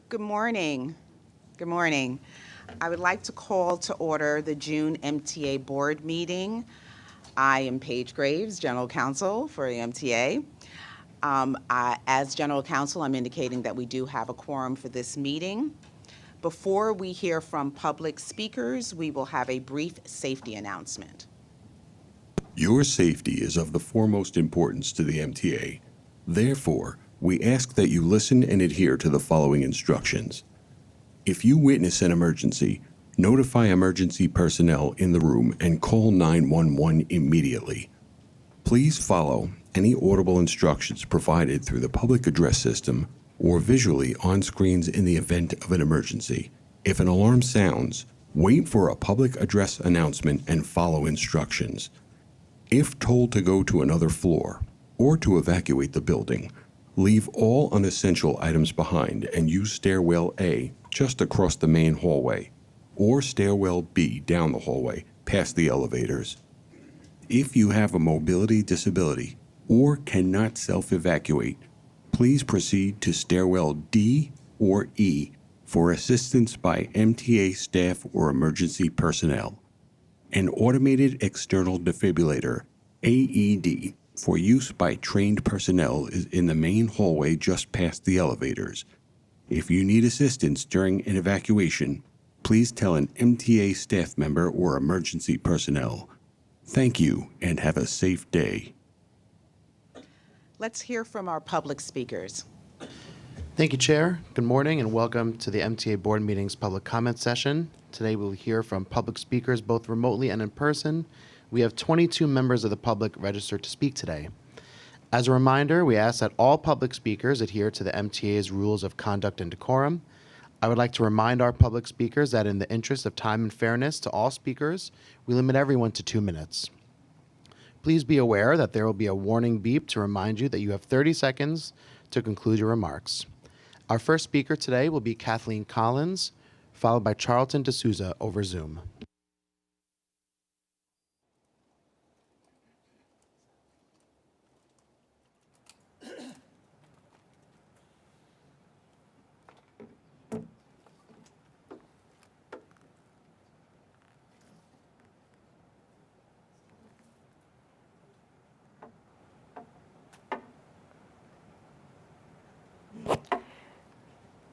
Good morning. Good morning. I would like to call to order the June MTA Board Meeting. I am Paige Graves, General Counsel for the MTA. As General Counsel, I'm indicating that we do have a quorum for this meeting. Before we hear from public speakers, we will have a brief safety announcement. Your safety is of the foremost importance to the MTA. Therefore, we ask that you listen and adhere to the following instructions. If you witness an emergency, notify emergency personnel in the room and call 911 immediately. Please follow any audible instructions provided through the public address system or visually on screens in the event of an emergency. If an alarm sounds, wait for a public address announcement and follow instructions. If told to go to another floor or to evacuate the building, leave all unessential items behind and use stairwell A just across the main hallway, or stairwell B down the hallway past the elevators. If you have a mobility disability or cannot self-evacuate, please proceed to stairwell D or E for assistance by MTA staff or emergency personnel. An automated external defibrillator, AED, for use by trained personnel is in the main hallway just past the elevators. If you need assistance during an evacuation, please tell an MTA staff member or emergency personnel. Thank you and have a safe day. Let's hear from our public speakers. Thank you, Chair. Good morning and welcome to the MTA Board Meeting's public comment session. Today we'll hear from public speakers both remotely and in person. We have 22 members of the public registered to speak today. As a reminder, we ask that all public speakers adhere to the MTA's rules of conduct and decorum. I would like to remind our public speakers that in the interest of time and fairness to all speakers, we limit everyone to 2 minutes. Please be aware that there will be a warning beep to remind you that you have 30 seconds to conclude your remarks. Our first speaker today will be Kathleen Collins, followed by Charlton D'Souza over Zoom.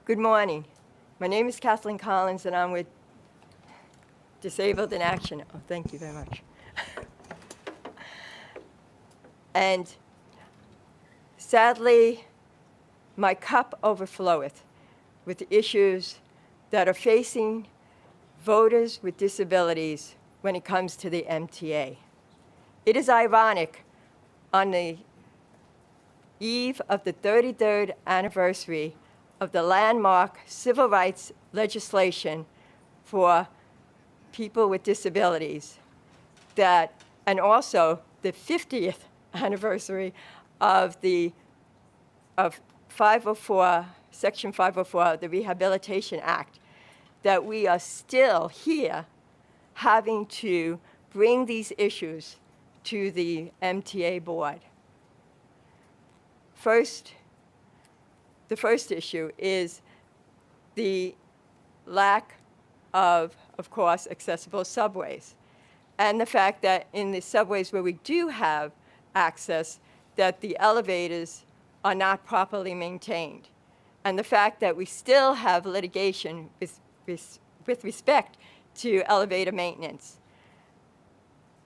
Good morning. My name is Kathleen Collins, and I'm with Disabled in Action. Oh, thank you very much. And sadly, my cup overfloweth with issues that are facing voters with disabilities when it comes to the MTA. It is ironic, on the eve of the 33rd anniversary of the landmark civil rights legislation for people with disabilities, and also the 50th anniversary of 504, Section 504 of the Rehabilitation Act, that we are still here having to bring these issues to the MTA board. The first issue is the lack of course, accessible subways, and the fact that in the subways where we do have access, that the elevators are not properly maintained, and the fact that we still have litigation with respect to elevator maintenance.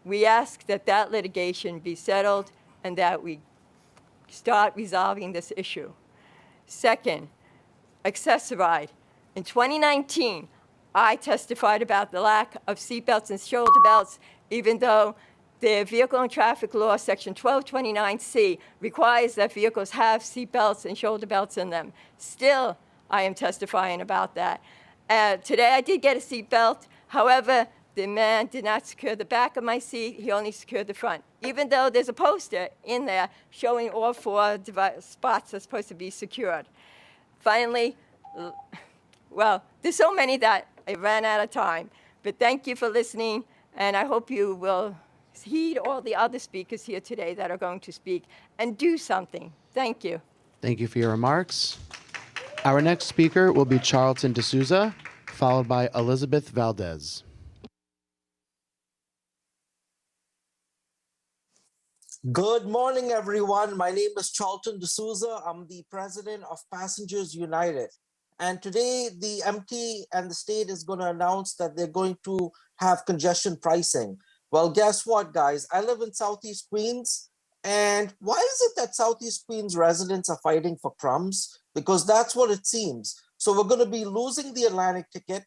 We ask that that litigation be settled and that we start resolving this issue. Second, accessoride. In 2019, I testified about the lack of seatbelts and shoulder belts, even though the Vehicle and Traffic Law, Section 1229C, requires that vehicles have seatbelts and shoulder belts in them. Still, I am testifying about that. Today, I did get a seatbelt. However, the man did not secure the back of my seat. He only secured the front, even though there's a poster in there showing all 4 spots that's supposed to be secured. Finally, well, there's so many that I ran out of time. But thank you for listening, and I hope you will heed all the other speakers here today that are going to speak and do something. Thank you. Thank you for your remarks. Our next speaker will be Charlton D'Souza, followed by Elizabeth Valdez. Good morning, everyone. My name is Charlton D'Souza. I'm the president of Passengers United. And today, the MT and the state is going to announce that they're going to have congestion pricing. Well, guess what, guys? I live in Southeast Queens. And why is it that Southeast Queens residents are fighting for crumbs? Because that's what it seems. So we're going to be losing the Atlantic ticket.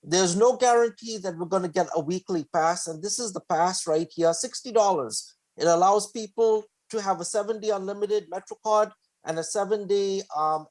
There's no guarantee that we're going to get a weekly pass. And this is the pass right here, $60. It allows people to have a 7-day unlimited MetroCard and a 7-day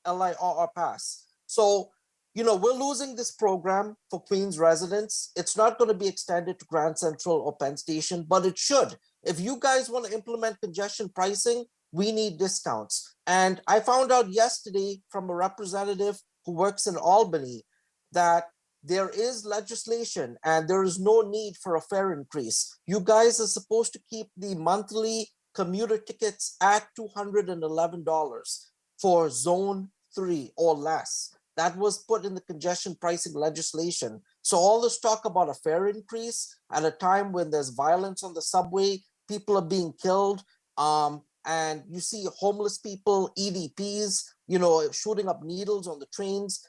LIRR pass. So, we're losing this program for Queens residents. It's not going to be extended to Grand Central or Penn Station, but it should. If you guys want to implement congestion pricing, we need discounts. And I found out yesterday from a representative who works in Albany that there is legislation and there is no need for a fare increase. You guys are supposed to keep the monthly commuter tickets at $211 for zone 3 or less. That was put in the congestion pricing legislation. So all this talk about a fare increase at a time when there's violence on the subway, people are being killed, and you see homeless people, EDPs, shooting up needles on the trains.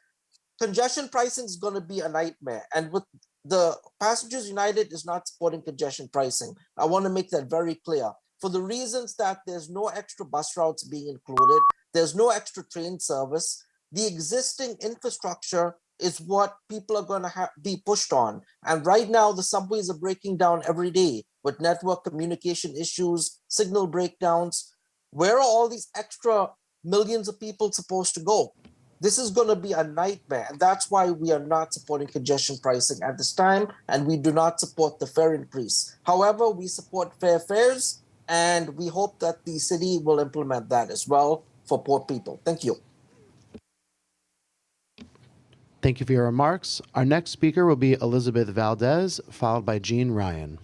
Congestion pricing is going to be a nightmare. And with the Passengers United is not supporting congestion pricing. I want to make that very clear. For the reasons that there's no extra bus routes being included, there's no extra train service. The existing infrastructure is what people are going to be pushed on. And right now, the subways are breaking down every day with network communication issues, signal breakdowns. Where are all these extra millions of people supposed to go? This is going to be a nightmare. And that's why we are not supporting congestion pricing at this time. And we do not support the fare increase. However, we support fair fares. And we hope that the city will implement that as well for poor people. Thank you. Thank you for your remarks. Our next speaker will be Elizabeth Valdez, followed by Jean Ryan.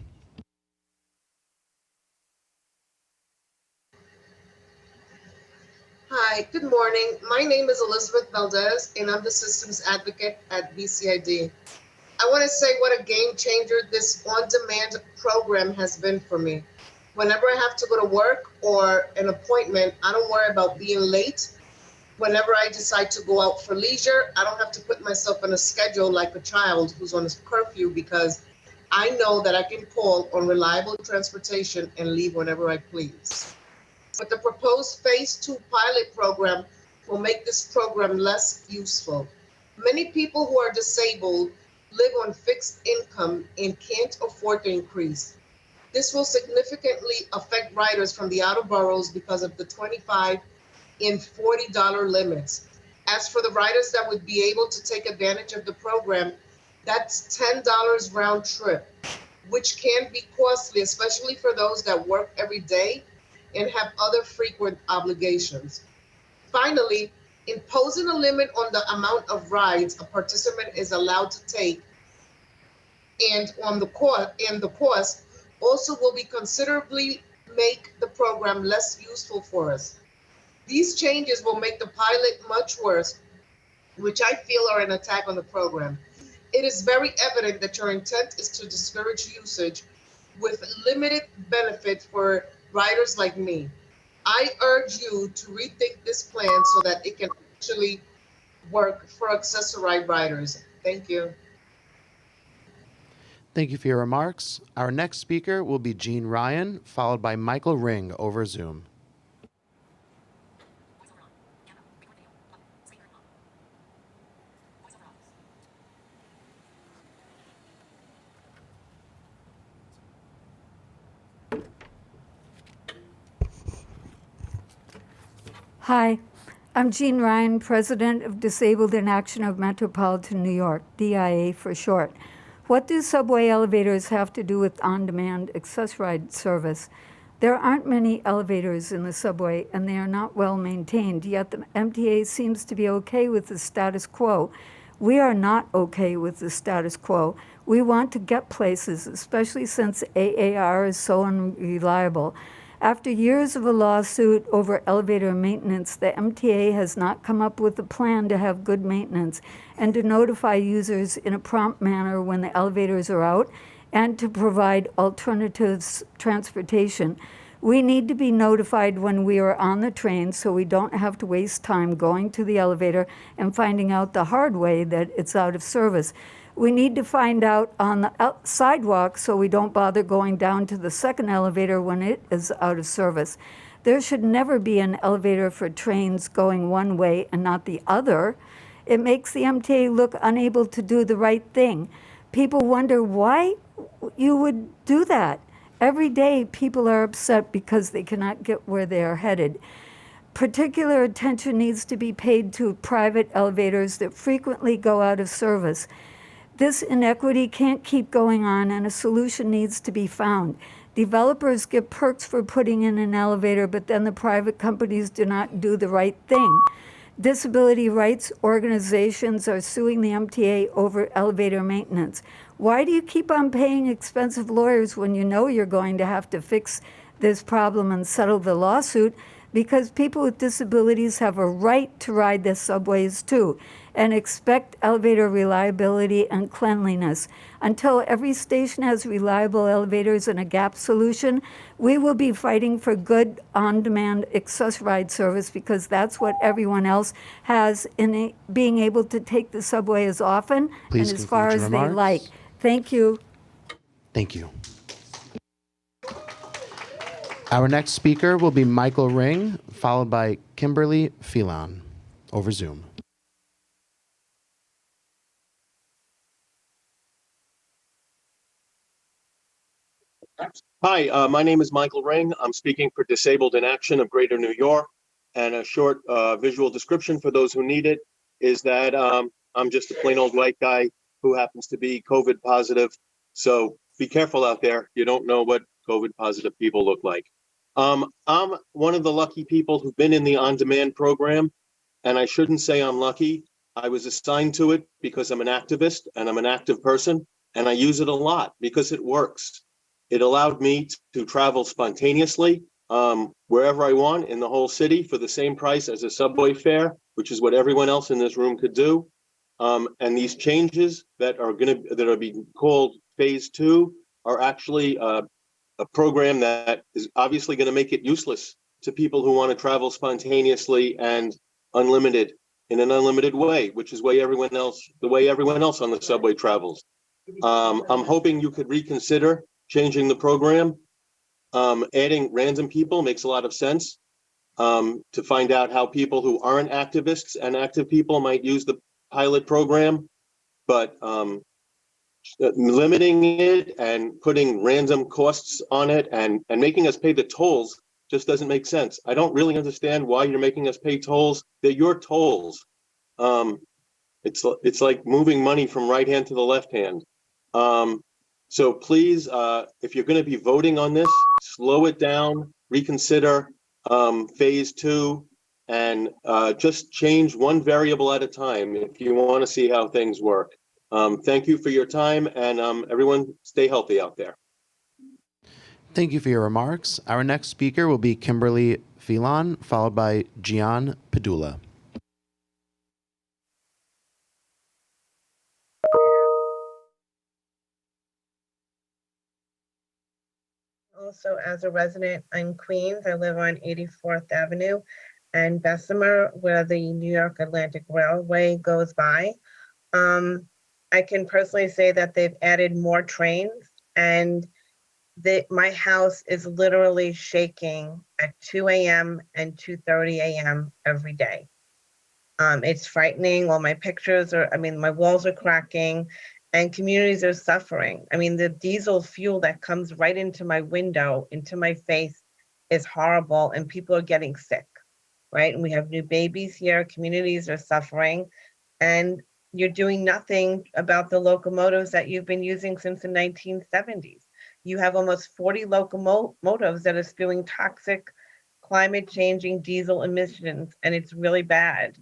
Hi, good morning. My name is Elizabeth Valdez, and I'm the systems advocate at BCID. I want to say what a game changer this on-demand program has been for me. Whenever I have to go to work or an appointment, I don't worry about being late. Whenever I decide to go out for leisure, I don't have to put myself on a schedule like a child who's on a curfew, because I know that I can call on reliable transportation and leave whenever I please. But the proposed phase 2 pilot program will make this program less useful. Many people who are disabled live on fixed income and can't afford to increase. This will significantly affect riders from the outer boroughs because of the $25 and $40 limits. As for the riders that would be able to take advantage of the program, that's $10 round trip, which can be costly, especially for those that work every day and have other frequent obligations. Finally, imposing a limit on the amount of rides a participant is allowed to take and the cost also will be considerably make the program less useful for us. These changes will make the pilot much worse, which I feel are an attack on the program. It is very evident that your intent is to discourage usage with limited benefit for riders like me. I urge you to rethink this plan so that it can actually work for accessorized riders. Thank you. Thank you for your remarks. Our next speaker will be Jean Ryan, followed by Michael Ring over Zoom. Hi, I'm Jean Ryan, President of Disabled in Action of Metropolitan New York, DIA for short. What do subway elevators have to do with on-demand accessorized service? There aren't many elevators in the subway, and they are not well maintained, yet the MTA seems to be okay with the status quo. We are not okay with the status quo. We want to get places, especially since AAR is so unreliable. After years of a lawsuit over elevator maintenance, the MTA has not come up with a plan to have good maintenance and to notify users in a prompt manner when the elevators are out and to provide alternatives transportation. We need to be notified when we are on the train so we don't have to waste time going to the elevator and finding out the hard way that it's out of service. We need to find out on the sidewalk so we don't bother going down to the second elevator when it is out of service. There should never be an elevator for trains going one way and not the other. It makes the MTA look unable to do the right thing. People wonder why you would do that. Every day, people are upset because they cannot get where they are headed. Particular attention needs to be paid to private elevators that frequently go out of service. This inequity can't keep going on, and a solution needs to be found. Developers get perks for putting in an elevator, but then the private companies do not do the right thing. Disability rights organizations are suing the MTA over elevator maintenance. Why do you keep on paying expensive lawyers when you know you're going to have to fix this problem and settle the lawsuit? Because people with disabilities have a right to ride the subways too and expect elevator reliability and cleanliness. Until every station has reliable elevators and a gap solution, we will be fighting for good on-demand access ride service because that's what everyone else has in being able to take the subway as often Please and as far conclude as your they like. remarks. Thank you. Thank you. Our next speaker will be Michael Ring, followed by Kimberly Phelan over Zoom. Hi, my name is Michael Ring. I'm speaking for Disabled in Action of Greater New York. And a short visual description for those who need it is that I'm just a plain old white guy who happens to be COVID positive. So be careful out there. You don't know what COVID positive people look like. I'm one of the lucky people who've been in the on-demand program, and I shouldn't say I'm lucky. I was assigned to it because I'm an activist and I'm an active person, and I use it a lot because it works. It allowed me to travel spontaneously wherever I want in the whole city for the same price as a subway fare, which is what everyone else in this room could do. And these changes that are being called phase 2 are actually a program that is obviously going to make it useless to people who want to travel spontaneously and unlimited in an unlimited way, which is the way everyone else on the subway travels. I'm hoping you could reconsider changing the program. Adding random people makes a lot of sense to find out how people who aren't activists and active people might use the pilot program, but limiting it and putting random costs on it and making us pay the tolls just doesn't make sense. I don't really understand why you're making us pay tolls. They're your tolls. It's like moving money from right hand to the left hand. So please, if you're going to be voting on this, slow it down, reconsider phase 2, and just change one variable at a time if you want to see how things work. Thank you for your time, and everyone stay healthy out there. Thank you for your remarks. Our next speaker will be Kimberly Phelan, followed by Gian Padula. Also, as a resident in Queens, I live on 84th Avenue and Bessemer, where the New York Atlantic Railway goes by. I can personally say that they've added more trains, and my house is literally shaking at 2 a.m. and 2:30 a.m. every day. It's frightening. All my my walls are cracking and communities are suffering. I mean, the diesel fuel that comes right into my window, into my face is horrible, and people are getting sick, right? And we have new babies here. Communities are suffering, and you're doing nothing about the locomotives that you've been using since the 1970s. You have almost 40 locomotives that are spewing toxic, climate-changing diesel emissions, and it's really bad.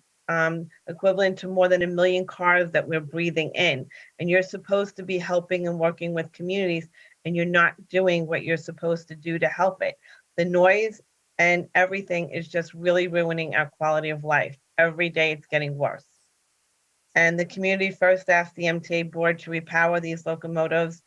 Equivalent to more than 1 million cars that we're breathing in. And you're supposed to be helping and working with communities, and you're not doing what you're supposed to do to help it. The noise and everything is just really ruining our quality of life. Every day it's getting worse. And the community first asked the MTA board to repower these locomotives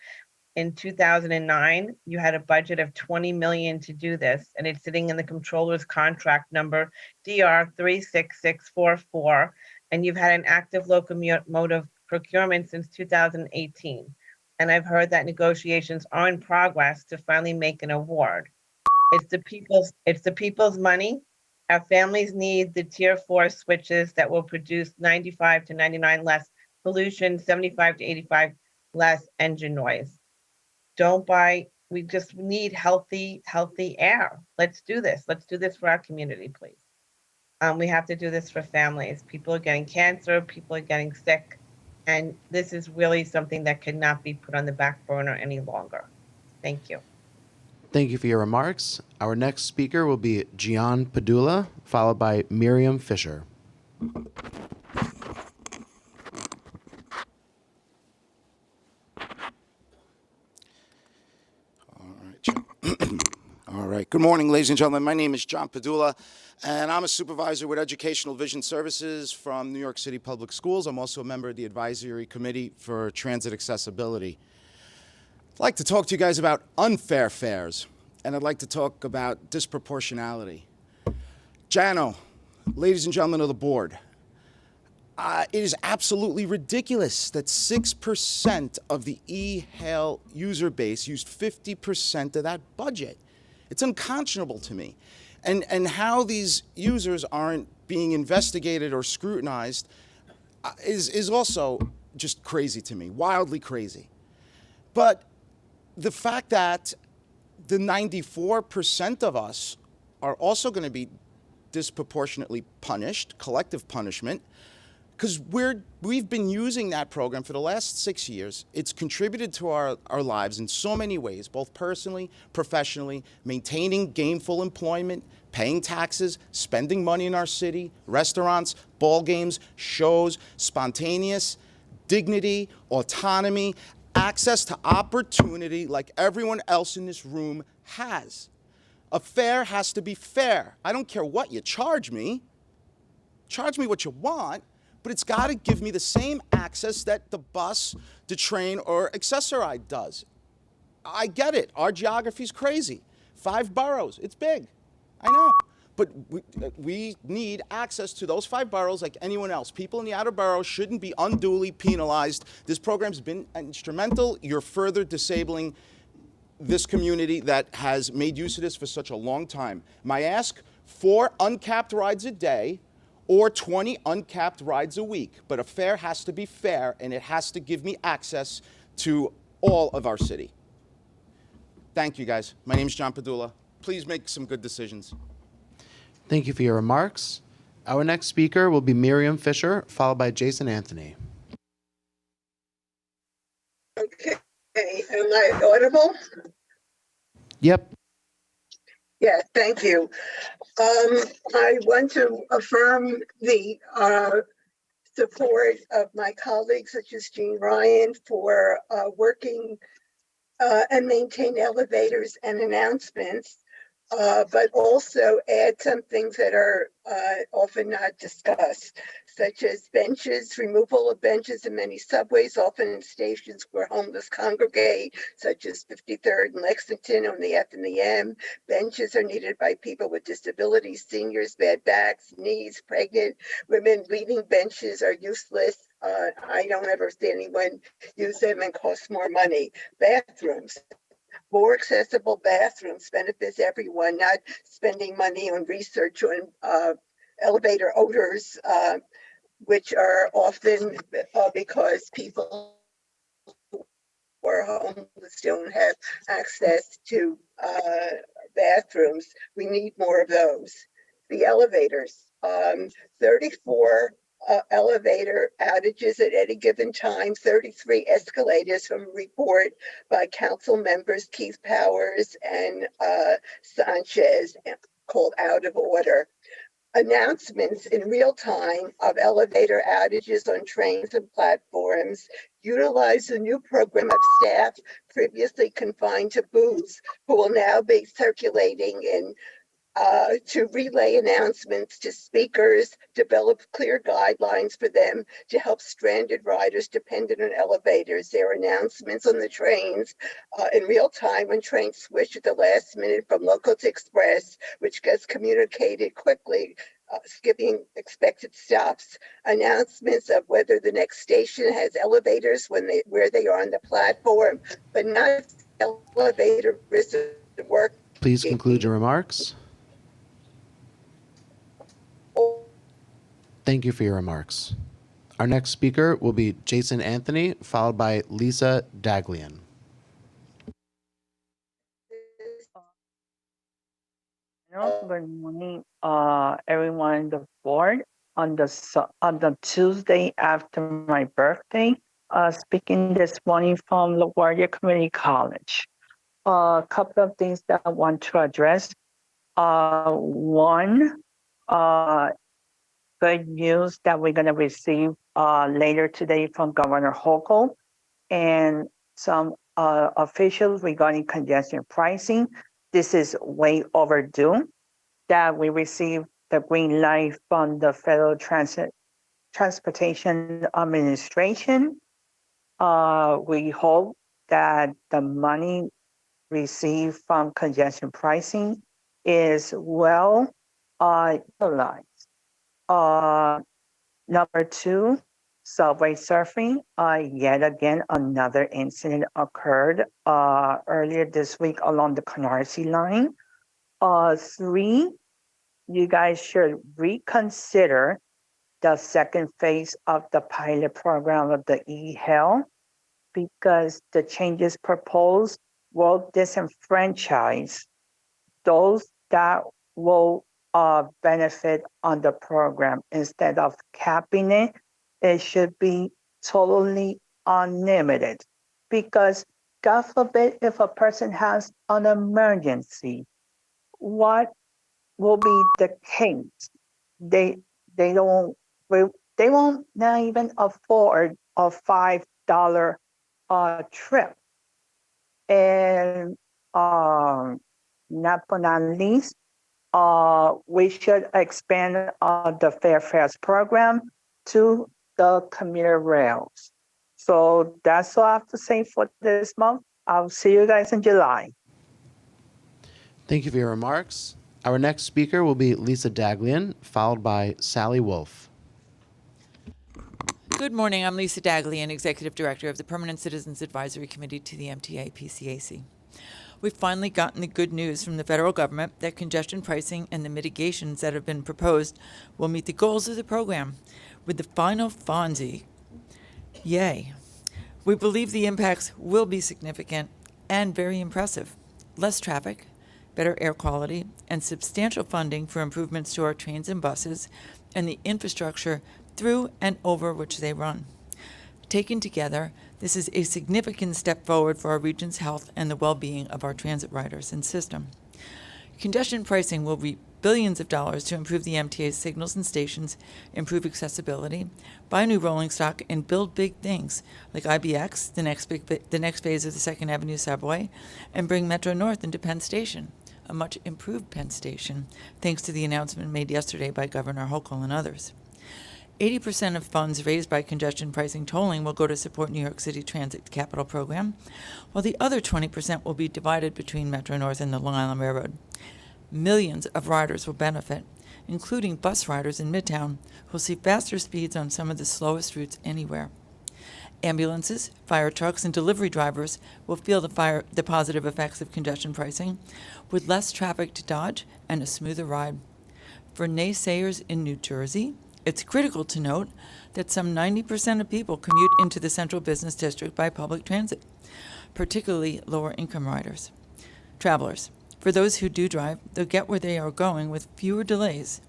in 2009. You had a budget of 20 million to do this, and it's sitting in the controller's contract number DR 36644, and you've had an active locomotive procurement since 2018. And I've heard that negotiations are in progress to finally make an award. It's the people's money. Our families need the tier 4 switches that will produce 95 to 99 less pollution, 75 to 85 less engine noise. We just need healthy air. Let's do this. Let's do this for our community, please. We have to do this for families. People are getting cancer, people are getting sick, and this is really something that cannot be put on the back burner any longer. Thank you. Thank you for your remarks. Our next speaker will be Gian Padula, followed by Miriam Fisher. All right. Good morning, ladies and gentlemen. My name is John Padula, and I'm a supervisor with Educational Vision Services from New York City Public Schools. I'm also a member of the Advisory Committee for Transit Accessibility. I'd like to talk to you guys about unfair fares, and I'd like to talk about disproportionality. Jano, ladies and gentlemen of the board, it is absolutely ridiculous that 6% of the e-hail user base used 50% of that budget. It's unconscionable to me. And how these users aren't being investigated or scrutinized is also just crazy to me, wildly crazy. But the fact that the 94% of us are also going to be disproportionately punished, collective punishment, because we've been using that program for the last 6 years. It's contributed to our lives in so many ways, both personally, professionally, maintaining gainful employment, paying taxes, spending money in our city, restaurants, ball games, shows, spontaneous, dignity, autonomy, access to opportunity like everyone else in this room has. A fare has to be fair. I don't care what you charge me. Charge me what you want, but it's got to give me the same access that the bus, the train, or Accessoride does. I get it. Our geography's crazy. 5 boroughs. It's big. I know. But we need access to those 5 boroughs like anyone else. People in the outer boroughs shouldn't be unduly penalized. This program's been instrumental. You're further disabling this community that has made use of this for such a long time. My ask, 4 uncapped rides a day, or 20 uncapped rides a week. But a fare has to be fair, and it has to give me access to all of our city. Thank you, guys. My name is John Padula. Please make some good decisions. Thank you for your remarks. Our next speaker will be Miriam Fisher, followed by Jason Anthony. Okay, am I audible? Yep. Yeah, thank you. I want to affirm the support of my colleagues, such as Jean Ryan, for working and maintain elevators and announcements, but also add some things that are often not discussed, such as benches, removal of benches in many subways, often in stations where homeless congregate, such as 53rd and Lexington on the F and the M. Benches are needed by people with disabilities, seniors, bad backs, knees, pregnant women. Leaving benches are useless. I don't ever see anyone use them and cost more money. Bathrooms. More accessible bathrooms benefits everyone, not spending money on research on elevator odors, which are often because people who are homeless don't have access to bathrooms. We need more of those. The elevators, 34 elevator outages at any given time, 33 escalators from a report by council members Keith Powers and Sanchez, called out of order. announcements in real time of elevator outages on trains and platforms, utilize the new program of staff previously confined to booths who will now be circulating to relay announcements to speakers, develop clear guidelines for them to help stranded riders dependent on elevators. There are announcements on the trains in real time when trains switch at the last minute from local to express, which gets communicated quickly, skipping expected stops, announcements of whether the next station has elevators where they are on the platform, but not elevator work. Please conclude your remarks. Thank you for your remarks. Our next speaker will be Jason Anthony, followed by Lisa Daglian. Good morning, everyone on the board. On the Tuesday after my birthday, speaking this morning from LaGuardia Community College. A couple of things that I want to address. One, good news that we're going to receive later today from Governor Hochul and some officials regarding congestion pricing. This is way overdue that we receive the green light from the Federal Transportation Administration. We hope that the money received from congestion pricing is well utilized. Number two, subway surfing. Yet again, another incident occurred earlier this week along the Canarsie line. Three, you guys should reconsider the second phase of the pilot program of the e-Hail because the changes proposed will disenfranchise those that will benefit on the program. Instead of capping it, it should be totally unlimited because God forbid if a person has an emergency, what will be the case? They won't not even afford a $5 trip. And not but not least, we should expand the Fair Fares program to the commuter rails. So that's all I have to say for this month. I'll see you guys in July. Thank you for your remarks. Our next speaker will be Lisa Daglian, followed by Sally Wolf. Good morning. I'm Lisa Daglian, Executive Director of the Permanent Citizens Advisory Committee to the MTA PCAC. We've finally gotten the good news from the federal government that congestion pricing and the mitigations that have been proposed will meet the goals of the program with the final FONSI. Yay. We believe the impacts will be significant and very impressive. Less traffic, better air quality, and substantial funding for improvements to our trains and buses and the infrastructure through and over which they run. Taken together, this is a significant step forward for our region's health and the well-being of our transit riders and system. Congestion pricing will reap billions of dollars to improve the MTA's signals and stations, improve accessibility, buy new rolling stock, and build big things like IBX, the next phase of the 2nd Avenue subway, and bring Metro North into Penn Station, a much improved Penn Station, thanks to the announcement made yesterday by Governor Hochul and others. 80% of funds raised by congestion pricing tolling will go to support New York City Transit Capital Program, while the other 20% will be divided between Metro North and the Long Island Railroad. Millions of riders will benefit, including bus riders in Midtown, who will see faster speeds on some of the slowest routes anywhere. Ambulances, fire trucks, and delivery drivers will feel the positive effects of congestion pricing, with less traffic to dodge and a smoother ride. For naysayers in New Jersey, it's critical to note that some 90% of people commute into the central business district by public transit, particularly lower-income travelers. For those who do drive, they'll get where they are going with fewer delays.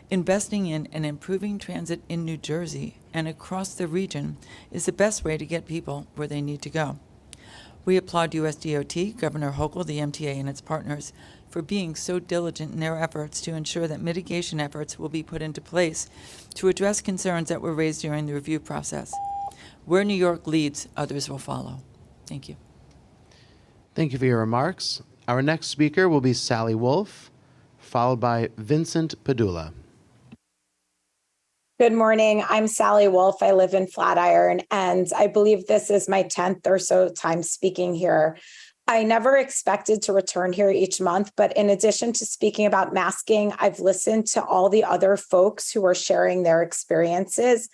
Investing in and improving transit in New Jersey and across the region is the best way to get people where they need to go. We applaud USDOT, Governor Hochul, the MTA, and its partners for being so diligent in their efforts to ensure that mitigation efforts will be put into place to address concerns that were raised during the review process. Where New York leads, others will follow. Thank you. Thank you for your remarks. Our next speaker will be Sally Wolf, followed by Vincent Padula. Good morning. I'm Sally Wolf. I live in Flatiron, and I believe this is my 10th or so time speaking here. I never expected to return here each month, but in addition to speaking about masking, I've listened to all the other folks who are sharing their experiences.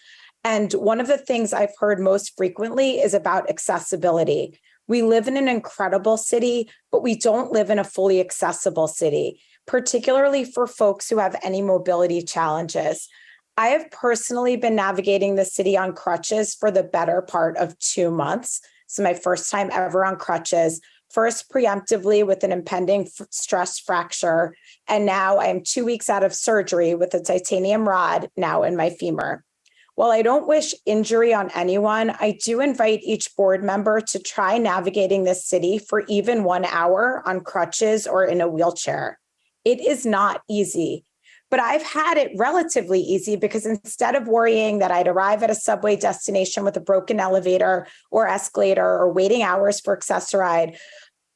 And one of the things I've heard most frequently is about accessibility. We live in an incredible city, but we don't live in a fully accessible city, particularly for folks who have any mobility challenges. I have personally been navigating the city on crutches for the better part of 2 months. This is my first time ever on crutches, first preemptively with an impending stress fracture, and now I am 2 weeks out of surgery with a titanium rod now in my femur. While I don't wish injury on anyone, I do invite each board member to try navigating this city for even 1 hour on crutches or in a wheelchair. It is not easy, but I've had it relatively easy because instead of worrying that I'd arrive at a subway destination with a broken elevator or escalator or waiting hours for Access-a-Ride,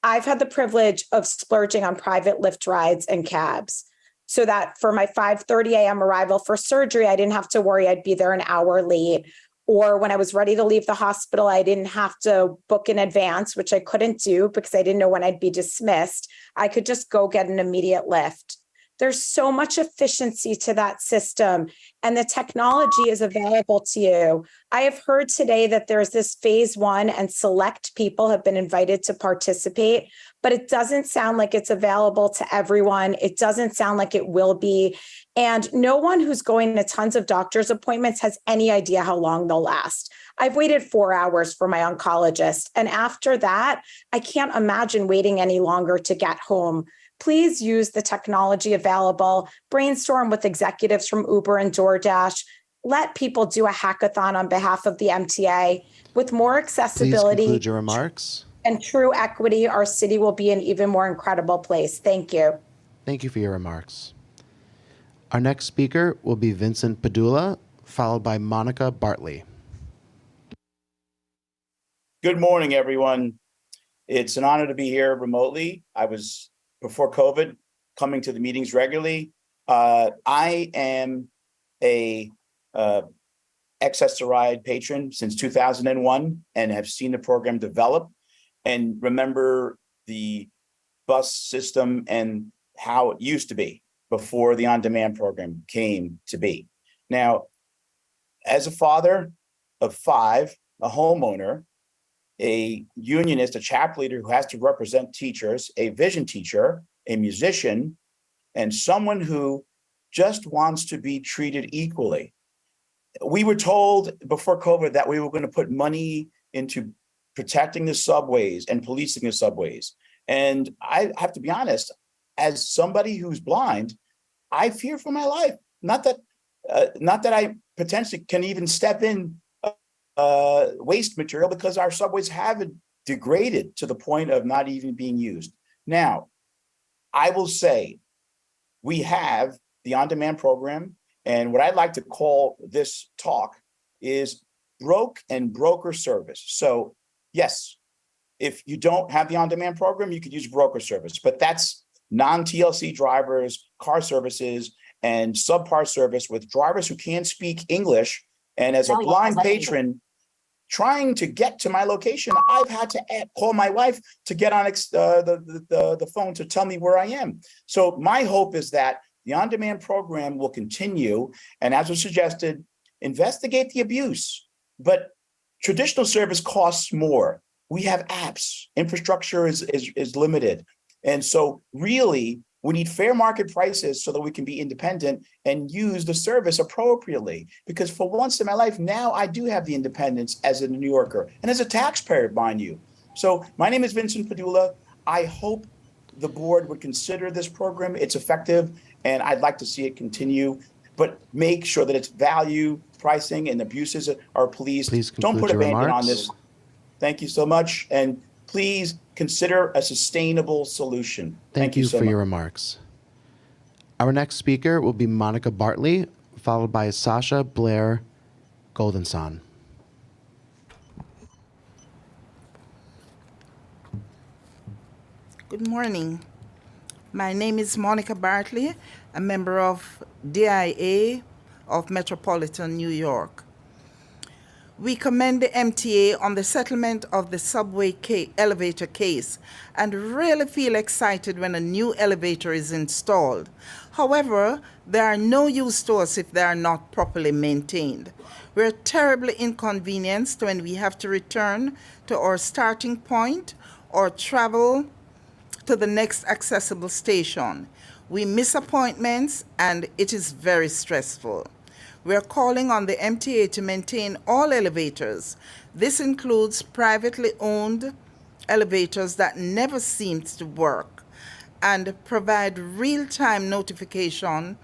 I've had the privilege of splurging on private Lyft rides and cabs, so that for my 5:30 a.m. arrival for surgery, I didn't have to worry I'd be there an hour late. Or when I was ready to leave the hospital, I didn't have to book in advance, which I couldn't do because I didn't know when I'd be dismissed. I could just go get an immediate lift. There's so much efficiency to that system, and the technology is available to you. I have heard today that there's this phase 1 and select people have been invited to participate, but it doesn't sound like it's available to everyone. It doesn't sound like it will be. And no one who's going to tons of doctor's appointments has any idea how long they'll last. I've waited 4 hours for my oncologist, and after that, I can't imagine waiting any longer to get home. Please use the technology available, brainstorm with executives from Uber and DoorDash, let people do a hackathon on behalf of the MTA. With more accessibility Please conclude your remarks. and true equity, our city will be an even more incredible place. Thank you. Thank you for your remarks. Our next speaker will be Vincent Padula, followed by Monica Bartley. Good morning, everyone. It's an honor to be here remotely. I was, before COVID, coming to the meetings regularly. I am a Access-a-Ride patron since 2001 and have seen the program develop and remember the bus system and how it used to be before the on-demand program came to be. Now, as a father of 5, a homeowner, a unionist, a chapter leader who has to represent teachers, a vision teacher, a musician, and someone who just wants to be treated equally. We were told before COVID that we were going to put money into protecting the subways and policing the subways. And I have to be honest, as somebody who's blind, I fear for my life. Not that I potentially can even step in waste material, because our subways have degraded to the point of not even being used. Now, I will say we have the on-demand program, and what I'd like to call this talk is broke and broker service. So yes, if you don't have the on-demand program, you could use broker service, but that's non-TLC drivers, car services, and subpar service with drivers who can't speak English. And as a blind patron trying to get to my location, I've had to call my wife to get on the phone to tell me where I am. So my hope is that the on-demand program will continue, and as was suggested, investigate the abuse. But traditional service costs more. We have apps. Infrastructure is limited. And so really, we need fair market prices so that we can be independent and use the service appropriately. Because for once in my life, now I do have the independence as a New Yorker and as a taxpayer, mind you. So my name is Vincent Padula. I hope the board would consider this program. It's effective, and I'd like to see it continue, but make sure that it's value, pricing, and abuses are policed. Please don't conclude put a your band-aid on remarks. this. Thank you so much. And Please consider a sustainable solution. Thank you so for much. your remarks. Our next speaker will be Monica Bartley, followed by Sasha Blair Goldenson. Good morning. My name is Monica Bartley, a member of DIA of Metropolitan New York. We commend the MTA on the settlement of the subway elevator case and really feel excited when a new elevator is installed. However, there are no use to us if they are not properly maintained. We're terribly inconvenienced when we have to return to our starting point or travel to the next accessible station. We miss appointments and it is very stressful. We are calling on the MTA to maintain all elevators. This includes privately owned elevators that never seem to work, and provide real-time notification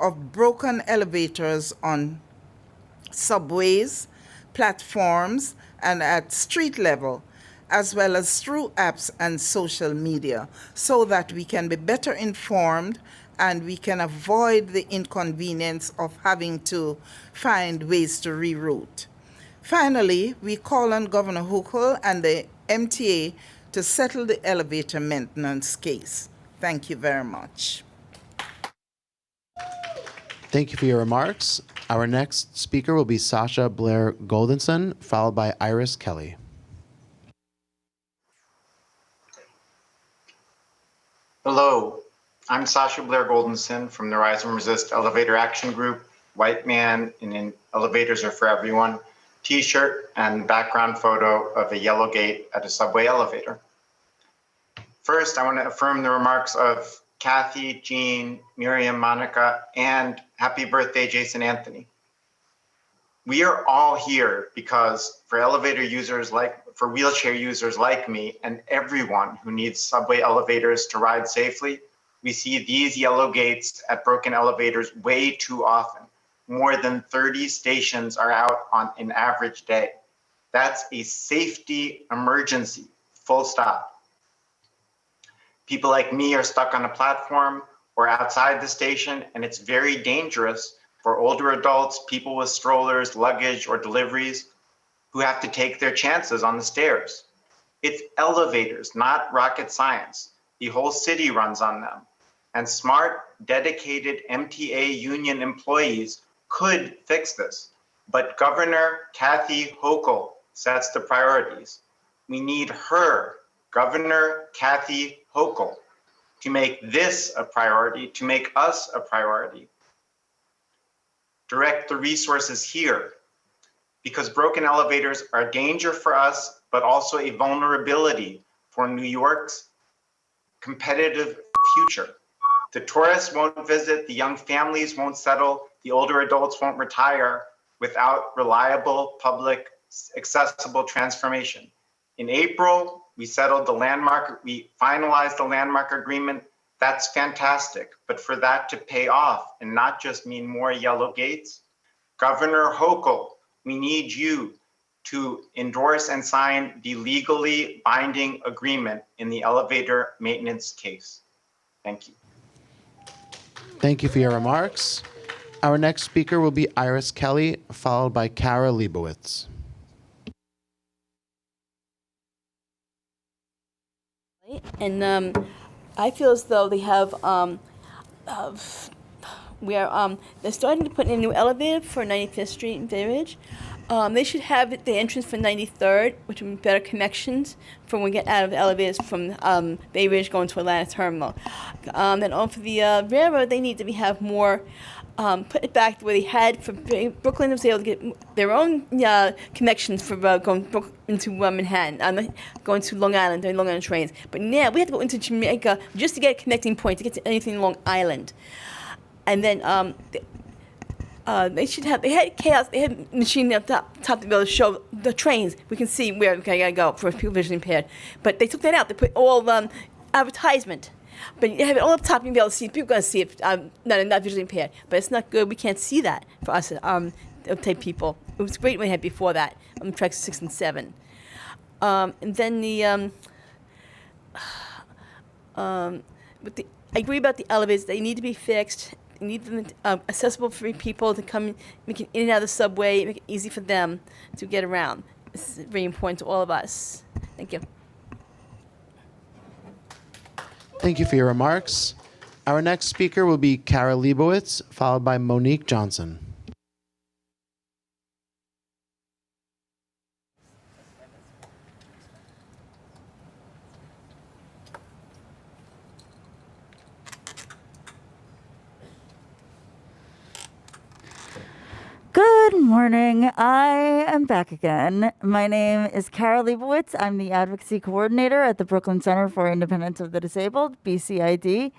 of broken elevators on subways, platforms, and at street level, as well as through apps and social media, so that we can be better informed and we can avoid the inconvenience of having to find ways to reroute. Finally, we call on Governor Hochul and the MTA to settle the elevator maintenance case. Thank you very much. Thank you for your remarks. Our next speaker will be Sasha Blair Goldenson, followed by Iris Kelly. Hello, I'm Sasha Blair Goldenson from the Rise and Resist Elevator Action Group, White Man in Elevators Are for Everyone t-shirt and background photo of a yellow gate at a subway elevator. First, I want to affirm the remarks of Kathy, Jean, Miriam, Monica, and happy birthday, Jason Anthony. We are all here because for wheelchair users like me and everyone who needs subway elevators to ride safely, we see these yellow gates at broken elevators way too often. More than 30 stations are out on an average day. That's a safety emergency, full stop. People like me are stuck on a platform or outside the station, and it's very dangerous for older adults, people with strollers, luggage, or deliveries who have to take their chances on the stairs. It's elevators, not rocket science. The whole city runs on them. And smart, dedicated MTA union employees could fix this. But Governor Kathy Hochul sets the priorities. We need her, Governor Kathy Hochul, to make this a priority, to make us a priority. Direct the resources here, because broken elevators are a danger for us, but also a vulnerability for New York's competitive future. The tourists won't visit, the young families won't settle, the older adults won't retire without reliable, public, accessible transformation. In April, we finalized the landmark agreement. That's fantastic, but for that to pay off and not just mean more yellow gates, Governor Hochul, we need you to endorse and sign the legally binding agreement in the elevator maintenance case. Thank you. Thank you for your remarks. Our next speaker will be Iris Kelly, followed by Kara Leibowitz. And I feel as though they have, they're starting to put in a new elevator for 95th Street in Bay Ridge. They should have the entrance for 93rd, which would be better connections for when we get out of the elevators from Bay Ridge going to Atlanta Terminal. Then on for the railroad, they need to have more, put it back the way they had for Brooklyn. Was able to get their own connections for going into Manhattan, going to Long Island, during Long Island trains. But now we have to go into Jamaica just to get a connecting point to get to anything Long Island. And then they had chaos, they had machine up top to be able to show the trains. We can see where we gotta go for people visually impaired. But they took that out. They put all advertisement. But you have it all up top, you'll be able to see, people are going to see it, not visually impaired. But it's not good, we can't see that for us type people. It was great when we had before that, on tracks 6 and 7. And then I agree about the elevators. They need to be fixed. They need them accessible for people to come, make it in and out of the subway, make it easy for them to get around. This is very important to all of us. Thank you. Thank you for your remarks. Our next speaker will be Kara Leibowitz, followed by Monique Johnson. Good morning. I am back again. My name is Kara Leibowitz. I'm the Advocacy Coordinator at the Brooklyn Center for Independence of the Disabled, BCID.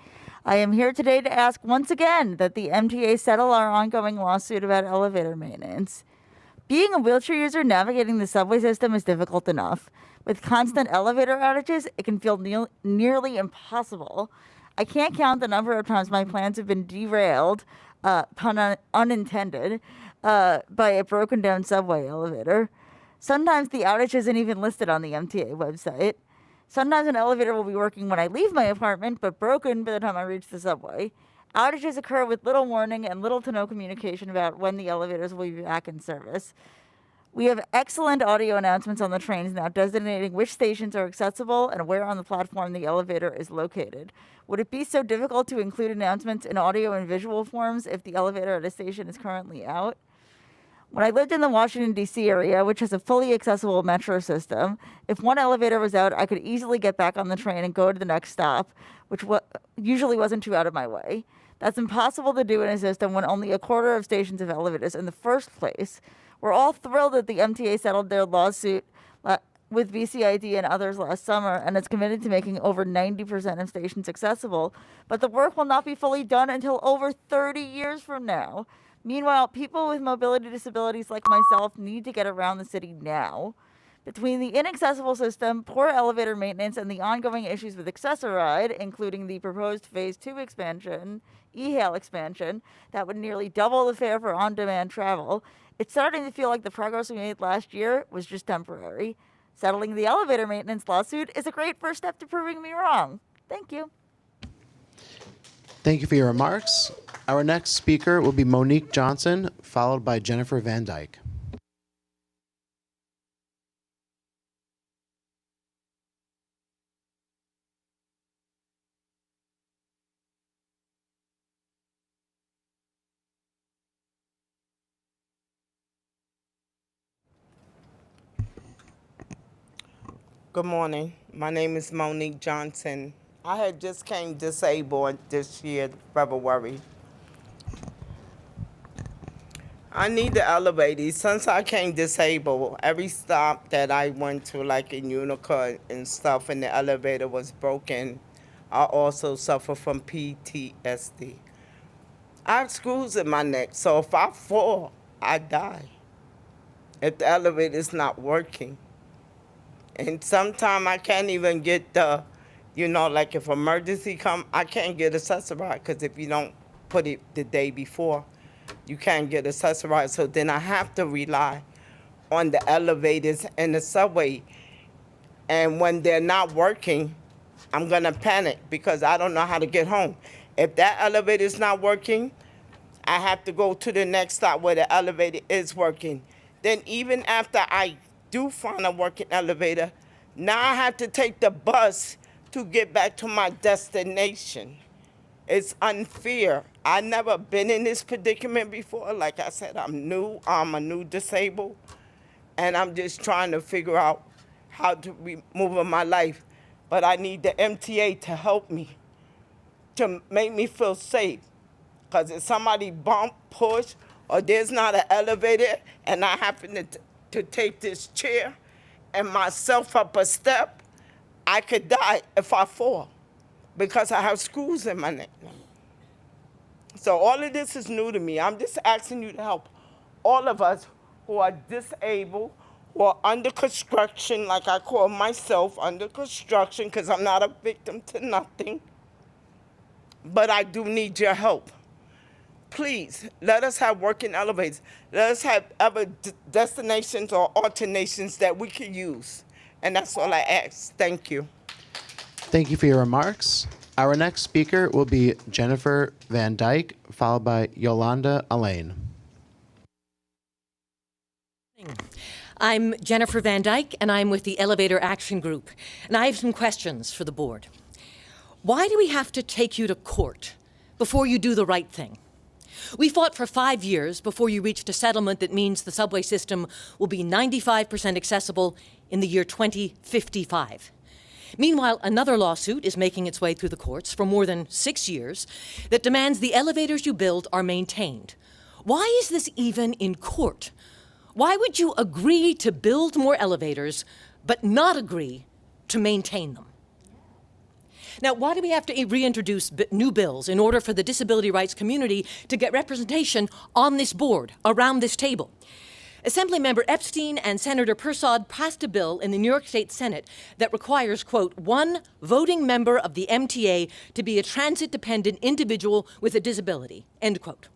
I am here today to ask once again that the MTA settle our ongoing lawsuit about elevator maintenance. Being a wheelchair user navigating the subway system is difficult enough. With constant elevator outages, it can feel nearly impossible. I can't count the number of times my plans have been derailed, pun unintended, by a broken down subway elevator. Sometimes the outage isn't even listed on the MTA website. Sometimes an elevator will be working when I leave my apartment, but broken by the time I reach the subway. Outages occur with little warning and little to no communication about when the elevators will be back in service. We have excellent audio announcements on the trains now designating which stations are accessible and where on the platform the elevator is located. Would it be so difficult to include announcements in audio and visual forms if the elevator at a station is currently out? When I lived in the Washington, D.C. area, which has a fully accessible metro system, if one elevator was out, I could easily get back on the train and go to the next stop, which usually wasn't too out of my way. That's impossible to do in a system when only a quarter of stations have elevators in the first place. We're all thrilled that the MTA settled their lawsuit with BCID and others last summer, and it's committed to making over 90% of stations accessible, but the work will not be fully done until over 30 years from now. Meanwhile, people with mobility disabilities like myself need to get around the city now. Between the inaccessible system, poor elevator maintenance, and the ongoing issues with Access-a-Ride, including the proposed Phase 2 expansion, e-hail expansion, that would nearly double the fare for on-demand travel, it's starting to feel like the progress we made last year was just temporary. Settling the elevator maintenance lawsuit is a great first step to proving me wrong. Thank you. Thank you for your remarks. Our next speaker will be Monique Johnson, followed by Jennifer Van Dyke. Good morning. My name is Monique Johnson. I had just came disabled this year, February. I need the elevator. Since I came disabled, every stop that I went to, like in Unica and stuff, and the elevator was broken, I also suffer from PTSD. I have screws in my neck, so if I fall, I die. If the elevator is not working. And sometimes I can't even get the, like if emergency come, I can't get Access-a-Ride because if you don't put it the day before, you can't get Access-a-Ride. So then I have to rely on the elevators and the subway. And when they're not working, I'm going to panic because I don't know how to get home. If that elevator is not working, I have to go to the next stop where the elevator is working. Then even after I do find a working elevator, now I have to take the bus to get back to my destination. It's unfair. I've never been in this predicament before. Like I said, I'm new. I'm a new disabled. And I'm just trying to figure out how to move in my life. But I need the MTA to help me, to make me feel safe. Because if somebody bump, push, or there's not an elevator, and I happen to take this chair and myself up a step, I could die if I fall because I have screws in my neck. So all of this is new to me. I'm just asking you to help all of us who are disabled, who are under construction, like I call myself, under construction, because I'm not a victim to nothing. But I do need your help. Please, let us have working elevators. Let us have other destinations or alternations that we can use. And that's all I ask. Thank you. Thank you for your remarks. Our next speaker will be Jennifer Van Dyke, followed by Yolanda Elaine. I'm Jennifer Van Dyke, and I'm with the Elevator Action Group, and I have some questions for the board. Why do we have to take you to court before you do the right thing? We fought for 5 years before you reached a settlement that means the subway system will be 95% accessible in the year 2055. Meanwhile, another lawsuit is making its way through the courts for more than 6 years that demands the elevators you build are maintained. Why is this even in court? Why would you agree to build more elevators but not agree to maintain them? Now, why do we have to reintroduce new bills in order for the disability rights community to get representation on this board, around this table? Assemblymember Epstein and Senator Persaud passed a bill in the New York State Senate that requires, quote, one voting member of the MTA to be a transit-dependent individual with a disability, end quote.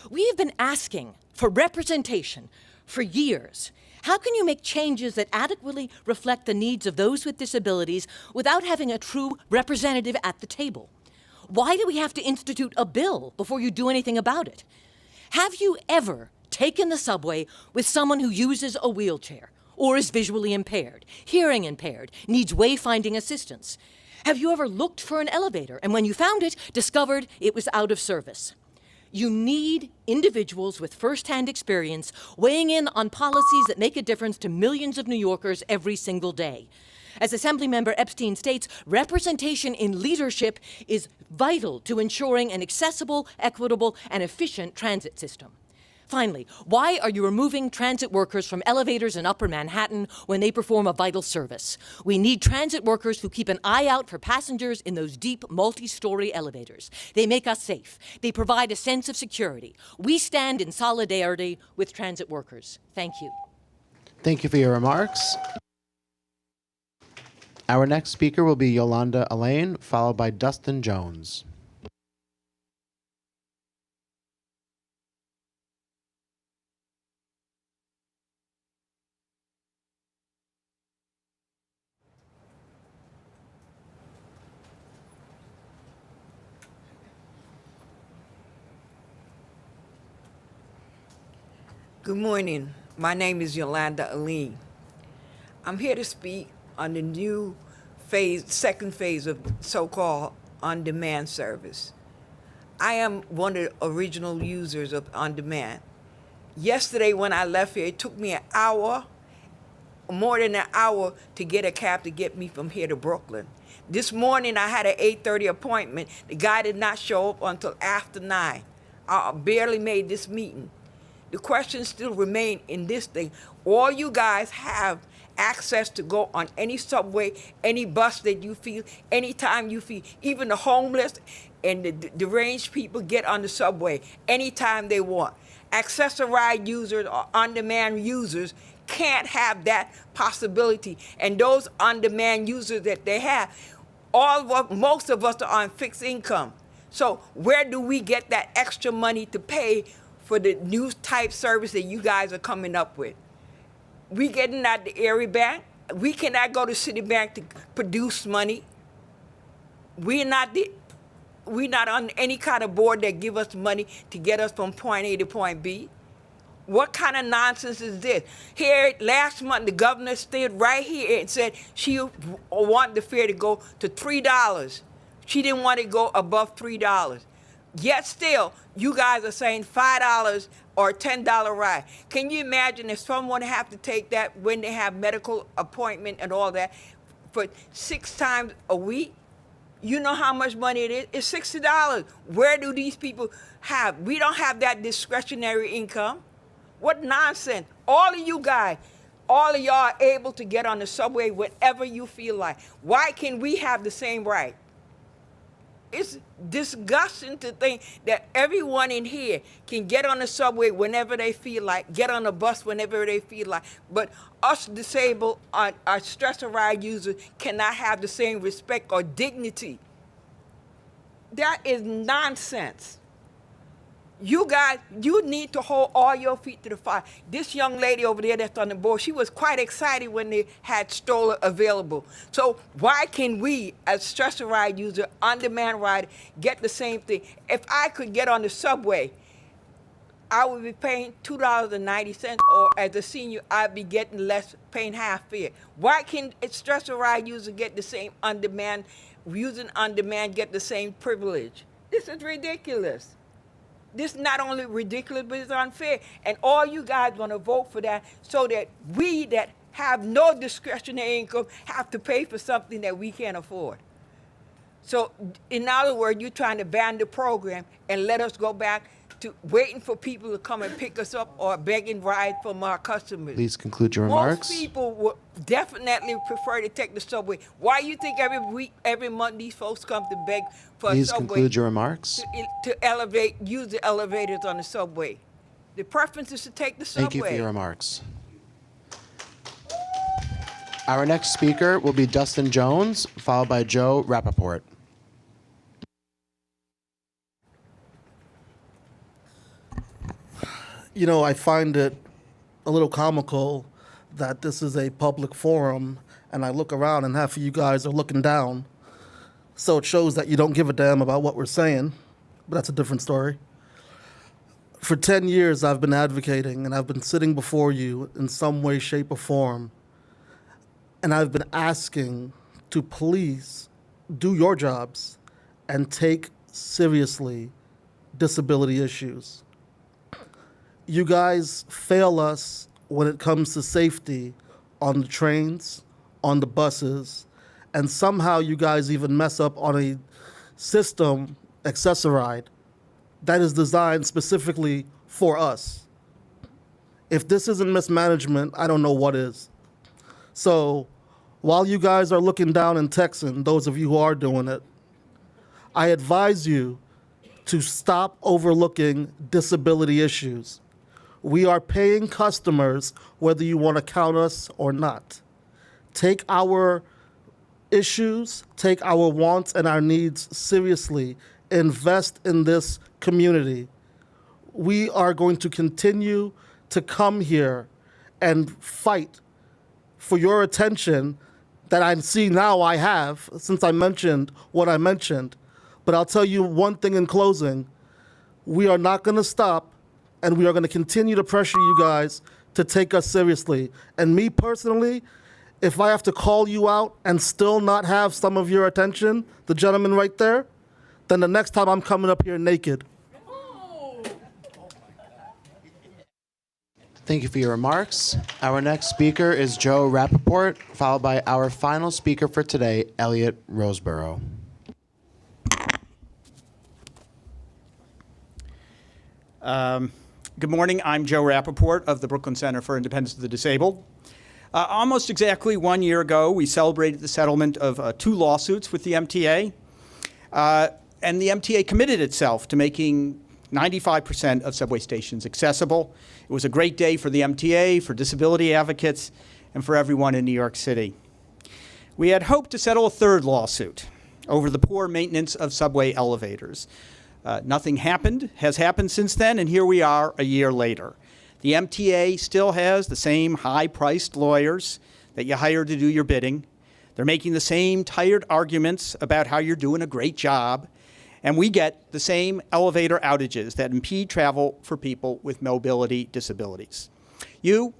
We have been asking for representation for years. How can you make changes that adequately reflect the needs of those with disabilities without having a true representative at the table? Why do we have to institute a bill before you do anything about it? Have you ever taken the subway with someone who uses a wheelchair or is visually impaired, hearing impaired, needs wayfinding assistance? Have you ever looked for an elevator and when you found it, discovered it was out of service? You need individuals with firsthand experience weighing in on policies that make a difference to millions of New Yorkers every single day. As Assemblymember Epstein states, representation in leadership is vital to ensuring an accessible, equitable, and efficient transit system. Finally, why are you removing transit workers from elevators in Upper Manhattan when they perform a vital service? We need transit workers who keep an eye out for passengers in those deep, multi-story elevators. They make us safe. They provide a sense of security. We stand in solidarity with transit workers. Thank you. Thank you for your remarks. Our next speaker will be Yolanda Elaine, followed by Dustin Jones. Good morning. My name is Yolanda Elaine. I'm here to speak on the new second phase of so-called on-demand service. I am one of the original users of on-demand. Yesterday when I left here, it took me an hour, more than an hour, to get a cab to get me from here to Brooklyn. This morning I had an 8:30 appointment. The guy did not show up until after 9. I barely made this meeting. The questions still remain in this thing. All you guys have access to go on any subway, any bus that you feel, anytime you feel. Even the homeless and the deranged people get on the subway anytime they want. Accessorized users or on-demand users can't have that possibility. And those on-demand users that they have, most of us are on fixed income. So where do we get that extra money to pay for the new type service that you guys are coming up with? We getting at the Erie Bank. We cannot go to Citibank to produce money. We're not on any kind of board that give us money to get us from point A to point B. What kind of nonsense is this? Here, last month, the governor stood right here and said she wanted the fare to go to $3. She didn't want to go above $3. Yet still, you guys are saying $5 or $10 ride. Can you imagine if someone have to take that when they have medical appointment and all that for 6 times a week? You know how much money it is? It's $60. Where do these people have? We don't have that discretionary income. What nonsense. All of you guys, all of y'all are able to get on the subway whenever you feel like. Why can't we have the same right? It's disgusting to think that everyone in here can get on the subway whenever they feel like, get on a bus whenever they feel like, but us disabled, our stressor ride users cannot have the same respect or dignity. That is nonsense. You guys, you need to hold all your feet to the fire. This young lady over there that's on the board, she was quite excited when they had stroller available. So why can we, as stressor ride user, on-demand ride, get the same thing? If I could get on the subway, I would be paying $2.90, or as a senior, I'd be getting less, paying half fare. Why can a stressor ride user get the same on-demand, using on-demand, get the same privilege? This is ridiculous. This is not only ridiculous, but it's unfair. And all you guys want to vote for that so that we that have no discretionary income have to pay for something that we can't afford. So in other words, you're trying to ban the program and let us go back to waiting for people to come and pick us up or begging rides from our customers. Please conclude your remarks. Most people would definitely prefer to take the subway. Why do you think every week, every month, these folks come to beg for Please a subway? conclude your remarks. To use the elevators on the subway. The preference is to take the subway. Thank you for your remarks. Our next speaker will be Dustin Jones, followed by Joe Rappaport. You know, I find it a little comical that this is a public forum and I look around and half of you guys are looking down. So it shows that you don't give a damn about what we're saying, but that's a different story. For 10 years, I've been advocating and I've been sitting before you in some way, shape, or form. And I've been asking to please do your jobs and take seriously disability issues. You guys fail us when it comes to safety on the trains, on the buses, and somehow you guys even mess up on a system, Accessoride, that is designed specifically for us. If this isn't mismanagement, I don't know what is. So while you guys are looking down and texting, those of you who are doing it, I advise you to stop overlooking disability issues. We are paying customers whether you want to count us or not. Take our issues, take our wants and our needs seriously. Invest in this community. We are going to continue to come here and fight for your attention that I see now I have since I mentioned what I mentioned. But I'll tell you one thing in closing. We are not going to stop. And we are going to continue to pressure you guys to take us seriously. And me personally, if I have to call you out and still not have some of your attention, the gentleman right there, then the next time I'm coming up here naked. Thank you for your remarks. Our next speaker is Joe Rappaport, followed by our final speaker for today, Elliot Roseborough. Good morning. I'm Joe Rappaport of the Brooklyn Center for Independence of the Disabled. Almost exactly 1 year ago, we celebrated the settlement of 2 lawsuits with the MTA. And the MTA committed itself to making 95% of subway stations accessible. It was a great day for the MTA, for disability advocates, and for everyone in New York City. We had hoped to settle a 3rd lawsuit over the poor maintenance of subway elevators. Nothing has happened since then, and here we are a year later. The MTA still has the same high-priced lawyers that you hire to do your bidding. They're making the same tired arguments about how you're doing a great job, and we get the same elevator outages that impede travel for people with mobility disabilities. You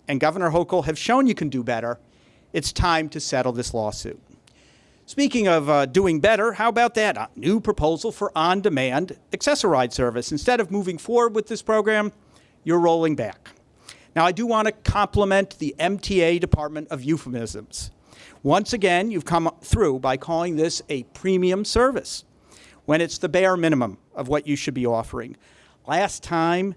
and Governor Hochul have shown you can do better. It's time to settle this lawsuit. Speaking of doing better, how about that? A new proposal for on-demand Accessoride service. Instead of moving forward with this program, you're rolling back. Now, I do want to compliment the MTA Department of Euphemisms. Once again, you've come through by calling this a premium service, when it's the bare minimum of what you should be offering. Last time,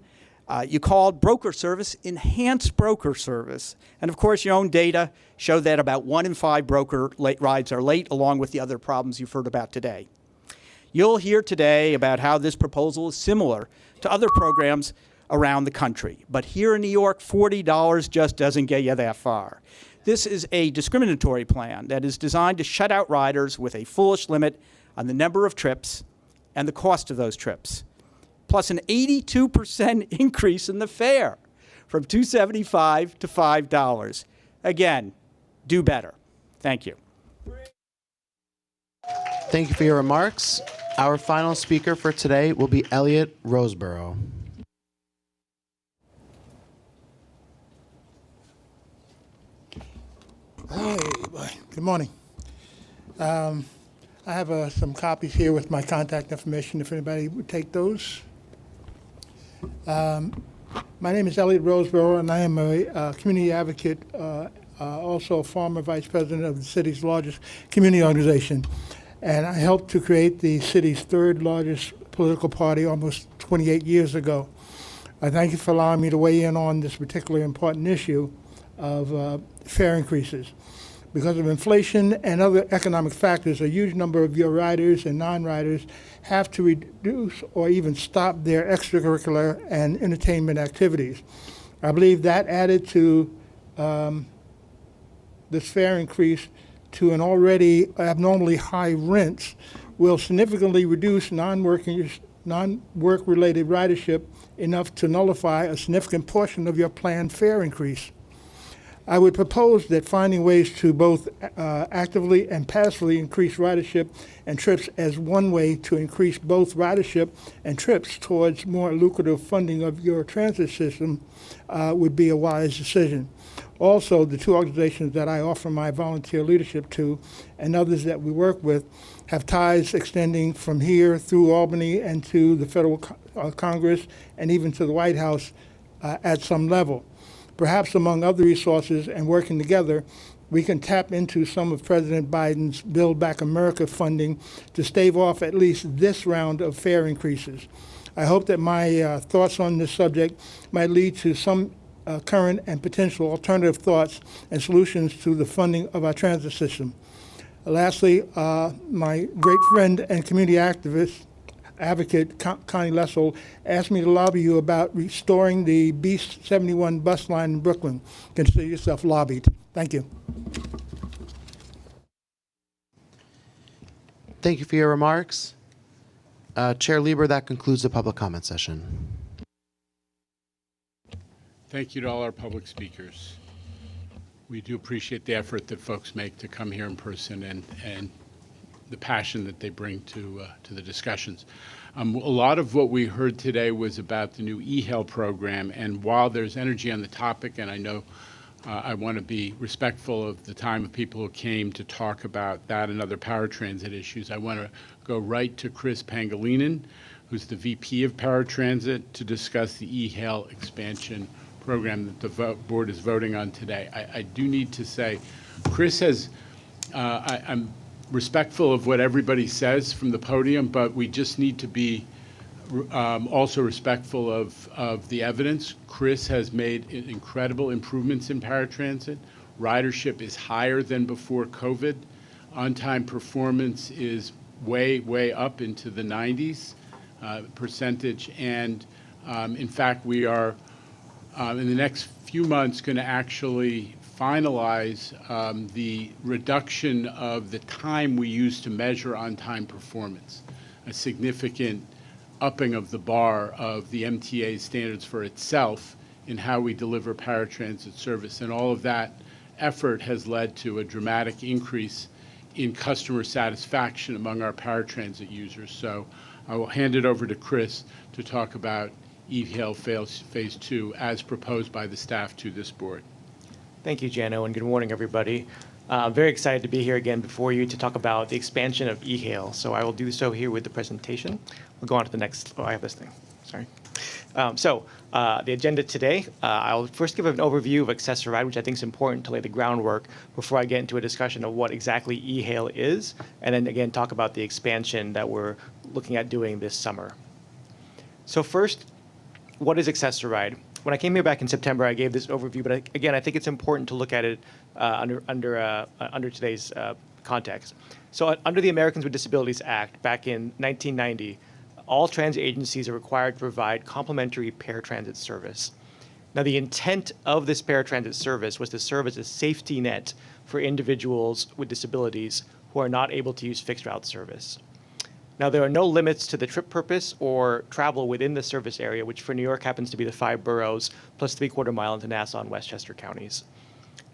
you called broker service enhanced broker service. And of course, your own data show that about 1 in 5 broker rides are late, along with the other problems you've heard about today. You'll hear today about how this proposal is similar to other programs around the country. But here in New York, $40 just doesn't get you that far. This is a discriminatory plan that is designed to shut out riders with a foolish limit on the number of trips and the cost of those trips. plus an 82% increase in the fare from $2.75 to $5. Again, do better. Thank you. Thank you for your remarks. Our final speaker for today will be Elliot Roseborough. Hey, good morning. I have some copies here with my contact information, if anybody would take those. My name is Elliot Roseborough, and I am a community advocate, also a former vice president of the city's largest community organization. And I helped to create the city's third largest political party almost 28 years ago. I thank you for allowing me to weigh in on this particularly important issue of fare increases. Because of inflation and other economic factors, a huge number of your riders and non-riders have to reduce or even stop their extracurricular and entertainment activities. I believe that added to this fare increase to an already abnormally high rents will significantly reduce non-work-related ridership enough to nullify a significant portion of your planned fare increase. I would propose that finding ways to both actively and passively increase ridership and trips as one way to increase both ridership and trips towards more lucrative funding of your transit system would be a wise decision. Also, the two organizations that I offer my volunteer leadership to and others that we work with have ties extending from here through Albany and to the federal Congress and even to the White House at some level. Perhaps among other resources and working together, we can tap into some of President Biden's Build Back America funding to stave off at least this round of fare increases. I hope that my thoughts on this subject might lead to some current and potential alternative thoughts and solutions to the funding of our transit system. Lastly, my great friend and community advocate Connie Lessel asked me to lobby you about restoring the B71 bus line in Brooklyn. Consider yourself lobbied. Thank you. Thank you for your remarks. Chair Lieber, that concludes the public comment session. Thank you to all our public speakers. We do appreciate the effort that folks make to come here in person and the passion that they bring to the discussions. A lot of what we heard today was about the new e-hail program, and while there's energy on the topic, and I know I want to be respectful of the time of people who came to talk about that and other paratransit issues, I want to go right to Chris Pangilinan, who's the VP of Paratransit, to discuss the e-hail expansion program that the board is voting on today. I do need to say, Chris has, I'm respectful of what everybody says from the podium, but we just need to be also respectful of the evidence. Chris has made incredible improvements in paratransit. Ridership is higher than before COVID. On-time performance is way, way up into the 90s percentage. And in fact, we are in the next few months going to actually finalize the reduction of the time we use to measure on-time performance, a significant upping of the bar of the MTA standards for itself in how we deliver paratransit service. And all of that effort has led to a dramatic increase in customer satisfaction among our paratransit users. So I will hand it over to Chris to talk about e-hail phase 2 as proposed by the staff to this board. Thank you, Jano, and good morning, everybody. Very excited to be here again before you to talk about the expansion of e-hail. So I will do so here with the presentation. We'll go on to the next. Oh, I have this thing. Sorry. The agenda today, I'll first give an overview of Access-a-Ride, which I think is important to lay the groundwork before I get into a discussion of what exactly e-hail is, and then again talk about the expansion that we're looking at doing this summer. So first, what is Access-a-Ride? When I came here back in September, I gave this overview, but again, I think it's important to look at it under today's context. So under the Americans with Disabilities Act, back in 1990, all transit agencies are required to provide complimentary paratransit service. Now, the intent of this paratransit service was to serve as a safety net for individuals with disabilities who are not able to use fixed route service. Now, there are no limits to the trip purpose or travel within the service area, which for New York happens to be the 5 boroughs plus 3/4 mile into Nassau and Westchester counties.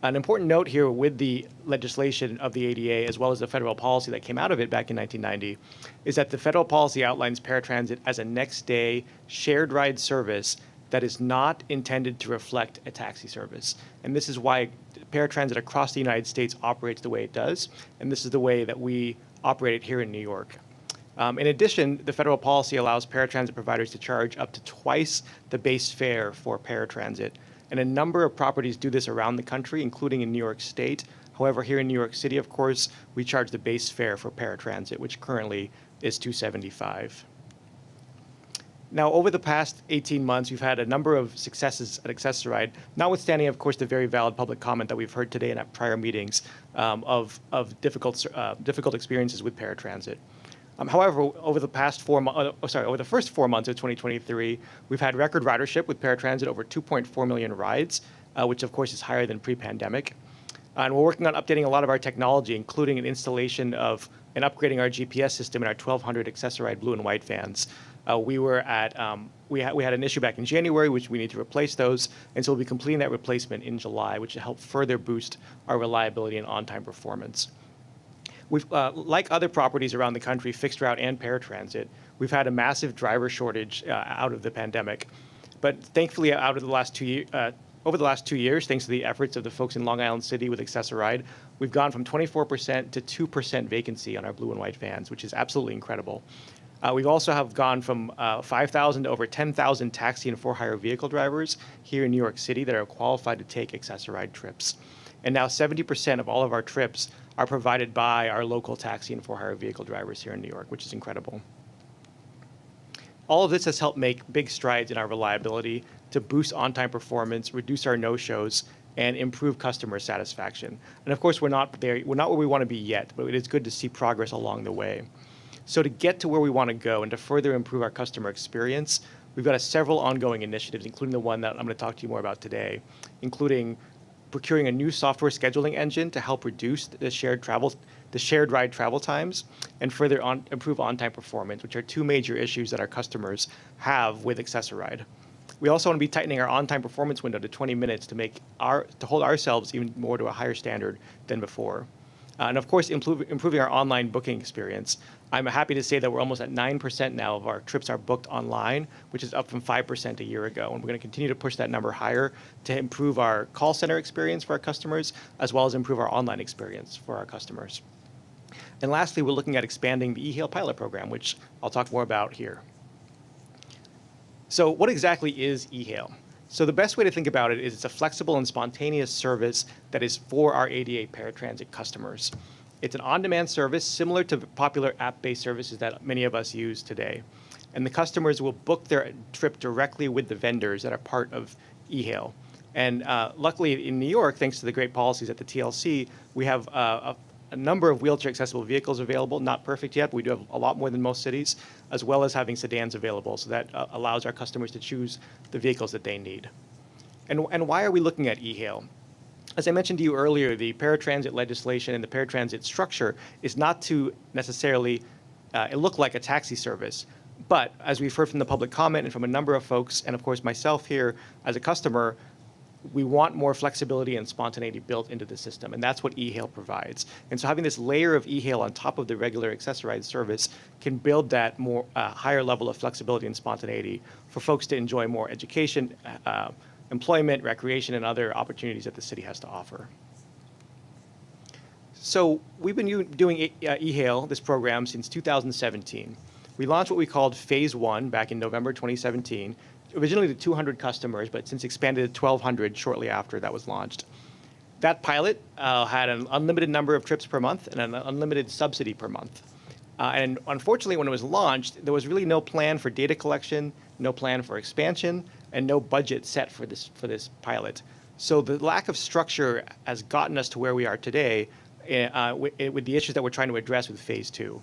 An important note here with the legislation of the ADA, as well as the federal policy that came out of it back in 1990, is that the federal policy outlines paratransit as a next-day shared ride service that is not intended to reflect a taxi service. And this is why paratransit across the United States operates the way it does, and this is the way that we operate it here in New York. In addition, the federal policy allows paratransit providers to charge up to twice the base fare for paratransit. And a number of properties do this around the country, including in New York State. However, here in New York City, of course, we charge the base fare for paratransit, which currently is $275. Now, over the past 18 months, we've had a number of successes at Access-a-Ride, notwithstanding, of course, the very valid public comment that we've heard today and at prior meetings of difficult experiences with paratransit. However, over the first 4 months of 2023, we've had record ridership with paratransit, over 2.4 million rides, which of course is higher than pre-pandemic. And we're working on updating a lot of our technology, including an installation of and upgrading our GPS system in our 1,200 Access-a-Ride blue and white vans. We had an issue back in January, which we need to replace those, and so we'll be completing that replacement in July, which will help further boost our reliability and on-time performance. We've, like other properties around the country, fixed route and paratransit, we've had a massive driver shortage out of the pandemic. But thankfully, over the last 2 years, thanks to the efforts of the folks in Long Island City with Access-a-Ride, we've gone from 24% to 2% vacancy on our blue and white vans, which is absolutely incredible. We've also have gone from 5,000 to over 10,000 taxi and for-hire vehicle drivers here in New York City that are qualified to take Access-a-Ride trips. And now 70% of all of our trips are provided by our local taxi and for-hire vehicle drivers here in New York, which is incredible. All of this has helped make big strides in our reliability to boost on-time performance, reduce our no-shows, and improve customer satisfaction. And of course, we're not where we want to be yet, but it is good to see progress along the way. So to get to where we want to go and to further improve our customer experience, we've got several ongoing initiatives, including the one that I'm going to talk to you more about today, including procuring a new software scheduling engine to help reduce the shared ride travel times and further improve on-time performance, which are two major issues that our customers have with Access-a-Ride. We also want to be tightening our on-time performance window to 20 minutes to hold ourselves even more to a higher standard than before. And of course, improving our online booking experience. I'm happy to say that we're almost at 9% now of our trips are booked online, which is up from 5% a year ago. And we're going to continue to push that number higher to improve our call center experience for our customers, as well as improve our online experience for our customers. And lastly, we're looking at expanding the eHail pilot program, which I'll talk more about here. So what exactly is eHail? So the best way to think about it is it's a flexible and spontaneous service that is for our ADA paratransit customers. It's an on-demand service similar to popular app-based services that many of us use today. And the customers will book their trip directly with the vendors that are part of eHail. And luckily in New York, thanks to the great policies at the TLC, we have a number of wheelchair accessible vehicles available, not perfect yet, but we do have a lot more than most cities, as well as having sedans available. So that allows our customers to choose the vehicles that they need. And why are we looking at eHail? As I mentioned to you earlier, the paratransit legislation and the paratransit structure is not to necessarily look like a taxi service. But as we've heard from the public comment and from a number of folks, and of course myself here as a customer, we want more flexibility and spontaneity built into the system, and that's what eHail provides. And so having this layer of eHail on top of the regular Access-a-Ride service can build that more higher level of flexibility and spontaneity for folks to enjoy more education, employment, recreation, and other opportunities that the city has to offer. So we've been doing eHail, this program, since 2017. We launched what we called Phase 1 back in November 2017, originally to 200 customers, but since expanded to 1,200 shortly after that was launched. That pilot had an unlimited number of trips per month and an unlimited subsidy per month. And unfortunately, when it was launched, there was really no plan for data collection, no plan for expansion, and no budget set for this pilot. So the lack of structure has gotten us to where we are today with the issues that we're trying to address with Phase 2.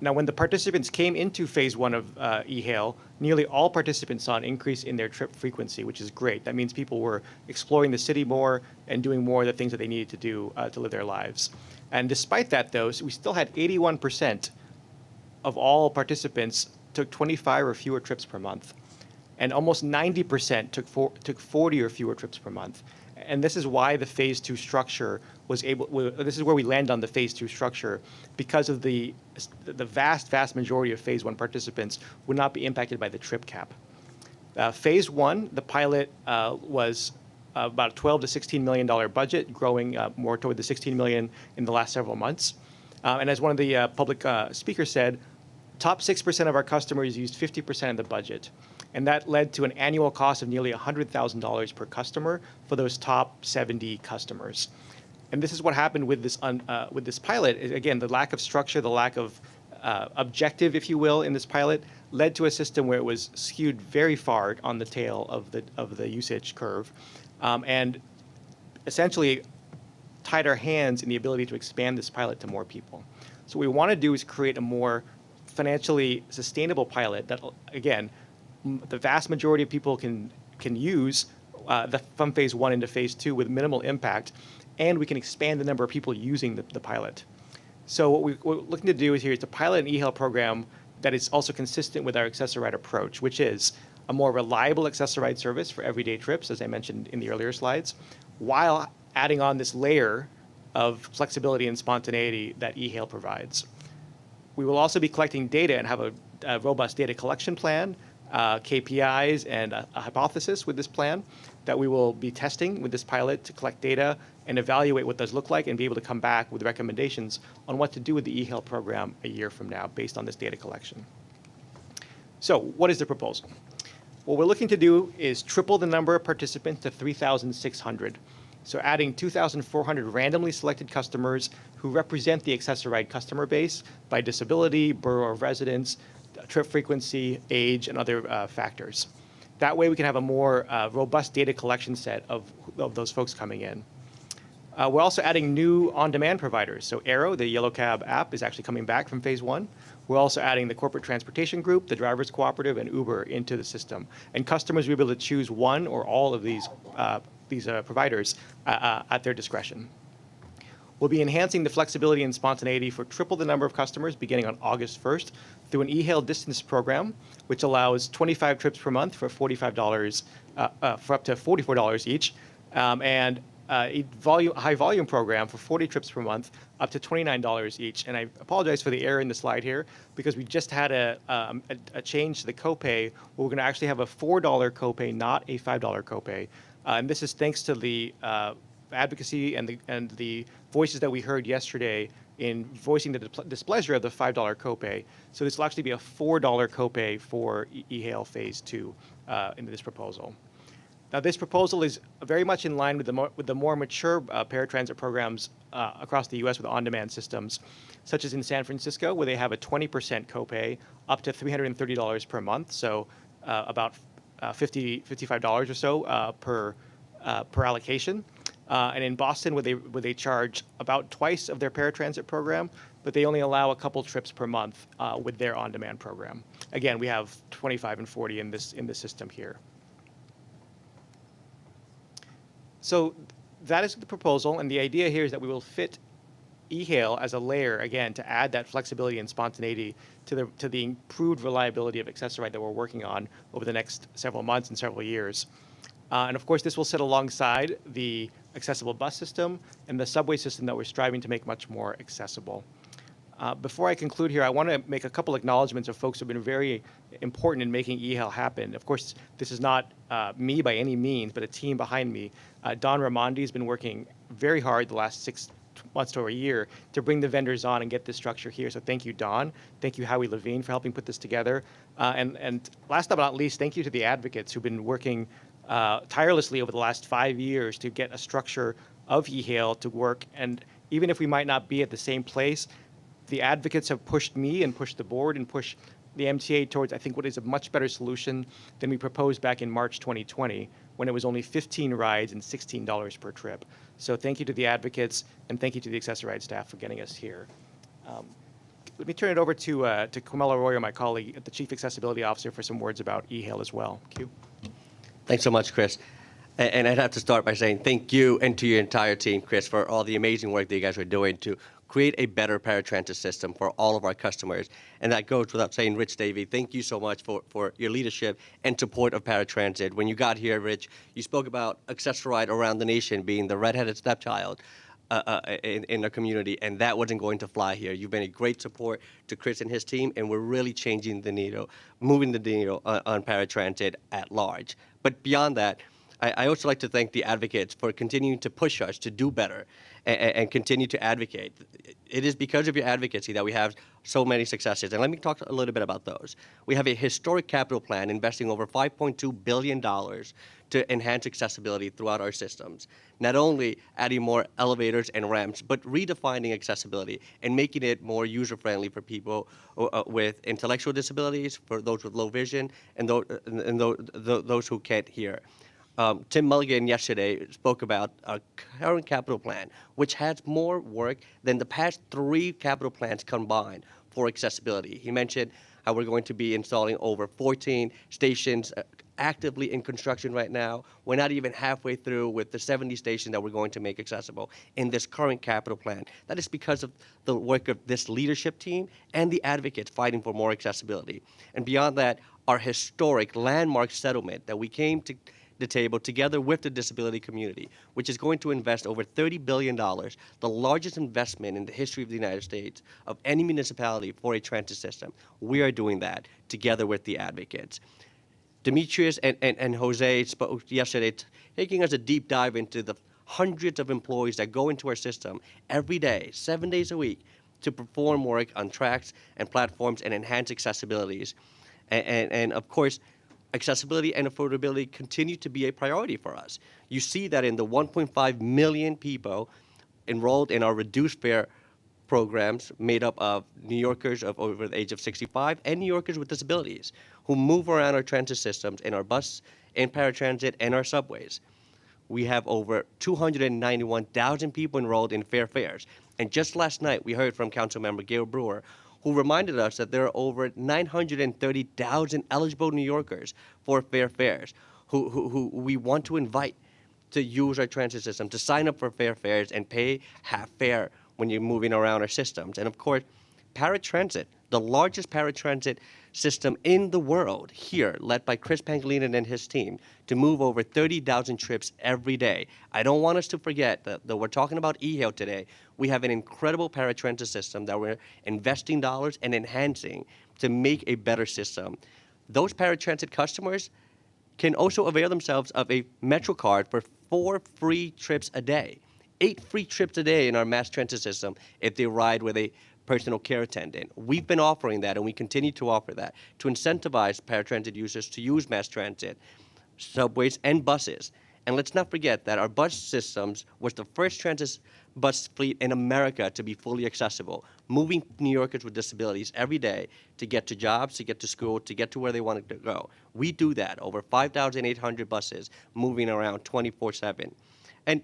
Now, when the participants came into Phase 1 of eHail, nearly all participants saw an increase in their trip frequency, which is great. That means people were exploring the city more and doing more of the things that they needed to do to live their lives. And despite that, though, we still had 81% of all participants took 25 or fewer trips per month, and almost 90% took 40 or fewer trips per month. And this is why the phase 2 structure this is where we land on the phase 2 structure, because of the vast majority of phase 1 participants would not be impacted by the trip cap. Phase 1, the pilot was about a $12 to $16 million budget, growing more toward the $16 million in the last several months. And as one of the public speakers said, top 6% of our customers used 50% of the budget. And that led to an annual cost of nearly $100,000 per customer for those top 70 customers. And this is what happened with this pilot. Again, the lack of structure, the lack of objective, if you will, in this pilot led to a system where it was skewed very far on the tail of the usage curve, and essentially tied our hands in the ability to expand this pilot to more people. So what we want to do is create a more financially sustainable pilot that, again, the vast majority of people can use from phase 1 into phase 2 with minimal impact, and we can expand the number of people using the pilot. So what we're looking to do is to pilot an e-hail program that is also consistent with our Access-a-Ride approach, which is a more reliable Access-a-Ride service for everyday trips, as I mentioned in the earlier slides, while adding on this layer of flexibility and spontaneity that e-hail provides. We will also be collecting data and have a robust data collection plan, KPIs, and a hypothesis with this plan that we will be testing with this pilot to collect data and evaluate what those look like and be able to come back with recommendations on what to do with the e-hail program a year from now based on this data collection. So what is the proposal? What we're looking to do is triple the number of participants to 3,600. So adding 2,400 randomly selected customers who represent the Access-a-Ride customer base by disability, borough of residence, trip frequency, age, and other factors. That way we can have a more robust data collection set of those folks coming in. We're also adding new on-demand providers. So Aero, the Yellow Cab app, is actually coming back from phase 1. We're also adding the corporate transportation group, the drivers cooperative, and Uber into the system. And customers will be able to choose one or all of these providers at their discretion. We'll be enhancing the flexibility and spontaneity for triple the number of customers beginning on August 1st through an e-hail distance program, which allows 25 trips per month for $45, for up to $44 each, and a high volume program for 40 trips per month, up to $29 each. And I apologize for the error in the slide here, because we just had a change to the copay, where we're going to actually have a $4 copay, not a $5 copay. And this is thanks to the advocacy and the voices that we heard yesterday in voicing the displeasure of the $5 copay. So this will actually be a $4 copay for e-hail phase 2 in this proposal. Now, this proposal is very much in line with the more mature paratransit programs across the U.S. with on-demand systems, such as in San Francisco, where they have a 20% copay up to $330 per month, so about $55 or so per allocation. And in Boston, where they charge about twice of their paratransit program, but they only allow a couple trips per month with their on-demand program. Again, we have 25 and 40 in this system here. So that is the proposal, and the idea here is that we will fit e-hail as a layer, again, to add that flexibility and spontaneity to the improved reliability of Access-a-Ride that we're working on over the next several months and several years. And of course, this will sit alongside the accessible bus system and the subway system that we're striving to make much more accessible. Before I conclude here, I want to make a couple acknowledgments of folks who have been very important in making e-hail happen. Of course, this is not me by any means, but a team behind me. Don Raimondi has been working very hard the last 6 months to a year to bring the vendors on and get this structure here. So thank you, Don. Thank you, Howie Levine, for helping put this together. And last but not least, thank you to the advocates who've been working tirelessly over the last 5 years to get a structure of e-hail to work. And even if we might not be at the same place, the advocates have pushed me and pushed the board and pushed the MTA towards, I think, what is a much better solution than we proposed back in March 2020, when it was only 15 rides and $16 per trip. So thank you to the advocates, and thank you to the Access-a-Ride staff for getting us here. Let me turn it over to Camilla Arroyo, my colleague, the Chief Accessibility Officer, for some words about e-hail as well. Q. Thanks so much, Chris. And I'd have to start by saying thank you and to your entire team, Chris, for all the amazing work that you guys are doing to create a better paratransit system for all of our customers. And that goes without saying. Rich Davey, thank you so much for your leadership and support of paratransit. When you got here, Rich, you spoke about Access-a-Ride around the nation being the redheaded stepchild in our community, and that wasn't going to fly here. You've been a great support to Chris and his team, and we're really changing the needle, moving the needle on paratransit at large. But beyond that, I also like to thank the advocates for continuing to push us to do better and continue to advocate. It is because of your advocacy that we have so many successes. And let me talk a little bit about those. We have a historic capital plan investing over $5.2 billion to enhance accessibility throughout our systems. Not only adding more elevators and ramps, but redefining accessibility and making it more user-friendly for people with intellectual disabilities, for those with low vision, and those who can't hear. Tim Mulligan yesterday spoke about our current capital plan, which has more work than the past 3 capital plans combined for accessibility. He mentioned how we're going to be installing over 14 stations actively in construction right now. We're not even halfway through with the 70 stations that we're going to make accessible in this current capital plan. That is because of the work of this leadership team and the advocates fighting for more accessibility. And beyond that, our historic landmark settlement that we came to the table together with the disability community, which is going to invest over $30 billion, the largest investment in the history of the United States of any municipality for a transit system. We are doing that together with the advocates. Demetrius and Jose spoke yesterday, taking us a deep dive into the hundreds of employees that go into our system every day, 7 days a week, to perform work on tracks and platforms and enhance accessibilities. And of course, accessibility and affordability continue to be a priority for us. You see that in the 1.5 million people enrolled in our reduced fare programs made up of New Yorkers of over the age of 65 and New Yorkers with disabilities who move around our transit systems in our bus, in paratransit, and our subways. We have over 291,000 people enrolled in fair fares. And just last night, we heard from Councilmember Gail Brewer, who reminded us that there are over 930,000 eligible New Yorkers for fair fares who we want to invite to use our transit system, to sign up for fair fares and pay half fare when you're moving around our systems. And of course, paratransit, the largest paratransit system in the world here, led by Chris Pangilinan and his team, to move over 30,000 trips every day. I don't want us to forget that we're talking about eHail today. We have an incredible paratransit system that we're investing dollars and enhancing to make a better system. Those paratransit customers can also avail themselves of a Metro card for 4 free trips a day, 8 free trips a day in our mass transit system if they ride with a personal care attendant. We've been offering that, and we continue to offer that to incentivize paratransit users to use mass transit, subways, and buses. And let's not forget that our bus systems was the first transit bus fleet in America to be fully accessible, moving New Yorkers with disabilities every day to get to jobs, to get to school, to get to where they wanted to go. We do that, over 5,800 buses moving around 24/7. And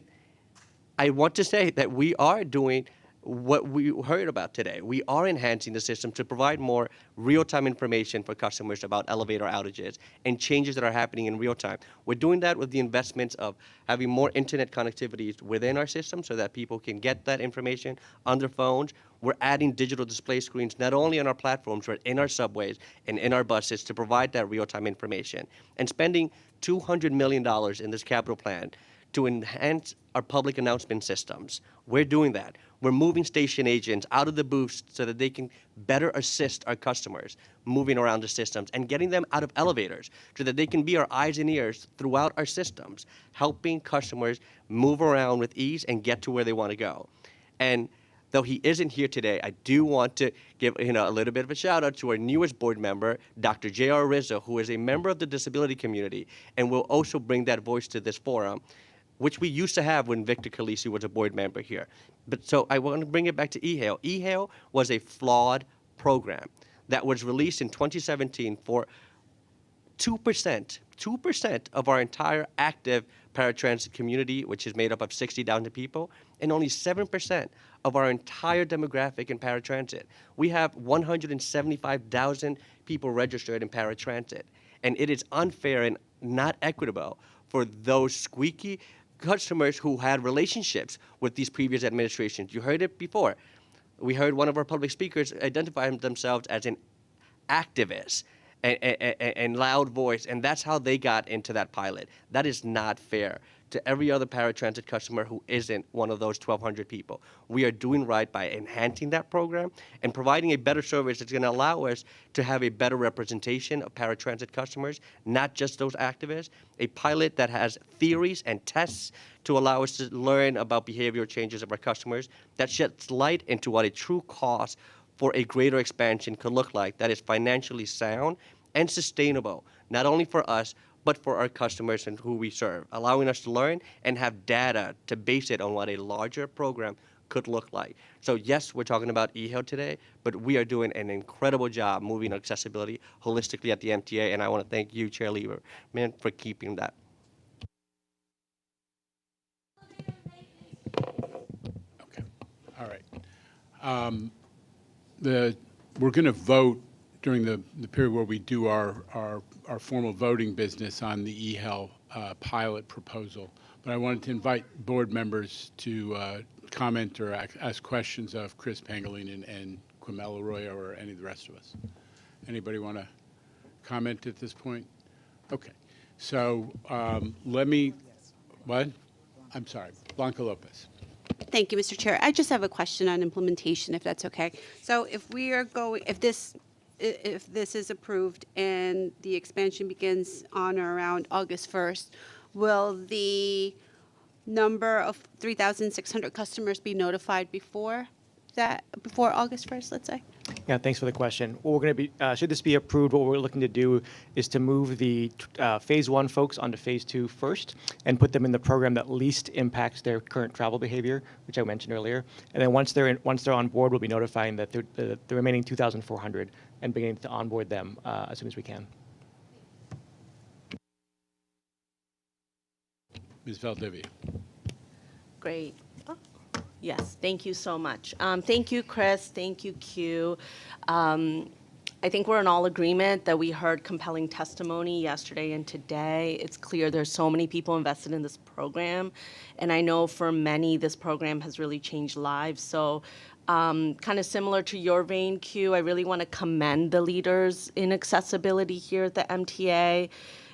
I want to say that we are doing what we heard about today. We are enhancing the system to provide more real-time information for customers about elevator outages and changes that are happening in real time. We're doing that with the investments of having more internet connectivity within our system so that people can get that information on their phones. We're adding digital display screens not only on our platforms, but in our subways and in our buses to provide that real-time information. And spending $200 million in this capital plan to enhance our public announcement systems. We're doing that. We're moving station agents out of the booths so that they can better assist our customers moving around the systems and getting them out of elevators so that they can be our eyes and ears throughout our systems, helping customers move around with ease and get to where they want to go. And though he isn't here today, I do want to give a little bit of a shout out to our newest board member, Dr. J.R. Rizzo, who is a member of the disability community and will also bring that voice to this forum, which we used to have when Victor Calisi was a board member here. But so I want to bring it back to eHail. eHail was a flawed program that was released in 2017 for 2% of our entire active paratransit community, which is made up of 60,000 people, and only 7% of our entire demographic in paratransit. We have 175,000 people registered in paratransit, and it is unfair and not equitable for those squeaky customers who had relationships with these previous administrations. You heard it before. We heard one of our public speakers identify themselves as an activist and loud voice, and that's how they got into that pilot. That is not fair to every other paratransit customer who isn't one of those 1,200 people. We are doing right by enhancing that program and providing a better service that's going to allow us to have a better representation of paratransit customers, not just those activists. A pilot that has theories and tests to allow us to learn about behavioral changes of our customers, that sheds light into what a true cost for a greater expansion could look like, that is financially sound and sustainable, not only for us, but for our customers and who we serve, allowing us to learn and have data to base it on what a larger program could look like. So yes, we're talking about eHealth today, but we are doing an incredible job moving accessibility holistically at the MTA, and I want to thank you, Chair Lieberman, for keeping that. Okay, all right. We're going to vote during the period where we do our formal voting business on the eHealth pilot proposal. But I wanted to invite board members to comment or ask questions of Chris Pangolin and Quimel Arroyo or any of the rest of us. Anybody want to comment at this point? Okay. So let me, what? I'm sorry, Blanca Lopez. Thank you, Mr. Chair. I just have a question on implementation, if that's okay. So if we are going, if this is approved and the expansion begins on or around August 1st, will the number of 3,600 customers be notified before August 1st, let's say? Yeah, thanks for the question. What we're going to be, should this be approved, what we're looking to do is to move the phase 1 folks onto phase 2 first and put them in the program that least impacts their current travel behavior, which I mentioned earlier. And then once they're on board, we'll be notifying that the remaining 2,400 and beginning to onboard them as soon as we can. Ms. Valdivia. Great. Yes, thank you so much. Thank you, Chris. Thank you, Q. I think we're in all agreement that we heard compelling testimony yesterday and today. It's clear there's so many people invested in this program. And I know for many, this program has really changed lives. So kind of similar to your vein, Q, I really want to commend the leaders in accessibility here at the MTA.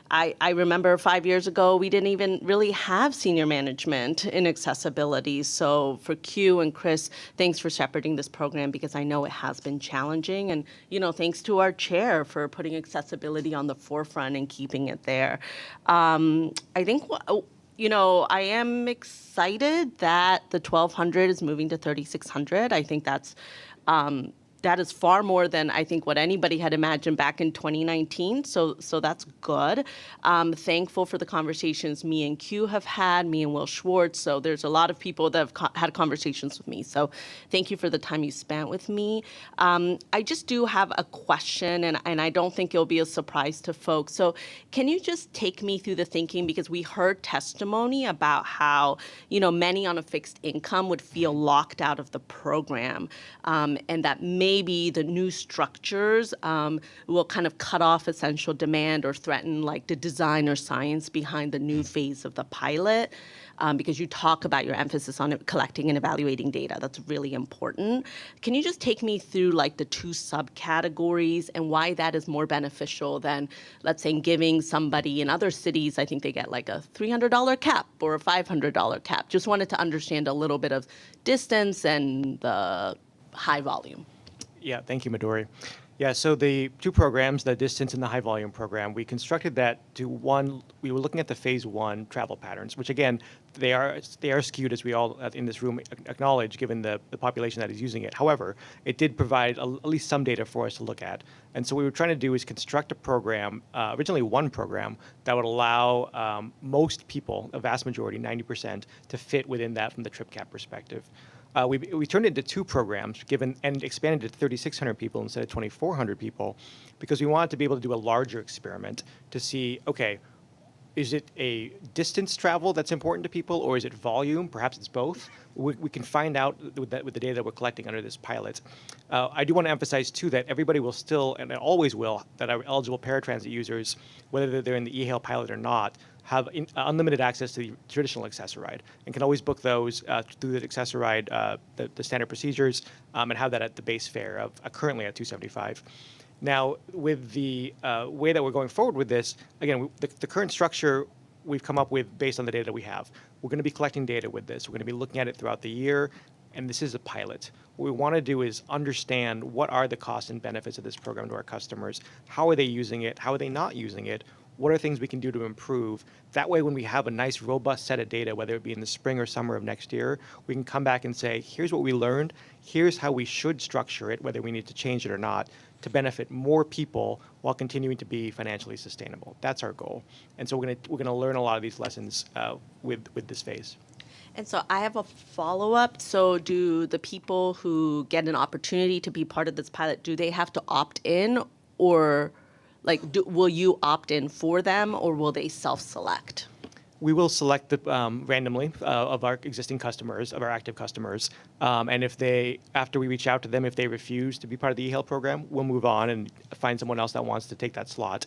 I remember 5 years ago, we didn't even really have senior management in accessibility. So for Q and Chris, thanks for shepherding this program because I know it has been challenging. And, you know, thanks to our chair for putting accessibility on the forefront and keeping it there. I think, you know, I am excited that the 1,200 is moving to 3,600. I think that is far more than I think what anybody had imagined back in 2019. So that's good. Thankful for the conversations me and Q have had, me and Will Schwartz. So there's a lot of people that have had conversations with me. So thank you for the time you spent with me. I just do have a question, and I don't think it'll be a surprise to folks. So can you just take me through the thinking? Because we heard testimony about how, you know, many on a fixed income would feel locked out of the program, and that maybe the new structures will kind of cut off essential demand or threaten like the design or science behind the new phase of the pilot, because you talk about your emphasis on collecting and evaluating data. That's really important. Can you just take me through like the two subcategories and why that is more beneficial than, let's say, giving somebody in other cities, I think they get like a $300 cap or a $500 cap. Just wanted to understand a little bit of distance and the high volume. Yeah, thank you, Midori. Yeah, so the two programs, the distance and the high volume program, we constructed that to we were looking at the phase 1 travel patterns, which again, they are skewed, as we all in this room acknowledge, given the population that is using it. However, it did provide at least some data for us to look at. And so what we were trying to do is construct a program, originally one program, that would allow most people, a vast majority, 90%, to fit within that from the trip cap perspective. We turned it into two programs, and expanded it to 3,600 people instead of 2,400 people, because we wanted to be able to do a larger experiment to see, okay, Is it a distance travel that's important to people, or is it volume? Perhaps it's both. We can find out with the data that we're collecting under this pilot. I do want to emphasize, too, that everybody will still, and always will, that are eligible paratransit users, whether they're in the eHail pilot or not, have unlimited access to the traditional Access-a-Ride and can always book those through the Access-a-Ride, the standard procedures, and have that at the base fare of currently at $275. Now, with the way that we're going forward with this, again, the current structure we've come up with based on the data that we have. We're going to be collecting data with this. We're going to be looking at it throughout the year, and this is a pilot. What we want to do is understand what are the costs and benefits of this program to our customers. How are they using it? How are they not using it? What are things we can do to improve? That way, when we have a nice, robust set of data, whether it be in the spring or summer of next year, we can come back and say, here's what we learned. Here's how we should structure it, whether we need to change it or not, to benefit more people while continuing to be financially sustainable. That's our goal. And so we're gonna learn a lot of these lessons with this phase. And so I have a follow-up. So do the people who get an opportunity to be part of this pilot, do they have to opt in, or will you opt in for them, or will they self-select? We will select randomly of our existing customers, of our active customers. And if after we reach out to them, if they refuse to be part of the eHail program, we'll move on and find someone else that wants to take that slot.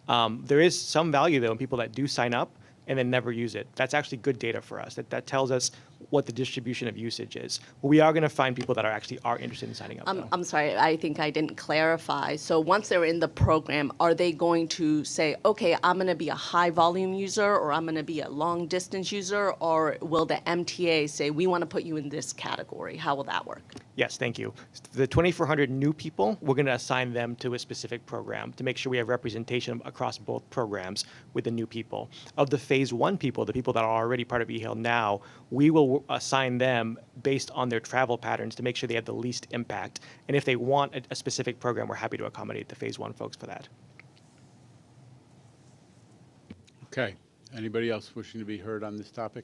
There is some value, though, in people that do sign up and then never use it. That's actually good data for us. That tells us what the distribution of usage is. We are going to find people that are interested in signing up. I'm sorry, I think I didn't clarify. So once they're in the program, are they going to say, okay, I'm going to be a high volume user, or I'm going to be a long distance user, or will the MTA say, we want to put you in this category? How will that work? Yes, thank you. The 2,400 new people, we're going to assign them to a specific program to make sure we have representation across both programs with the new people. Of the phase 1 people, the people that are already part of eHail now, we will assign them based on their travel patterns to make sure they have the least impact. And if they want a specific program, we're happy to accommodate the phase 1 folks for that. Okay. Anybody else wishing to be heard on this topic?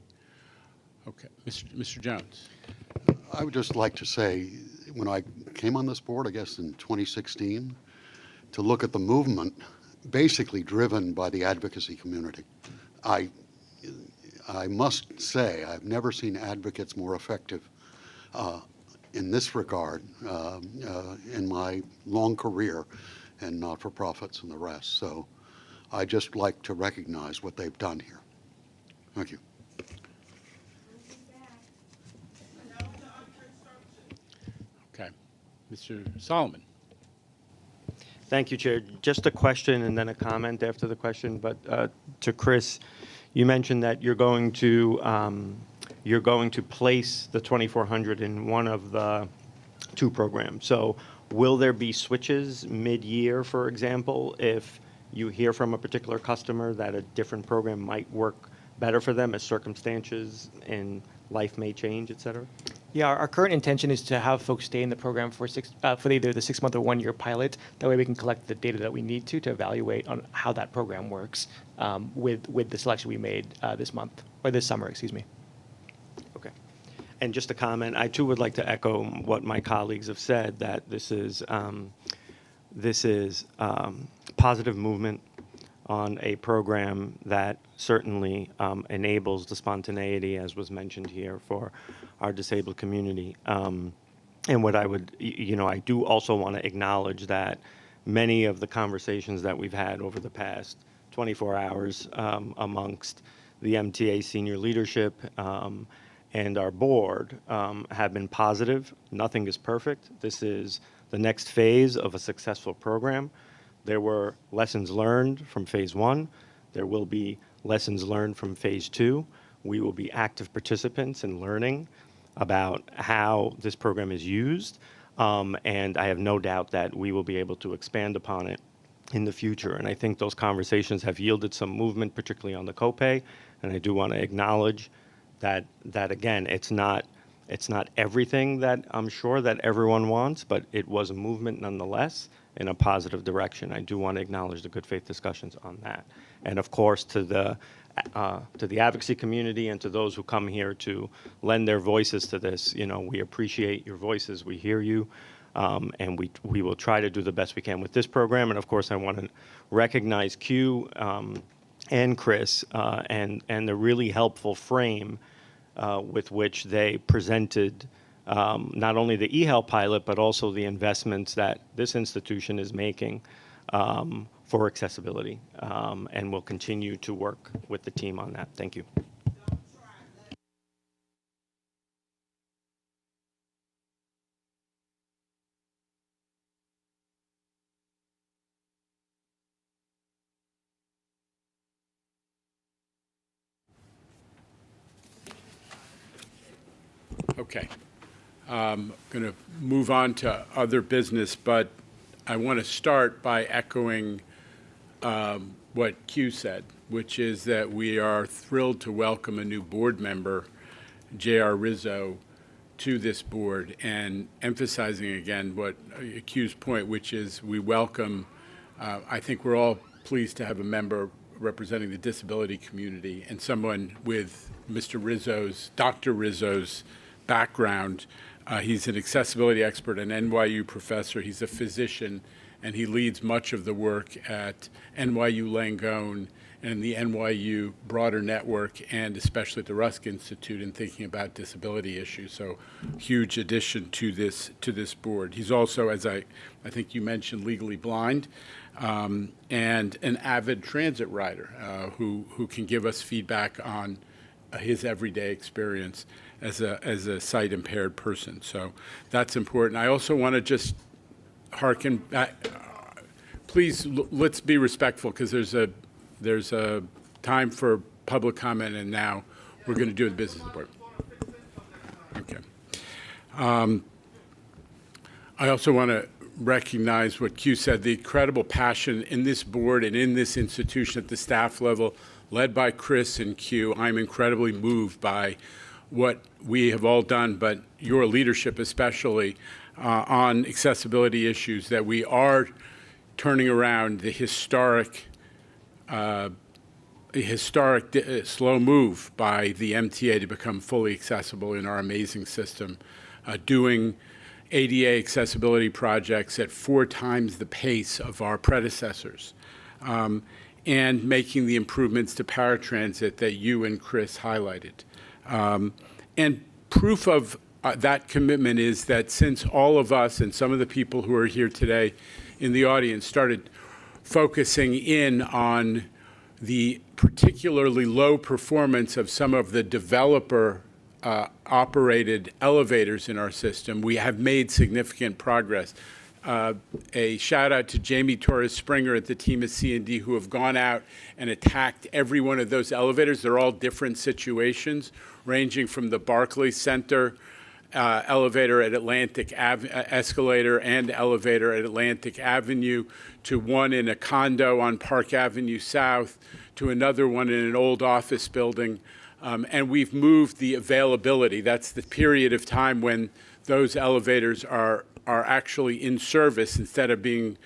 Okay. Mr. Jones. I would just like to say, when I came on this board, I guess in 2016, to look at the movement basically driven by the advocacy community. I must say, I've never seen advocates more effective in this regard in my long career in not-for-profits and the rest. So I just like to recognize what they've done here. Thank you. Okay. Mr. Solomon. Thank you, Chair. Just a question and then a comment after the question. But to Chris, you mentioned that you're going to place the 2,400 in one of the 2 programs. So will there be switches mid-year, for example, if you hear from a particular customer that a different program might work better for them as circumstances and life may change, et cetera? Yeah, our current intention is to have folks stay in the program for either the 6-month or 1-year pilot. That way we can collect the data that we need to evaluate on how that program works with the selection we made this month, or this summer, excuse me. Okay. And just a comment, I too would like to echo what my colleagues have said, that this is positive movement on a program that certainly enables the spontaneity, as was mentioned here, for our disabled community. And what I would, I do also want to acknowledge that many of the conversations that we've had over the past 24 hours amongst the MTA senior leadership and our board have been positive. Nothing is perfect. This is the next phase of a successful program. There were lessons learned from phase 1. There will be lessons learned from phase 2. We will be active participants in learning about how this program is used. And I have no doubt that we will be able to expand upon it in the future. And I think those conversations have yielded some movement, particularly on the copay. And I do want to acknowledge that again, it's not everything that I'm sure that everyone wants, but it was a movement nonetheless in a positive direction. I do want to acknowledge the good faith discussions on that. And of course, to the advocacy community and to those who come here to lend their voices to this, we appreciate your voices, we hear you, and we will try to do the best we can with this program. And of course, I want to recognize Q and Chris, and the really helpful frame with which they presented not only the eHealth pilot, but also the investments that this institution is making for accessibility. And we'll continue to work with the team on that. Thank you. Okay. I'm going to move on to other business, but I want to start by echoing what Q said, which is that we are thrilled to welcome a new board member, J.R. Rizzo, to this board, and emphasizing again what Q's point, which is we welcome, I think we're all pleased to have a member representing the disability community and someone with Dr. Rizzo's background. He's an accessibility expert, an NYU professor. He's a physician, and he leads much of the work at NYU Langone and the NYU broader network, and especially at the Rusk Institute in thinking about disability issues. So, huge addition to this board. He's also, as I think you mentioned, legally blind, and an avid transit rider who can give us feedback on his everyday experience as a sight impaired person. So that's important. I also want to just hearken back. Please let's be respectful, because there's a time for public comment, and now we're going to do the business of the board. Okay. I also want to recognize what Q said, the incredible passion in this board and in this institution at the staff level, led by Chris and Q. I'm incredibly moved by what we have all done, but your leadership especially, on accessibility issues, that we are turning around the historic slow move by the MTA to become fully accessible in our amazing system, doing ADA accessibility projects at 4 times the pace of our predecessors, and making the improvements to paratransit that you and Chris highlighted. And proof of that commitment is that since all of us and some of the people who are here today in the audience started focusing in on the particularly low performance of some of the developer operated elevators in our system, we have made significant progress. A shout out to Jamie Torres Springer at the team at C&D, who have gone out and attacked every one of those elevators. They're all different situations, ranging from the Barclays Center elevator at Atlantic escalator and elevator at Atlantic Avenue, to one in a condo on Park Avenue South, to another one in an old office building. And we've moved the availability. That's the period of time when those elevators are actually in service instead of being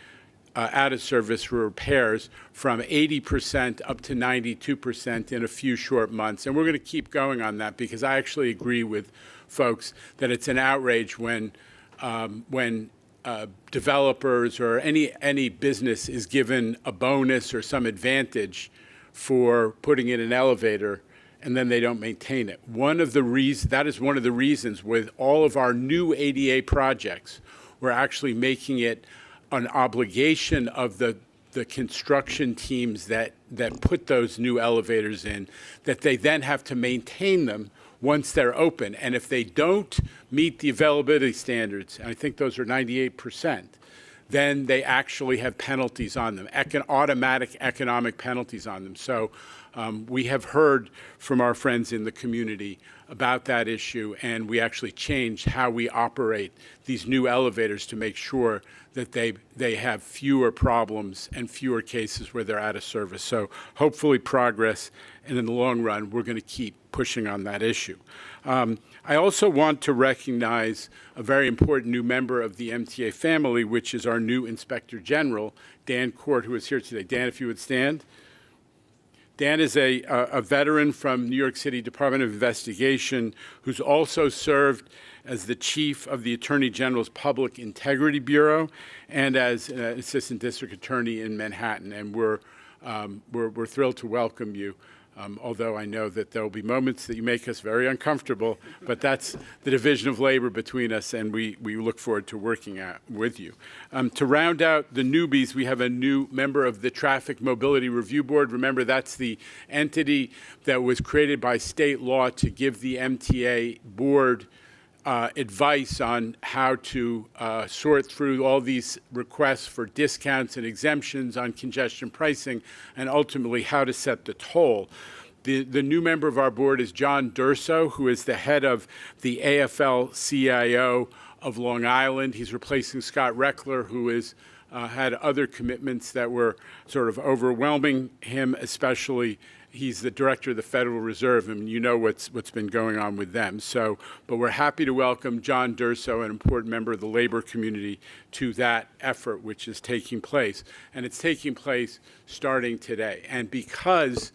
out of service for repairs, from 80% up to 92% in a few short months. And we're going to keep going on that, because I actually agree with folks that it's an outrage when developers or any business is given a bonus or some advantage for putting in an elevator, and then they don't maintain it. That is one of the reasons with all of our new ADA projects, we're actually making it an obligation of the construction teams that put those new elevators in, that they then have to maintain them once they're open. And if they don't meet the availability standards, and I think those are 98%, then they actually have penalties on them, automatic economic penalties on them. So we have heard from our friends in the community about that issue, and we actually changed how we operate these new elevators to make sure that they have fewer problems and fewer cases where they're out of service. So hopefully progress, and in the long run, we're going to keep pushing on that issue. I also want to recognize a very important new member of the MTA family, which is our new Inspector General, Dan Court, who is here today. Dan, if you would stand. Dan is a veteran from New York City Department of Investigation, who's also served as the chief of the Attorney General's Public Integrity Bureau and as an assistant district attorney in Manhattan. And we're we're thrilled to welcome you. Although I know that there will be moments that you make us very uncomfortable, but that's the division of labor between us, and we look forward to working with you. To round out the newbies, we have a new member of the Traffic Mobility Review Board. Remember, that's the entity that was created by state law to give the MTA board advice on how to sort through all these requests for discounts and exemptions on congestion pricing, and ultimately how to set the toll. The new member of our board is John Durso, who is the head of the AFL-CIO of Long Island. He's replacing Scott Reckler, who is had other commitments that were sort of overwhelming him, especially he's the director of the Federal Reserve, and you know what's been going on with them. But we're happy to welcome John Durso, an important member of the labor community, to that effort which is taking place. And it's taking place starting today. And because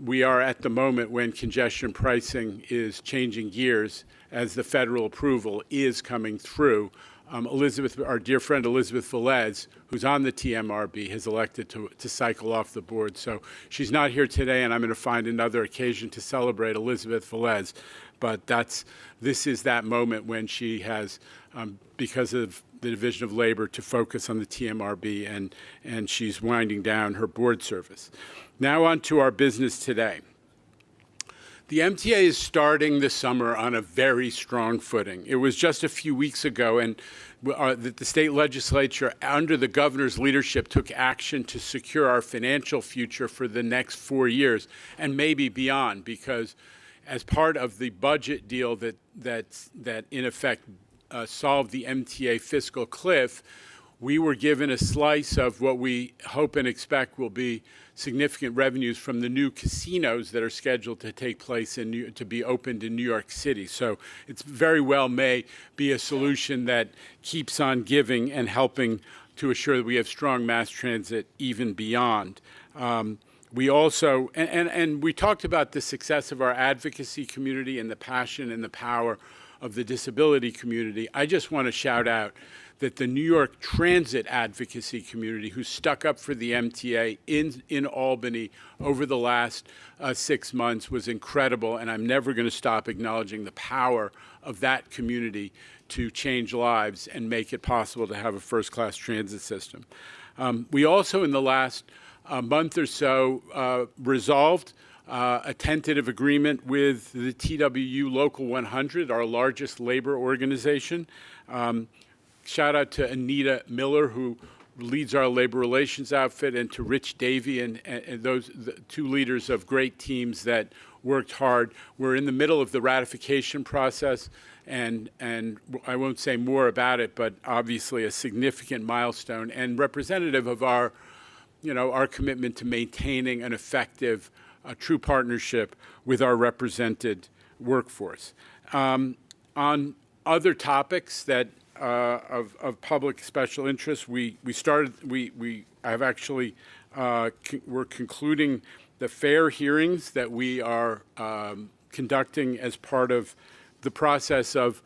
we are at the moment when congestion pricing is changing gears as the federal approval is coming through, our dear friend Elizabeth Velez, who's on the TMRB, has elected to cycle off the board. So she's not here today, and I'm going to find another occasion to celebrate Elizabeth Velez. But this is that moment when she has, because of the Division of Labor, to focus on the TMRB, and she's winding down her board service. Now on to our business today. The MTA is starting the summer on a very strong footing. It was just a few weeks ago and that the state legislature, under the governor's leadership, took action to secure our financial future for the next 4 years and maybe beyond, because as part of the budget deal that in effect solved the MTA fiscal cliff, we were given a slice of what we hope and expect will be significant revenues from the new casinos that are scheduled to take place to be opened in New York City. So it's very well may be a solution that keeps on giving and helping to assure that we have strong mass transit even beyond. We also, and we talked about the success of our advocacy community and the passion and the power of the disability community. I just want to shout out that the New York transit advocacy community, who stuck up for the MTA in Albany over the last 6 months, was incredible, and I'm never going to stop acknowledging the power of that community to change lives and make it possible to have a first-class transit system. We also, in the last month or so, resolved a tentative agreement with the TWU Local 100, our largest labor organization. Shout out to Anita Miller, who leads our labor relations outfit, and to Rich Davey and those two leaders of great teams that worked hard. We're in the middle of the ratification process, and I won't say more about it, but obviously a significant milestone and representative of our commitment to maintaining an effective, true partnership with our represented workforce. On other topics that of public special interest, we're concluding the fair hearings that we are conducting as part of the process of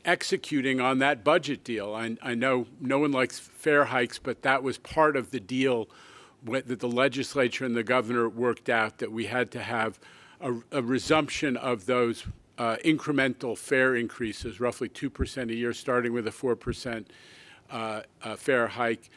executing on that budget deal. I know no one likes fare hikes, but that was part of the deal that the legislature and the governor worked out, that we had to have a resumption of those incremental fare increases, roughly 2% a year, starting with a 4% fare hike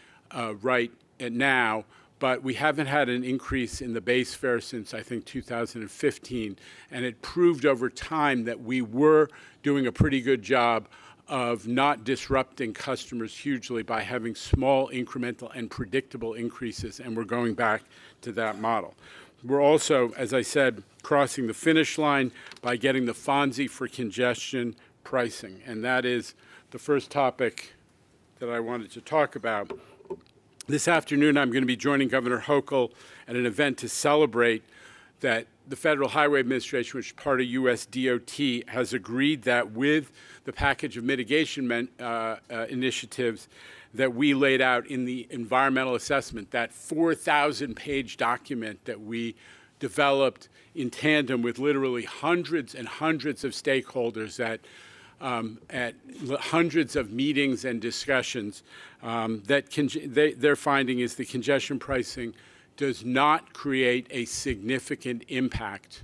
right now. But we haven't had an increase in the base fare since, I think, 2015. And it proved over time that we were doing a pretty good job of not disrupting customers hugely by having small, incremental, and predictable increases. And we're going back to that model. We're also, as I said, crossing the finish line by getting the FONSI for congestion pricing. And that is the first topic that I wanted to talk about. This afternoon, I'm going to be joining Governor Hochul at an event to celebrate that the Federal Highway Administration, which is part of U.S. DOT, has agreed that with the package of mitigation initiatives that we laid out in the environmental assessment, that 4,000-page document that we developed in tandem with literally hundreds and hundreds of stakeholders at hundreds of meetings and discussions, their finding is the congestion pricing does not create a significant impact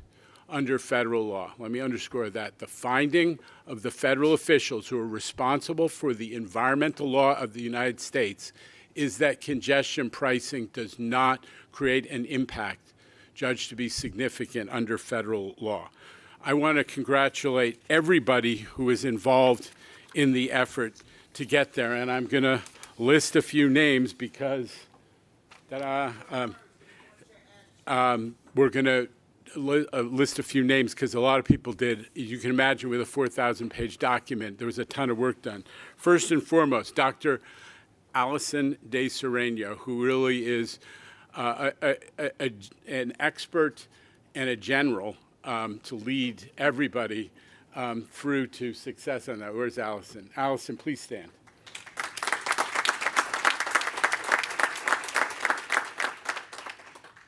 under federal law. Let me underscore that. The finding of the federal officials who are responsible for the environmental law of the United States is that congestion pricing does not create an impact judged to be significant under federal law. I want to congratulate everybody who is involved in the effort to get there, and I'm going to list a few names because we're going to list a few names because a lot of people did. You can imagine with a 4,000-page document, there was a ton of work done. First and foremost, Dr. Allison De Sereno, who really is an expert and a general to lead everybody through to success on that. Where's Allison? Allison, please stand.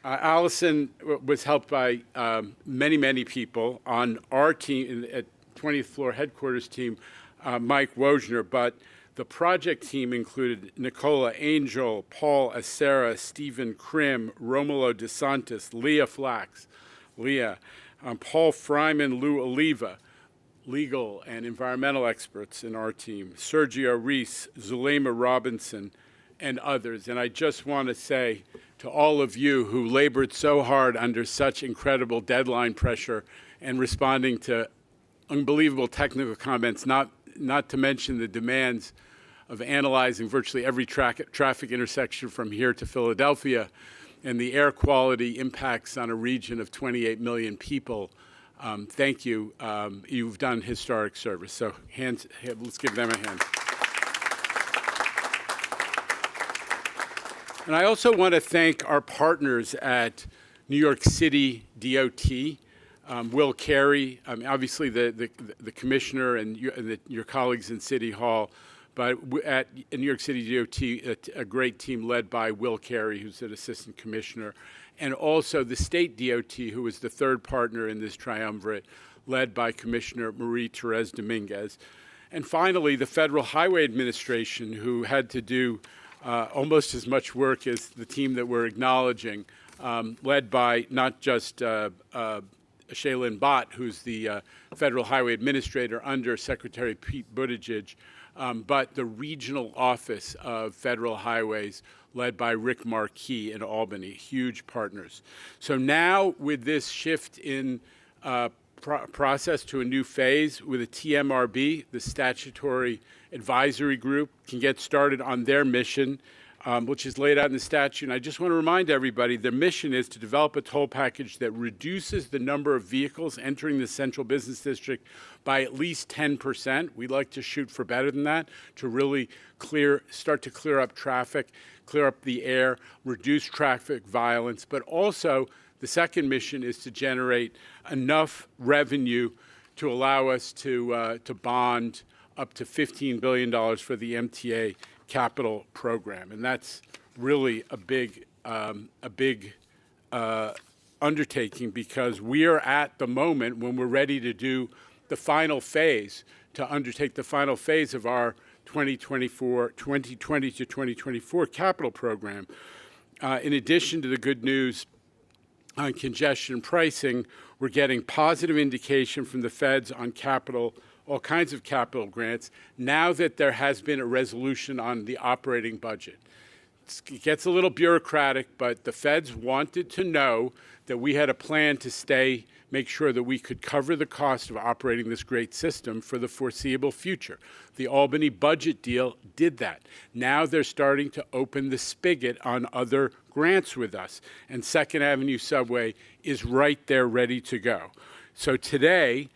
Allison was helped by many, many people on our team, at 20th Floor Headquarters team, Mike Wojner, but the project team included Nicola Angel, Paul Acera, Stephen Krim, Romulo DeSantis, Leah Flax, Paul Fryman, Lou Oliva, legal and environmental experts in our team, Sergio Reese, Zulema Robinson, and others. And I just want to say to all of you who labored so hard under such incredible deadline pressure and responding to unbelievable technical comments, not to mention the demands of analyzing virtually every traffic intersection from here to Philadelphia and the air quality impacts on a region of 28 million people. Thank you. You've done historic service. So let's give them a hand. And I also want to thank our partners at New York City DOT, Will Carey, obviously the commissioner and your colleagues in City Hall, but at New York City DOT, a great team led by Will Carey, who's an assistant commissioner, and also the state DOT, who was the third partner in this triumvirate, led by Commissioner Marie-Therese Dominguez. And finally, the Federal Highway Administration, who had to do almost as much work as the team that we're acknowledging, led by not just Shaylin Bott, who's the Federal Highway Administrator under Secretary Pete Buttigieg, but the Regional Office of Federal Highways, led by Rick Markey in Albany, huge partners. So now with this shift in process to a new phase with a TMRB, the Statutory Advisory Group, can get started on their mission, which is laid out in the statute. And I just want to remind everybody, their mission is to develop a toll package that reduces the number of vehicles entering the central business district by at least 10%. We'd like to shoot for better than that, to really start to clear up traffic, clear up the air, reduce traffic violence, but also the second mission is to generate enough revenue to allow us to bond up to $15 billion for the MTA capital program. And that's really a big undertaking, because we are at the moment when we're ready to do the final phase, to undertake the final phase of our 2020 to 2024 capital program. In addition to the good news on congestion pricing, we're getting positive indication from the feds on capital, all kinds of capital grants, now that there has been a resolution on the operating budget. It gets a little bureaucratic, but the feds wanted to know that we had a plan to make sure that we could cover the cost of operating this great system for the foreseeable future. The Albany budget deal did that. Now they're starting to open the spigot on other grants with us, and Second Avenue Subway is right there ready to go. So today,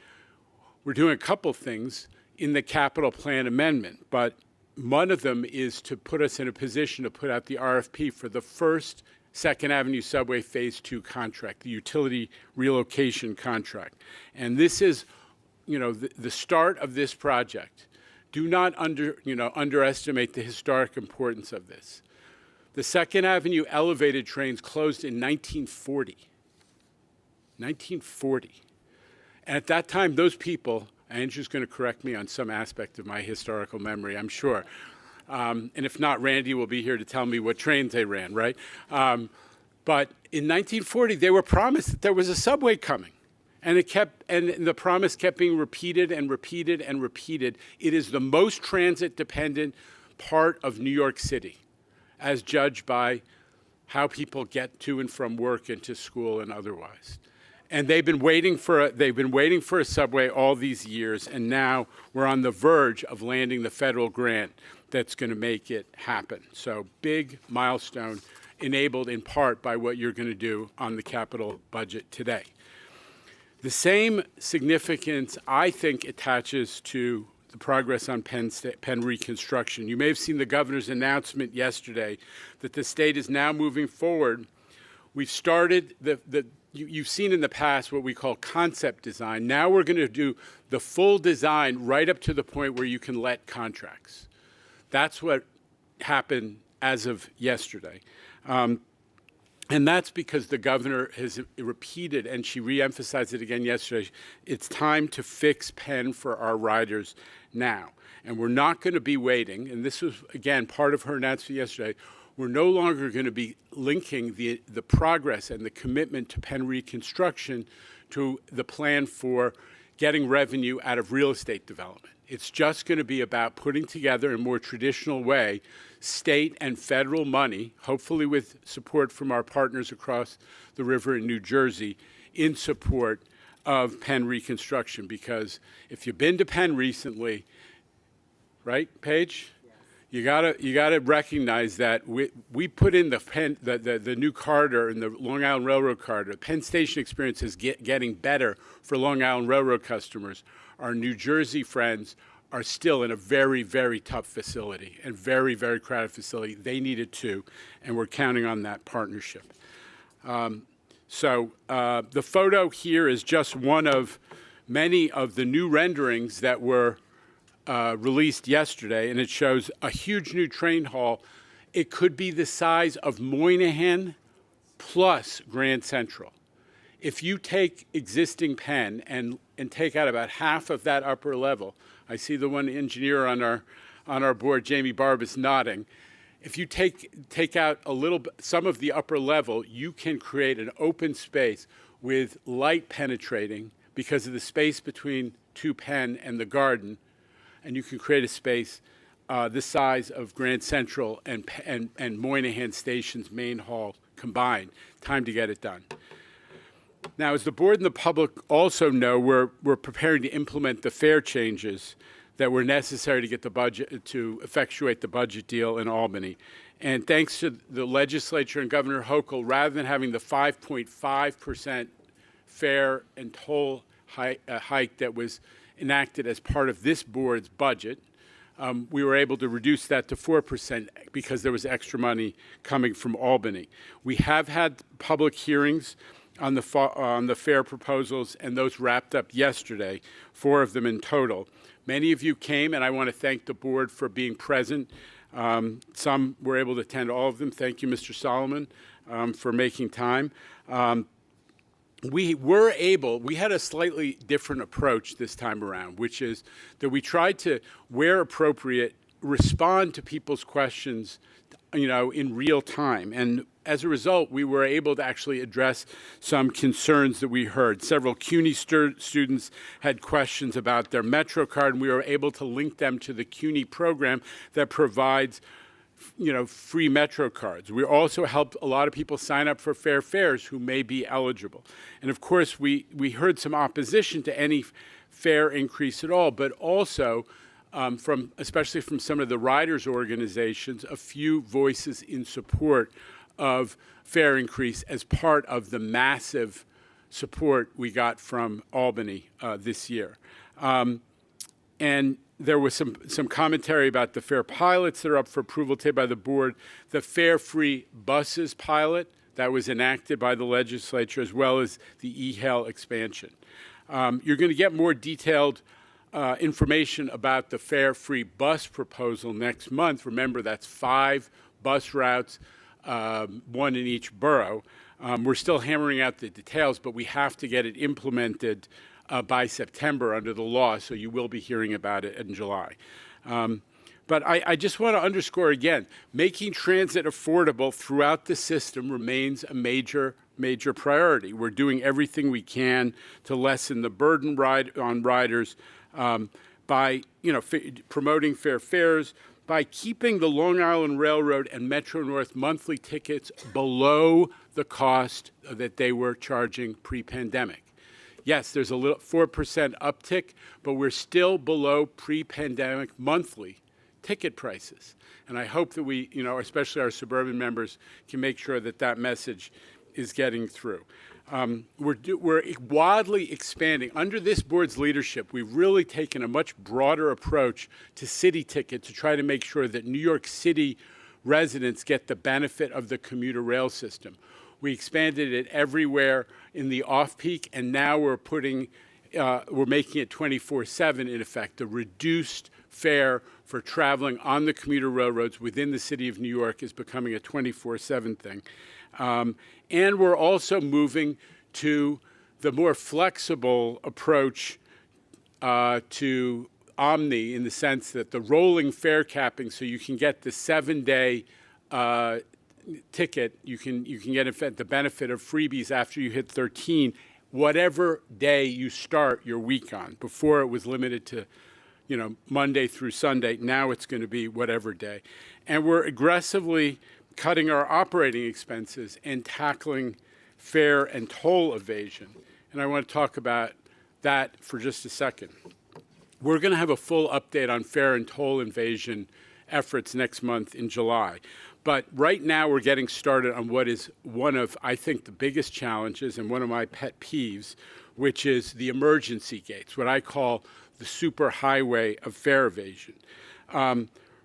we're doing a couple things in the capital plan amendment, but one of them is to put us in a position to put out the RFP for the first Second Avenue Subway Phase 2 contract, the utility relocation contract. And this is, the start of this project. Do not underestimate the historic importance of this. The Second Avenue elevated trains closed in 1940. 1940. And at that time, those people, Andrew's going to correct me on some aspect of my historical memory, I'm sure. And if not, Randy will be here to tell me what trains they ran, right? But But in 1940, they were promised that there was a subway coming. And the promise kept being repeated and repeated and repeated. It is the most transit-dependent part of New York City, as judged by how people get to and from work and to school and otherwise. And they've been waiting for a subway all these years, and now we're on the verge of landing the federal grant that's going to make it happen. So big milestone, enabled in part by what you're going to do on the capital budget today. The same significance, I think, attaches to the progress on Penn reconstruction. You may have seen the governor's announcement yesterday that the state is now moving forward. We've started you've seen in the past what we call concept design. Now we're going to do the full design right up to the point where you can let contracts. That's what happened as of yesterday. And that's because the governor has repeated, and she reemphasized it again yesterday, it's time to fix Penn for our riders now. And we're not going to be waiting, and this was, again, part of her announcement yesterday, we're no longer going to be linking the progress and the commitment to Penn reconstruction to the plan for getting revenue out of real estate development. It's just going to be about putting together in a more traditional way state and federal money, hopefully with support from our partners across the river in New Jersey, in support of Penn reconstruction. Because if you've been to Penn recently, right, Paige? You gotta recognize that we put in the new corridor and the Long Island Railroad corridor. Penn Station experience is getting better for Long Island Railroad customers. Our New Jersey friends are still in a very, very tough facility and very, very crowded facility. They need it too, and we're counting on that partnership. So the photo here is just one of many of the new renderings that were released yesterday, and it shows a huge new train hall. It could be the size of Moynihan plus Grand Central. If you take existing Penn and take out about half of that upper level, I see the one engineer on our board, Jamie Barbas, nodding. If you take out some of the upper level, you can create an open space with light penetrating because of the space between 2 Penn and the garden, and you can create a space the size of Grand Central and Moynihan Station's main hall combined. Time to get it done. Now, as the board and the public also know, we're preparing to implement the fare changes that were necessary to get the budget, to effectuate the budget deal in Albany. And thanks to the legislature and Governor Hochul, rather than having the 5.5% fare and toll hike that was enacted as part of this board's budget, we were able to reduce that to 4% because there was extra money coming from Albany. We have had public hearings on the fare proposals, and those wrapped up yesterday, 4 of them in total. Many of you came, and I want to thank the board for being present. Some were able to attend all of them. Thank you, Mr. Solomon, for making time. We had a slightly different approach this time around, which is that we tried to, where appropriate, respond to people's questions, in real time. And as a result, we were able to actually address some concerns that we heard. Several CUNY students had questions about their Metro card, and we were able to link them to the CUNY program that provides free Metro cards. We also helped a lot of people sign up for fair fares who may be eligible. And of course, we heard some opposition to any fare increase at all, but also especially from some of the riders' organizations, a few voices in support of fare increase as part of the massive support we got from Albany this year. And there was some commentary about the fare pilots that are up for approval today by the board, the fare-free buses pilot that was enacted by the legislature, as well as the e-hail expansion. You're going to get more detailed information about the fare-free bus proposal next month. Remember, that's 5 bus routes, 1 in each borough. We're still hammering out the details, but we have to get it implemented by September under the law, so you will be hearing about it in July. But I just want to underscore again, making transit affordable throughout the system remains a major priority. We're doing everything we can to lessen the burden on riders by promoting fair fares, by keeping the Long Island Railroad and Metro North monthly tickets below the cost that they were charging pre-pandemic. Yes, there's a little 4% uptick, but we're still below pre-pandemic monthly ticket prices. And I hope that we, especially our suburban members, can make sure that that message is getting through. We're wildly expanding. Under this board's leadership, we've really taken a much broader approach to city ticket to try to make sure that New York City residents get the benefit of the commuter rail system. We expanded it everywhere in the off-peak, and now we're making it 24/7 in effect. A reduced fare for traveling on the commuter railroads within the city of New York is becoming a 24/7 thing. And we're also moving to the more flexible approach to Omni, in the sense that the rolling fare capping, so you can get the 7-day ticket, you can get in fact the benefit of freebies after you hit 13, whatever day you start your week on. Before it was limited to Monday through Sunday. Now it's going to be whatever day. And we're aggressively cutting our operating expenses and tackling fare and toll evasion. And I want to talk about that for just a second. We're going to have a full update on fare and toll evasion efforts next month in July. But right now we're getting started on what is one of, I think, the biggest challenges and one of my pet peeves, which is the emergency gates, what I call the super highway of fare evasion.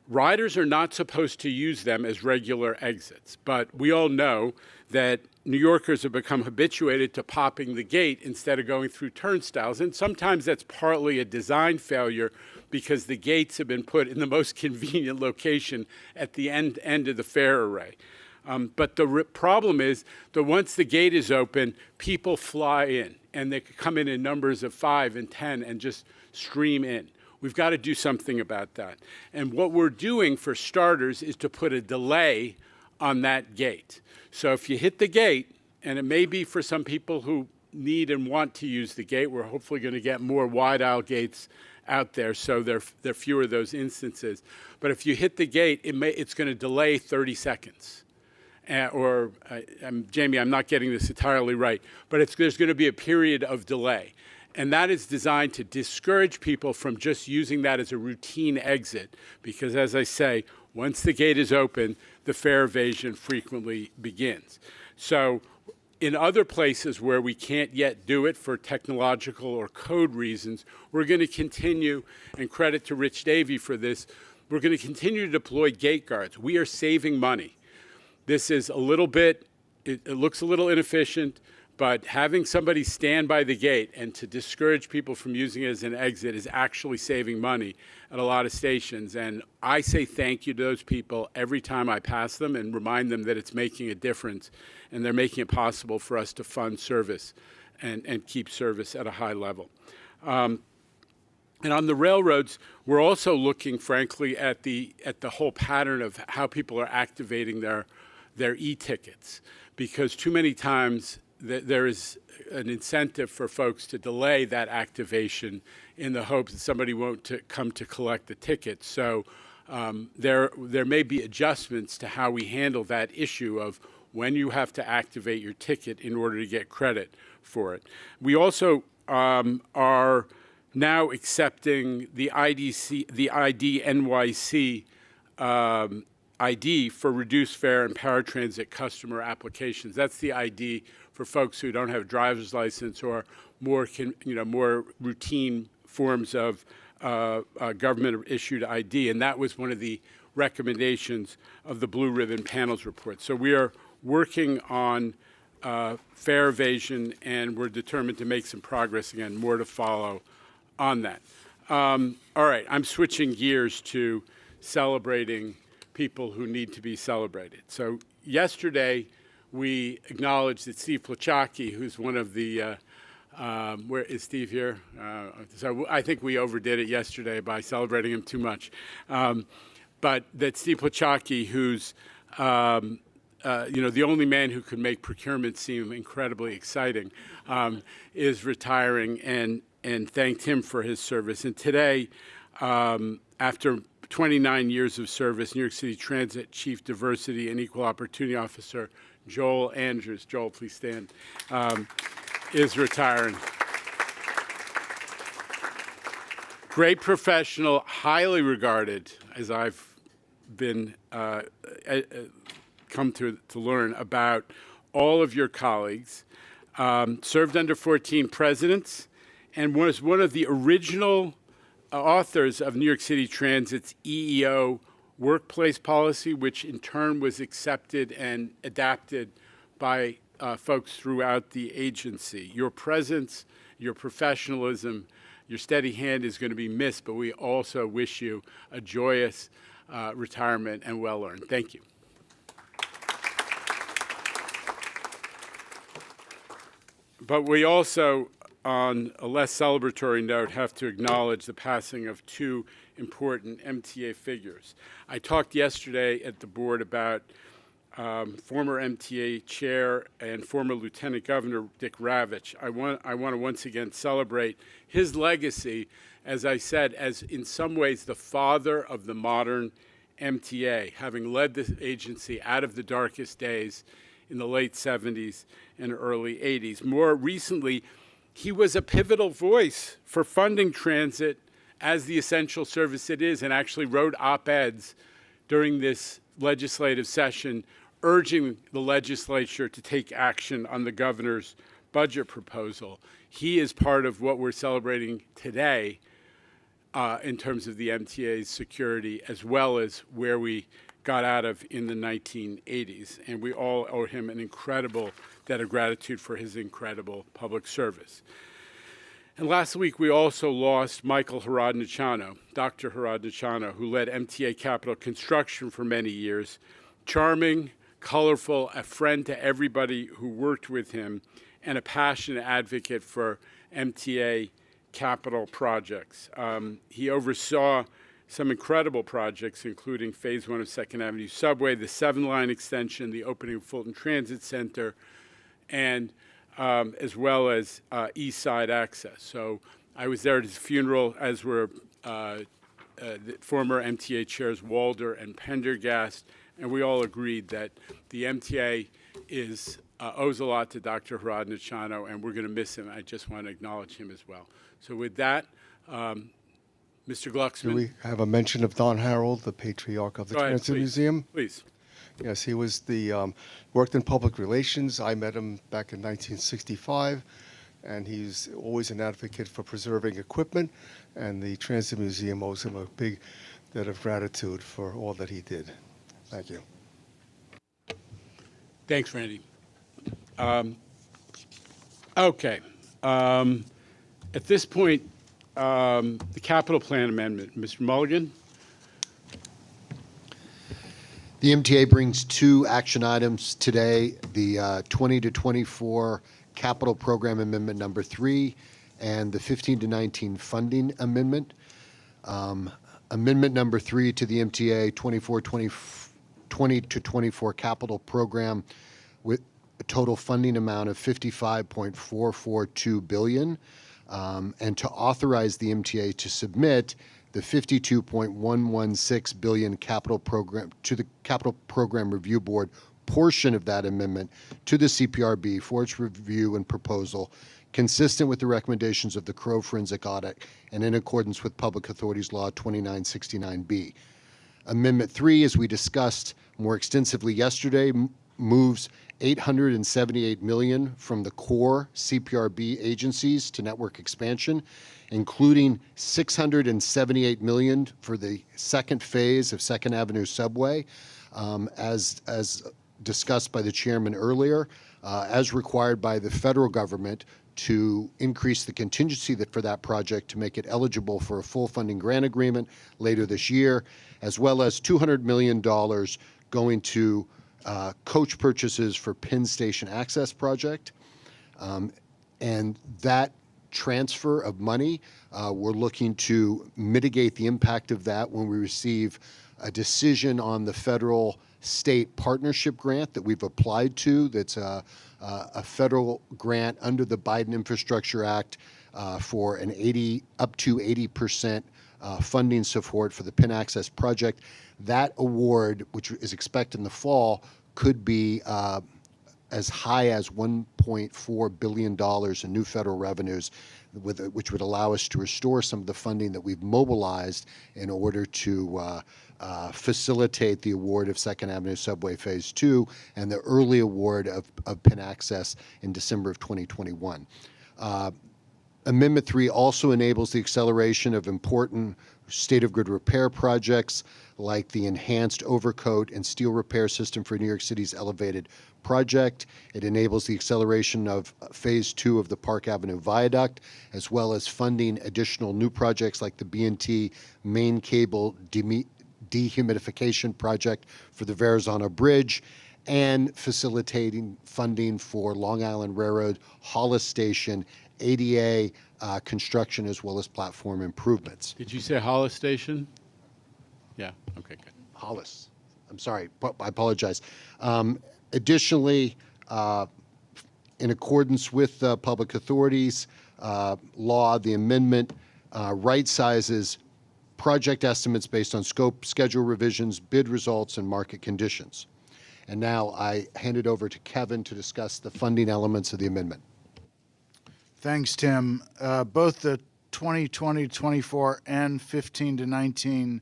Riders are not supposed to use them as regular exits, but we all know that New Yorkers have become habituated to popping the gate instead of going through turnstiles, and sometimes that's partly a design failure because the gates have been put in the most convenient location at the end of the fare array. But the problem is that once the gate is open, people fly in, and they could come in numbers of 5 and 10 and just stream in. We've got to do something about that. And what we're doing, for starters, is to put a delay on that gate. So if you hit the gate, and it may be for some people who need and want to use the gate, we're hopefully going to get more wide aisle gates out there, so there are fewer of those instances. But if you hit the gate, it's going to delay 30 seconds. Jamie, I'm not getting this entirely right, but there's going to be a period of delay. And that is designed to discourage people from just using that as a routine exit, because, as I say, once the gate is open, the fare evasion frequently begins. So in other places where we can't yet do it for technological or code reasons, we're going to continue, and credit to Rich Davey for this, we're going to continue to deploy gate guards. We are saving money. This is a little bit, it looks a little inefficient, but having somebody stand by the gate and to discourage people from using it as an exit is actually saving money at a lot of stations. And I say thank you to those people every time I pass them and remind them that it's making a difference, and they're making it possible for us to fund service and keep service at a high level. And on the railroads, we're also looking, frankly, at the whole pattern of how people are activating their e-tickets, because too many times there is an incentive for folks to delay that activation in the hopes that somebody won't come to collect the ticket. So there may be adjustments to how we handle that issue of when you have to activate your ticket in order to get credit for it. We also are now accepting the ID NYC ID for reduced fare and paratransit customer applications. That's the ID for folks who don't have a driver's license or more routine forms of government-issued ID. And that was one of the recommendations of the Blue Ribbon Panels report. So we are working on fare evasion, and we're determined to make some progress. Again, more to follow on that. All right, I'm switching gears to celebrating people who need to be celebrated. So yesterday, we acknowledged that Steve Plachocki, who's one of the, where is Steve here? So I think we overdid it yesterday by celebrating him too much. but that Steve Plachocki, who's the only man who could make procurement seem incredibly exciting, is retiring, and thanked him for his service. And today, after 29 years of service, New York City Transit Chief Diversity and Equal Opportunity Officer Joel Andrews, Joel, please stand, is retiring. Great professional, highly regarded, as I've been come to learn about all of your colleagues. Served under 14 presidents, and was one of the original authors of New York City Transit's EEO workplace policy, which in turn was accepted and adapted by folks throughout the agency. Your presence, your professionalism, your steady hand is going to be missed, but we also wish you a joyous retirement and well-earned. Thank you. But we also, on a less celebratory note, have to acknowledge the passing of two important MTA figures. I talked yesterday at the board about former MTA chair and former Lieutenant Governor Dick Ravitch. I want to once again celebrate his legacy, as I said, as in some ways the father of the modern MTA, having led this agency out of the darkest days in the late 70s and early 80s. More recently, he was a pivotal voice for funding transit as the essential service it is, and actually wrote op-eds during this legislative session urging the legislature to take action on the governor's budget proposal. He is part of what we're celebrating today in terms of the MTA's security, as well as where we got out of in the 1980s. And we all owe him an incredible debt of gratitude for his incredible public service. And last week, we also lost Michael Horodnichano, Dr. Horodnichano, who led MTA Capital Construction for many years. Charming, colorful, a friend to everybody who worked with him, and a passionate advocate for MTA capital projects. He oversaw some incredible projects, including Phase 1 of 2nd Avenue Subway, the 7-line extension, the opening of Fulton Transit Center, and as well as East Side Access. So I was there at his funeral, as were the former MTA chairs Walder and Pendergast, and we all agreed that the MTA owes a lot to Dr. Horodnichano, and we're going to miss him. I just want to acknowledge him as well. So with that, Mr. Glucksman. Do we have a mention of Don Harold, the patriarch of the Transit Museum? Please. Yes, he was worked in public relations. I met him back in 1965, and he's always an advocate for preserving equipment, and the Transit Museum owes him a big debt of gratitude for all that he did. Thank you. Thanks, Randy. Okay. At this point, the capital plan amendment. Mr. Mulligan? The MTA brings two action items today, the 20 to 24 capital program amendment number 3 and the 15 to 19 funding amendment. Amendment number 3 to the MTA 20 to 24 capital program with a total funding amount of $55.442 billion, and to authorize the MTA to submit the $52.116 billion capital program to the Capital Program Review Board portion of that amendment to the CPRB for its review and proposal, consistent with the recommendations of the Crow Forensic Audit and in accordance with Public Authorities Law 2969B. Amendment 3, as we discussed more extensively yesterday, moves $878 million from the core CPRB agencies to network expansion, including $678 million for the second phase of 2nd Avenue Subway, as discussed by the chairman earlier, as required by the federal government to increase the contingency for that project to make it eligible for a full funding grant agreement later this year, as well as $200 million going to coach purchases for Penn Station Access Project. And that transfer of money, we're looking to mitigate the impact of that when we receive a decision on the federal state partnership grant that we've applied to. That's a federal grant under the Biden Infrastructure Act for an up to 80% funding support for the PIN Access project. That award, which is expected in the fall, could be as high as $1.4 billion in new federal revenues, which would allow us to restore some of the funding that we've mobilized in order to facilitate the award of Second Avenue Subway Phase 2 and the early award of PIN Access in December of 2021. Amendment 3 also enables the acceleration of important state-of-grid repair projects like the enhanced overcoat and steel repair system for New York City's elevated project. It enables the acceleration of Phase 2 of the Park Avenue Viaduct, as well as funding additional new projects like the B&T main cable dehumidification project for the Verrazano Bridge, and facilitating funding for Long Island Railroad Hollis Station ADA construction as well as platform improvements. Did you say Hollis Station? Yeah, okay, good. Hollis. I'm sorry, I apologize. Additionally, in accordance with public authorities law, the amendment right sizes project estimates based on scope, schedule revisions, bid results, and market conditions. And now I hand it over to Kevin to discuss the funding elements of the amendment. Thanks, Tim. Both the 2020-24 and 15-19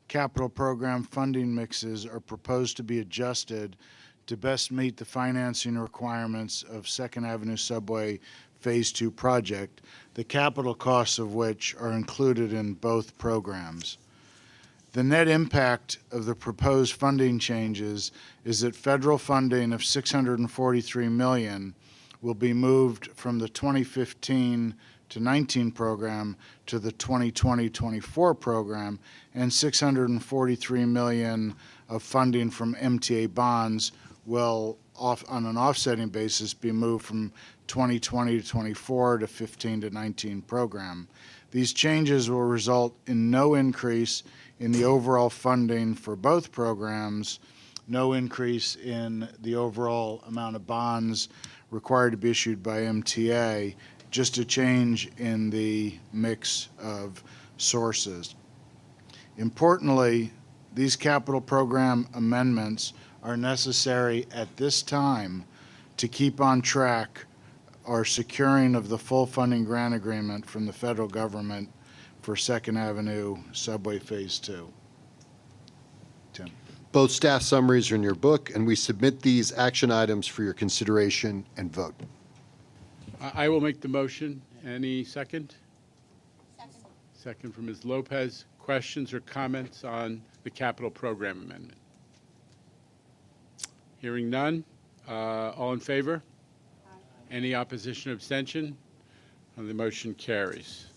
capital program funding mixes are proposed to be adjusted to best meet the financing requirements of Second Avenue Subway Phase 2 project, the capital costs of which are included in both programs. The net impact of the proposed funding changes is that federal funding of $643 million will be moved from the 2015 to 19 program to the 2020-24 program, and $643 million of funding from MTA bonds will, on an offsetting basis, be moved from 2020 to 24 to 15 to 19 program. These changes will result in no increase in the overall funding for both programs, no increase in the overall amount of bonds required to be issued by MTA, just a change in the mix of sources. Importantly, these capital program amendments are necessary at this time to keep on track our securing of the full funding grant agreement from the federal government for Second Avenue Subway Phase 2. Tim. Both staff summaries are in your book, and we submit these action items for your consideration and vote. I will make the motion. Any second? Second from Ms. Lopez. Questions or comments on the capital program amendment? Hearing none. All in favor? Any opposition or abstention? The motion carries.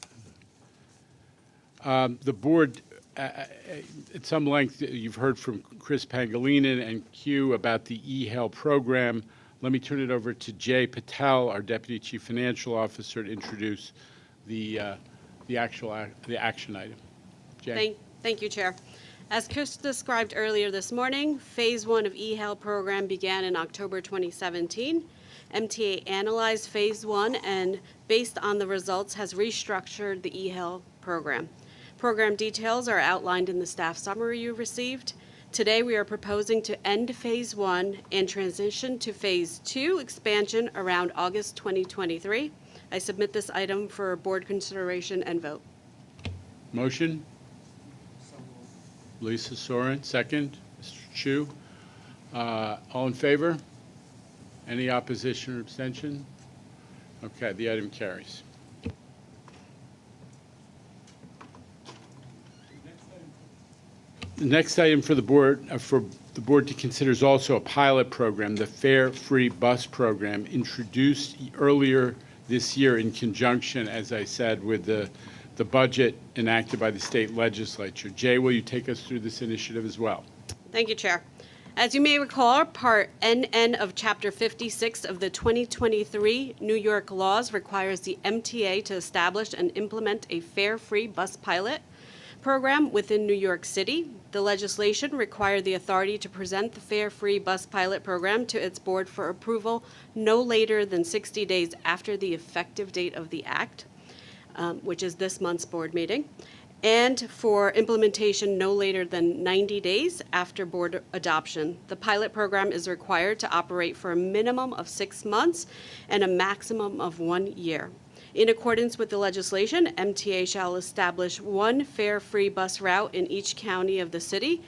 The board, at some length, you've heard from Chris Pangilinan and Q about the eHail program. Let me turn it over to Jay Patel, our Deputy Chief Financial Officer, to introduce the action item. Jay. Thank you, Chair. As Chris described earlier this morning, Phase 1 of eHail program began in October 2017. MTA analyzed Phase 1 and, based on the results, has restructured the eHail program. Program details are outlined in the staff summary you received. Today, we are proposing to end Phase 1 and transition to Phase 2 expansion around August 2023. I submit this item for board consideration and vote. Motion? Lisa Soren, second. Mr. Chu. All in favor? Any opposition or abstention? Okay, the item carries. The next item for the board to consider is also a pilot program, the Fare Free Bus Program, introduced earlier this year in conjunction, as I said, with the budget enacted by the state legislature. Jay, will you take us through this initiative as well? Thank you, Chair. As you may recall, Part NN of Chapter 56 of the 2023 New York laws requires the MTA to establish and implement a fare-free bus pilot program within New York City. The legislation required the authority to present the Fare Free Bus Pilot Program to its board for approval no later than 60 days after the effective date of the act, which is this month's board meeting, and for implementation no later than 90 days after board adoption. The pilot program is required to operate for a minimum of 6 months and a maximum of 1 year. In accordance with the legislation, MTA shall establish one fare-free bus route in each county of the city,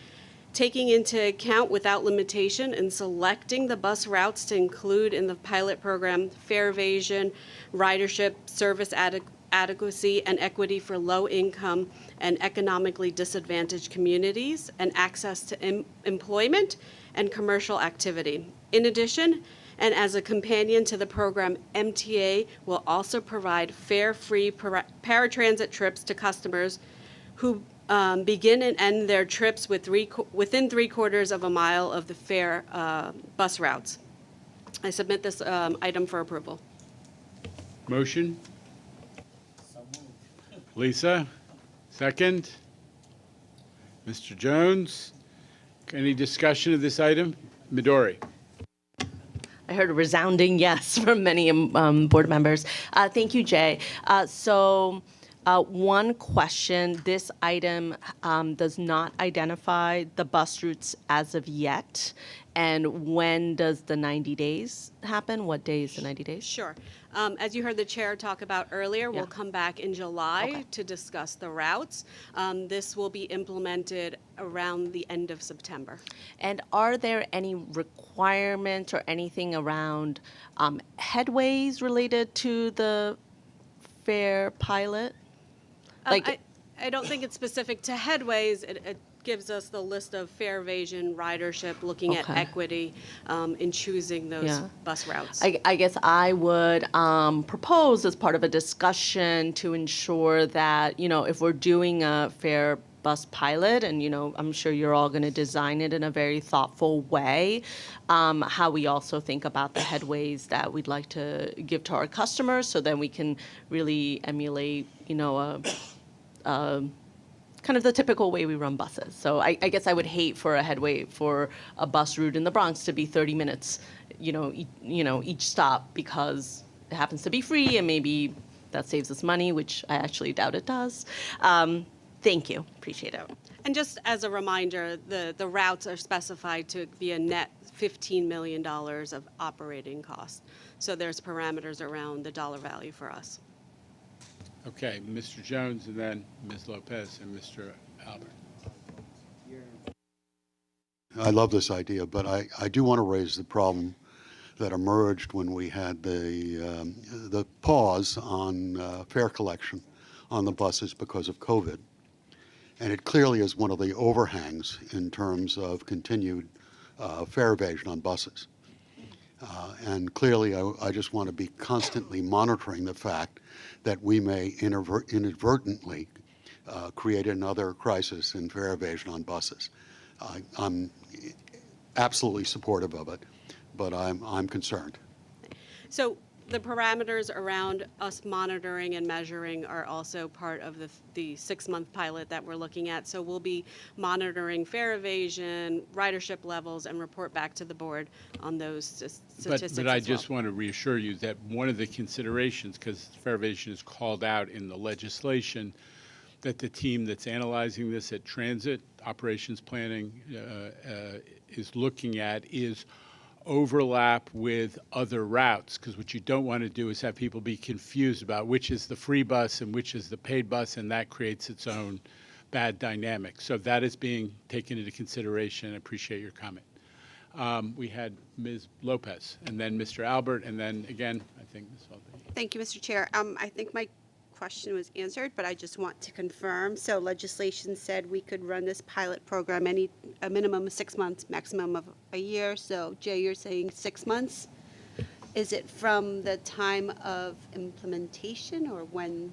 taking into account without limitation and selecting the bus routes to include in the pilot program fare evasion, ridership, service adequacy, and equity for low-income and economically disadvantaged communities, and access to employment and commercial activity. In addition, and as a companion to the program, MTA will also provide fare-free paratransit trips to customers who begin and end their trips within 3/4 of a mile of the fare bus routes. I submit this item for approval. Motion? Lisa, second. Mr. Jones, any discussion of this item? Midori. I heard a resounding yes from many board members. Thank you, Jay. One question, this item does not identify the bus routes as of yet. And when does the 90 days happen? What day is the 90 days? Sure. As you heard the chair talk about earlier, we'll come back in July to discuss the routes. This will be implemented around the end of September. And are there any requirements or anything around headways related to the fare pilot? I don't think it's specific to headways. It gives us the list of fare evasion, ridership, looking at equity in choosing those bus routes. I guess I would propose as part of a discussion to ensure that, if we're doing a fare bus pilot, and, I'm sure you're all going to design it in a very thoughtful way, how we also think about the headways that we'd like to give to our customers, so then we can really emulate, kind of the typical way we run buses. So I guess I would hate for a headway for a bus route in the Bronx to be 30 minutes, each stop, because it happens to be free, and maybe that saves us money, which I actually doubt it does. Thank you. Appreciate it. And just as a reminder, the routes are specified to be a net $15 million of operating costs. So there's parameters around the dollar value for us. Okay, Mr. Jones, and then Ms. Lopez and Mr. Albert. I love this idea, but I do want to raise the problem that emerged when we had the pause on fare collection on the buses because of COVID. And it clearly is one of the overhangs in terms of continued fare evasion on buses. And clearly, I just want to be constantly monitoring the fact that we may inadvertently create another crisis in fare evasion on buses. I'm absolutely supportive of it, but I'm concerned. So the parameters around us monitoring and measuring are also part of the 6-month pilot that we're looking at. So we'll be monitoring fare evasion, ridership levels, and report back to the board on those statistics. But I just want to reassure you that one of the considerations, because fare evasion is called out in the legislation, that the team that's analyzing this at Transit Operations Planning is looking at is overlap with other routes, because what you don't want to do is have people be confused about which is the free bus and which is the paid bus, and that creates its own bad dynamic. So that is being taken into consideration. I appreciate your comment. We had Ms. Lopez, and then Mr. Albert, and then again, I think Ms. Valdez. Thank you, Mr. Chair. I think my question was answered, but I just want to confirm. So legislation said we could run this pilot program a minimum of 6 months, maximum of a year. So Jay, you're saying 6 months. Is it from the time of implementation, or when?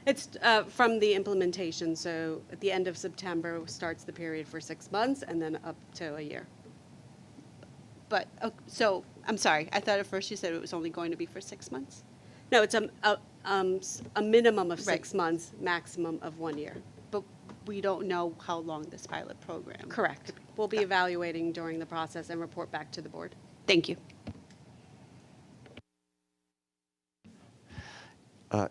It's from the implementation. So at the end of September starts the period for 6 months, and then up to a year. But so I'm sorry. I thought at first you said it was only going to be for 6 months. No, it's a minimum of 6 months, maximum of 1 year. But we don't know how long this pilot program. Correct. We'll be evaluating during the process and report back to the board. Thank you.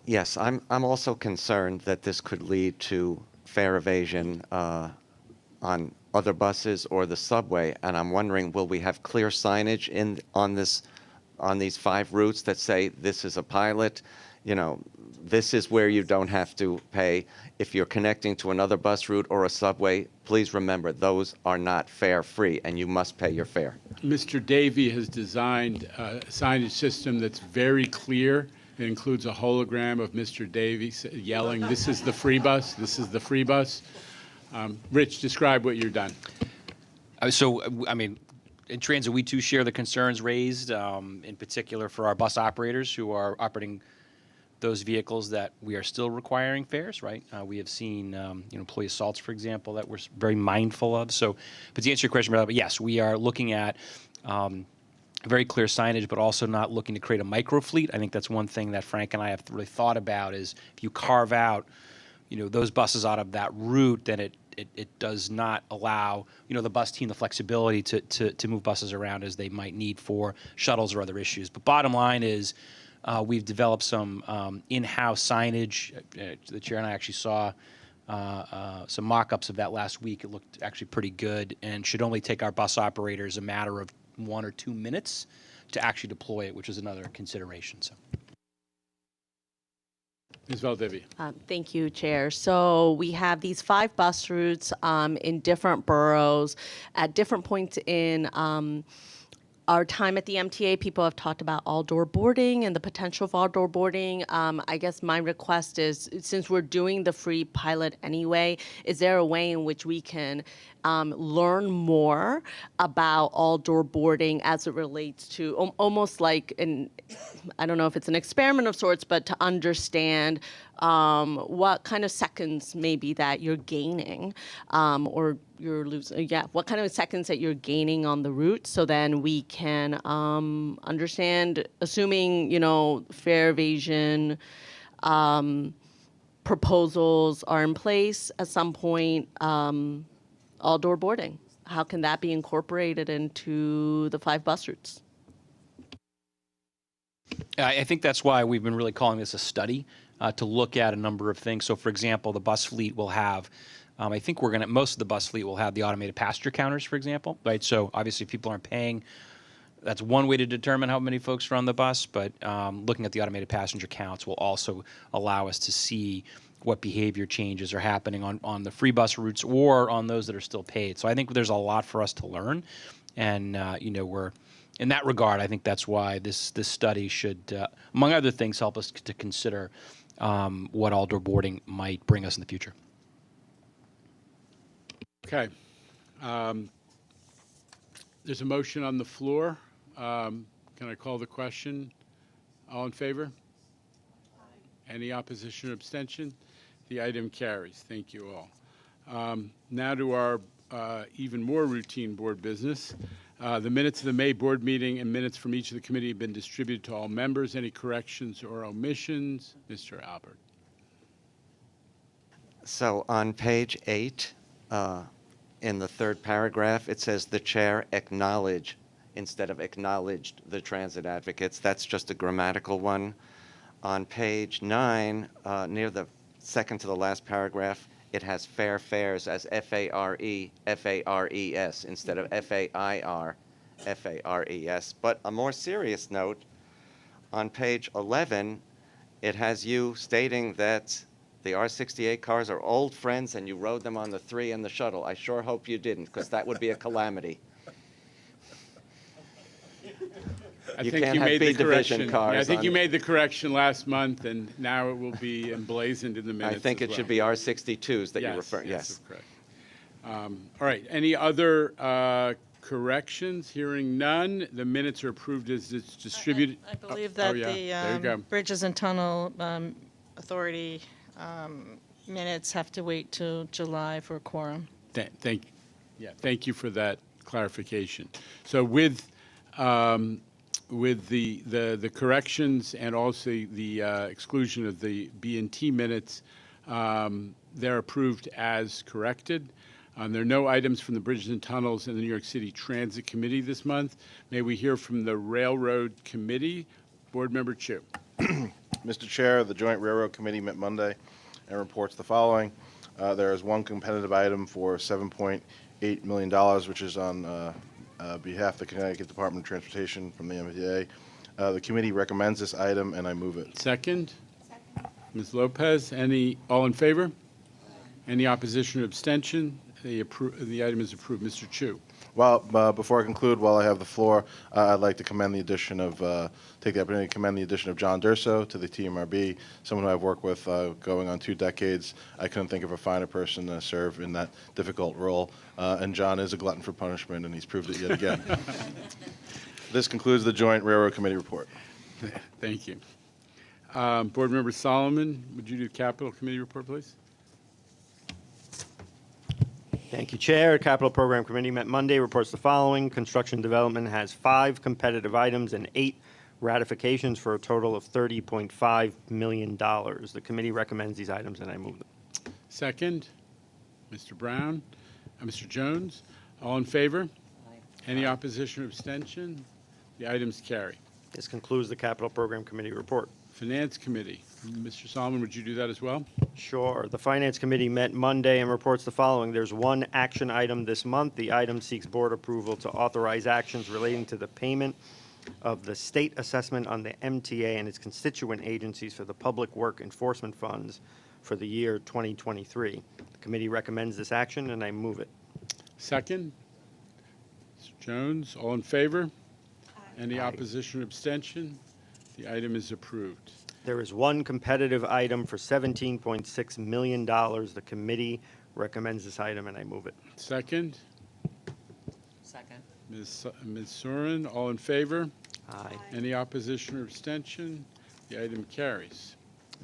Yes, I'm also concerned that this could lead to fare evasion on other buses or the subway, and I'm wondering, will we have clear signage on these 5 routes that say this is a pilot? You know, this is where you don't have to pay. If you're connecting to another bus route or a subway, please remember those are not fare free, and you must pay your fare. Mr. Davey has designed a signage system that's very clear. It includes a hologram of Mr. Davey yelling, "This is the free bus, this is the free bus." Rich, describe what you've done. In transit, we too share the concerns raised, in particular for our bus operators who are operating those vehicles that we are still requiring fares, right? We have seen, employee assaults, for example, that we're very mindful of. So, but to answer your question, but yes, we are looking at very clear signage, but also not looking to create a micro fleet. I think that's one thing that Frank and I have really thought about is if you carve out, those buses out of that route, then it does not allow, the bus team the flexibility to move buses around as they might need for shuttles or other issues. But bottom line is we've developed some in-house signage. The chair and I actually saw some mock-ups of that last week. It looked actually pretty good and should only take our bus operators a matter of 1 or 2 minutes to actually deploy it, which is another consideration. So. Ms. Valdivia. Thank you, Chair. So we have these 5 bus routes in different boroughs at different points in our time at the MTA. People have talked about all-door boarding and the potential of all-door boarding. I guess my request is, since we're doing the free pilot anyway, is there a way in which we can learn more about all-door boarding as it relates to almost like I don't know if it's an experiment of sorts, but to understand what kind of seconds maybe that you're gaining or you're losing, what kind of seconds that you're gaining on the route, so then we can understand, assuming, fare evasion proposals are in place at some point, all-door boarding. How can that be incorporated into the 5 bus routes? I think that's why we've been really calling this a study to look at a number of things. So, for example, the bus fleet will have, I think most of the bus fleet will have the automated passenger counters, for example, right? So obviously if people aren't paying, that's one way to determine how many folks are on the bus, but looking at the automated passenger counts will also allow us to see what behavior changes are happening on the free bus routes or on those that are still paid. So I think there's a lot for us to learn, and we're in that regard. I think that's why this study should, among other things, help us to consider what all-door boarding might bring us in the future. Okay. There's a motion on the floor. Can I call the question? All in favor? Any opposition or abstention? The item carries. Thank you all. Now to our even more routine board business. The minutes of the May board meeting and minutes from each of the committee have been distributed to all members. Any corrections or omissions? Mr. Albert. So on page 8, in the 3rd paragraph, it says the chair acknowledge instead of acknowledged the transit advocates. That's just a grammatical one. On page 9, near the second to the last paragraph, it has fares as F-A-R-E, F-A-R-E-S instead of F-A-I-R, F-A-R-E-S. But a more serious note, on page 11, it has you stating that the R68 cars are old friends and you rode them on the 3 and the shuttle. I sure hope you didn't, because that would be a calamity. I You think can't you have made the B division correction. cars Yeah, I think on you it. made the correction last month, and now it will be emblazoned in the minutes. I think as it should well. be R62s that you refer. Yes, Yes. that's correct. All right. Any other corrections? Hearing none, the minutes are approved as it's distributed. I believe Oh, that yeah. There you go. the Bridges and Tunnel Authority minutes have to wait till July for a quorum. Thank you for that clarification. So with the corrections and also the exclusion of the B&T minutes, They're approved as corrected. There are no items from the Bridges and Tunnels and the New York City Transit Committee this month. May we hear from the Railroad Committee? Board Member Chu. Mr. Chair, the Joint Railroad Committee met Monday and reports the following. There is one competitive item for $7.8 million, which is on behalf of the Connecticut Department of Transportation from the MTA. The committee recommends this item, and I move it. Second. Ms. Lopez, all in favor? Any opposition or abstention? The item is approved. Mr. Chu. Well, before I conclude, while I have the floor, I'd like to commend the addition of, take the opportunity to commend the addition of John Durso to the TMRB, someone who I've worked with going on 2 decades. I couldn't think of a finer person to serve in that difficult role. And John is a glutton for punishment, and he's proved it yet again. This concludes the Joint Railroad Committee report. Thank you. Board Member Solomon, would you do the Capital Committee report, please? Thank you, Chair. Capital Program Committee met Monday, reports the following. Construction Development has 5 competitive items and 8 ratifications for a total of $30.5 million. The committee recommends these items, and I move them. Second. Mr. Brown. Mr. Jones. All in favor? Any opposition or abstention? The items carry. This concludes the Capital Program Committee report. Finance Committee. Mr. Solomon, would you do that as well? Sure. The Finance Committee met Monday and reports the following. There's one action item this month. The item seeks board approval to authorize actions relating to the payment of the state assessment on the MTA and its constituent agencies for the Public Work Enforcement Funds for the year 2023. The committee recommends this action, and I move it. Second. Mr. Jones, all in favor? Any opposition or abstention? The item is approved. There is one competitive item for $17.6 million. The committee recommends this item, and I move it. Second. Second. Ms. Soren, all in favor? Aye. Any opposition or abstention? The item carries.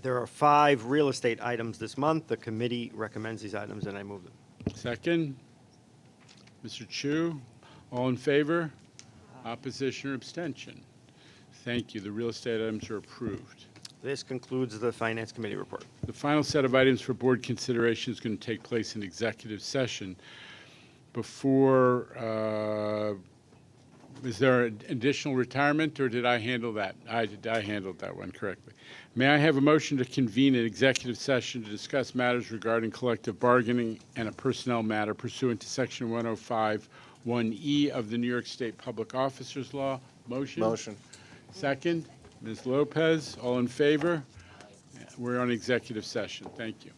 There are 5 real estate items this month. The committee recommends these items, and I move them. Second. Mr. Chu, all in favor? Opposition or abstention? Thank you. The real estate items are approved. This concludes the Finance Committee report. The final set of items for board consideration is going to take place in executive session. Before, is there an additional retirement, or did I handle that? I handled that one correctly. May I have a motion to convene an executive session to discuss matters regarding collective bargaining and a personnel matter pursuant to Section 105(1)(e) of the New York State Public Officers Law? Motion? Motion. Second. Ms. Lopez, all in favor? We're on executive session. Thank you.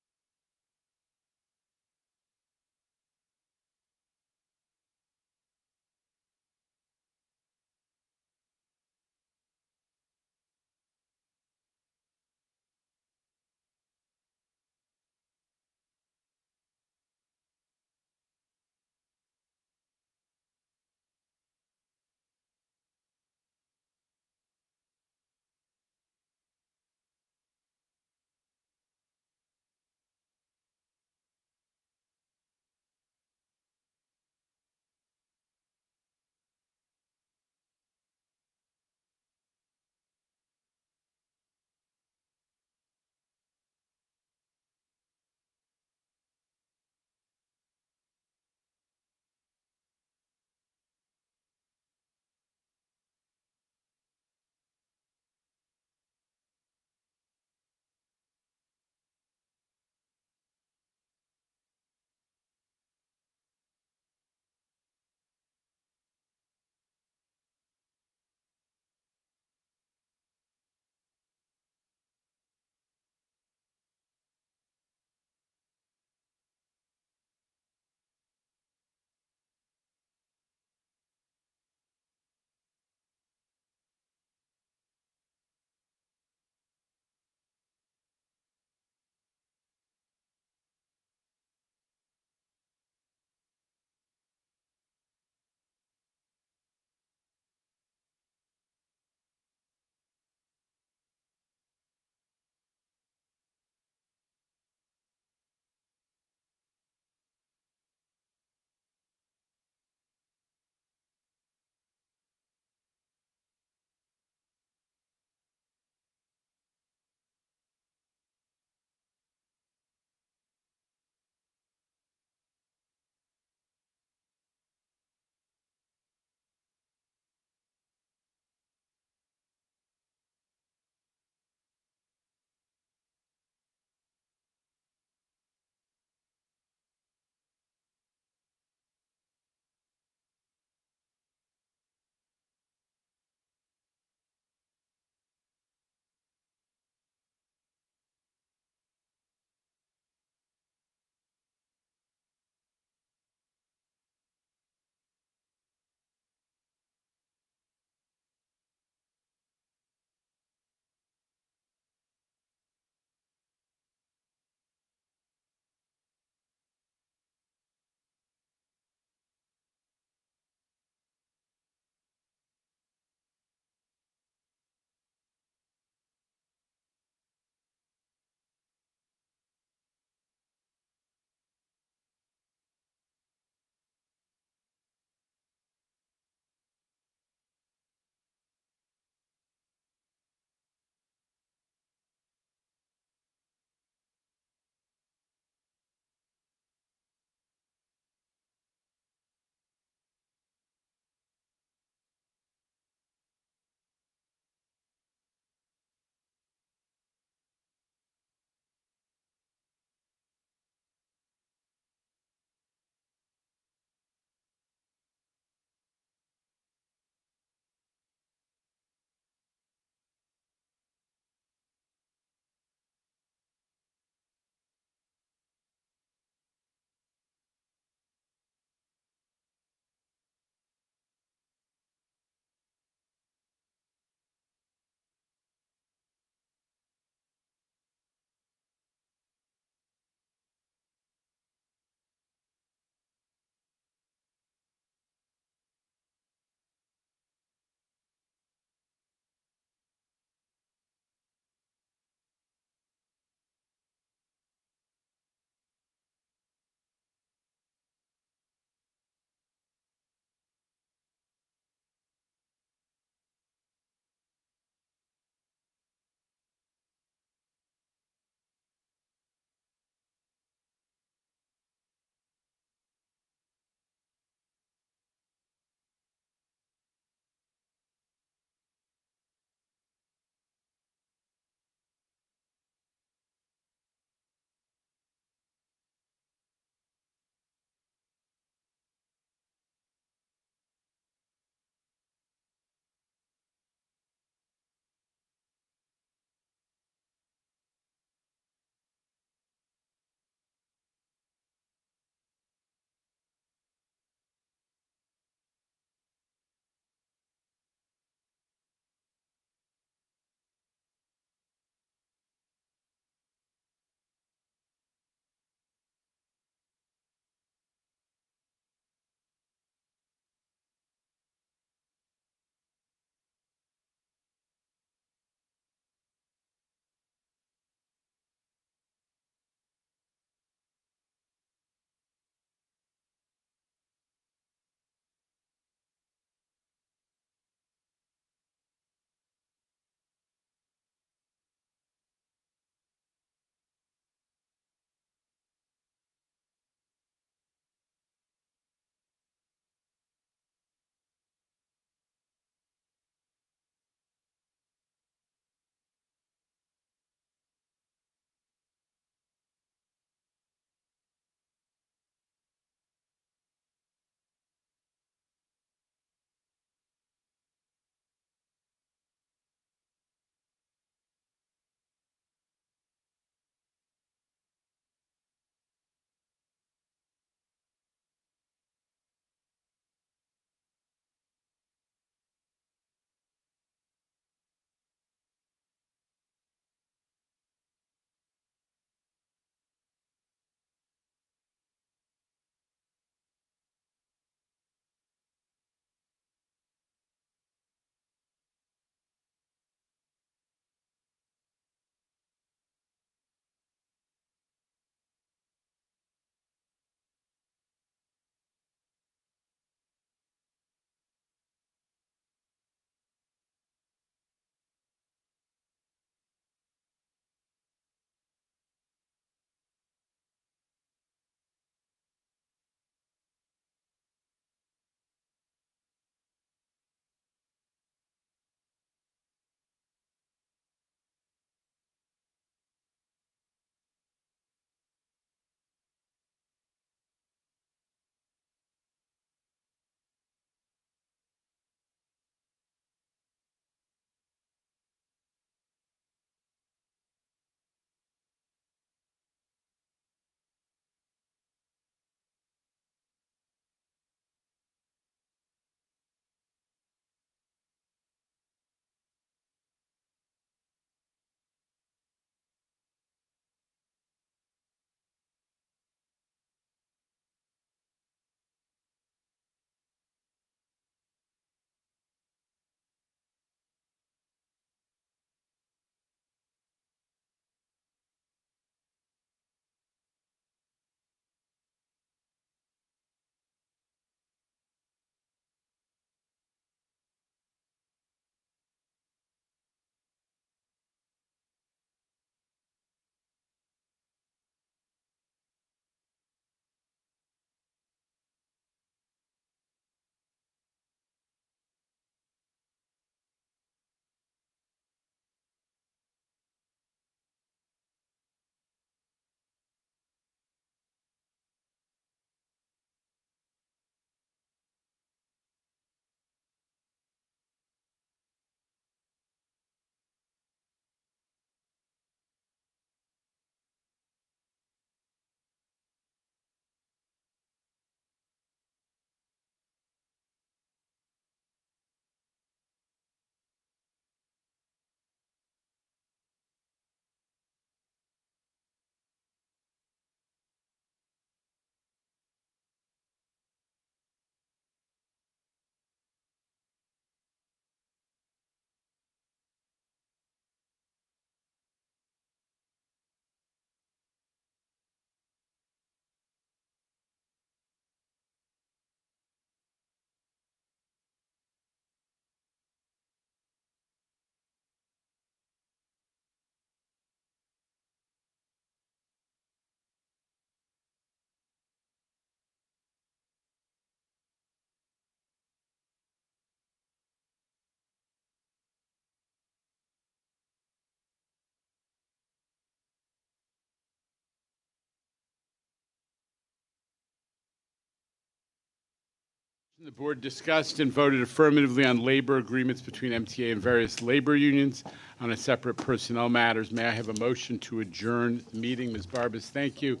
The board discussed and voted affirmatively on labor agreements between MTA and various labor unions on a separate personnel matters. May I have a motion to adjourn the meeting? Ms. Barbas, thank you.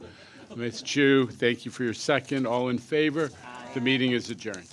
Ms. Chu, thank you for your second. All in favor? The meeting is adjourned.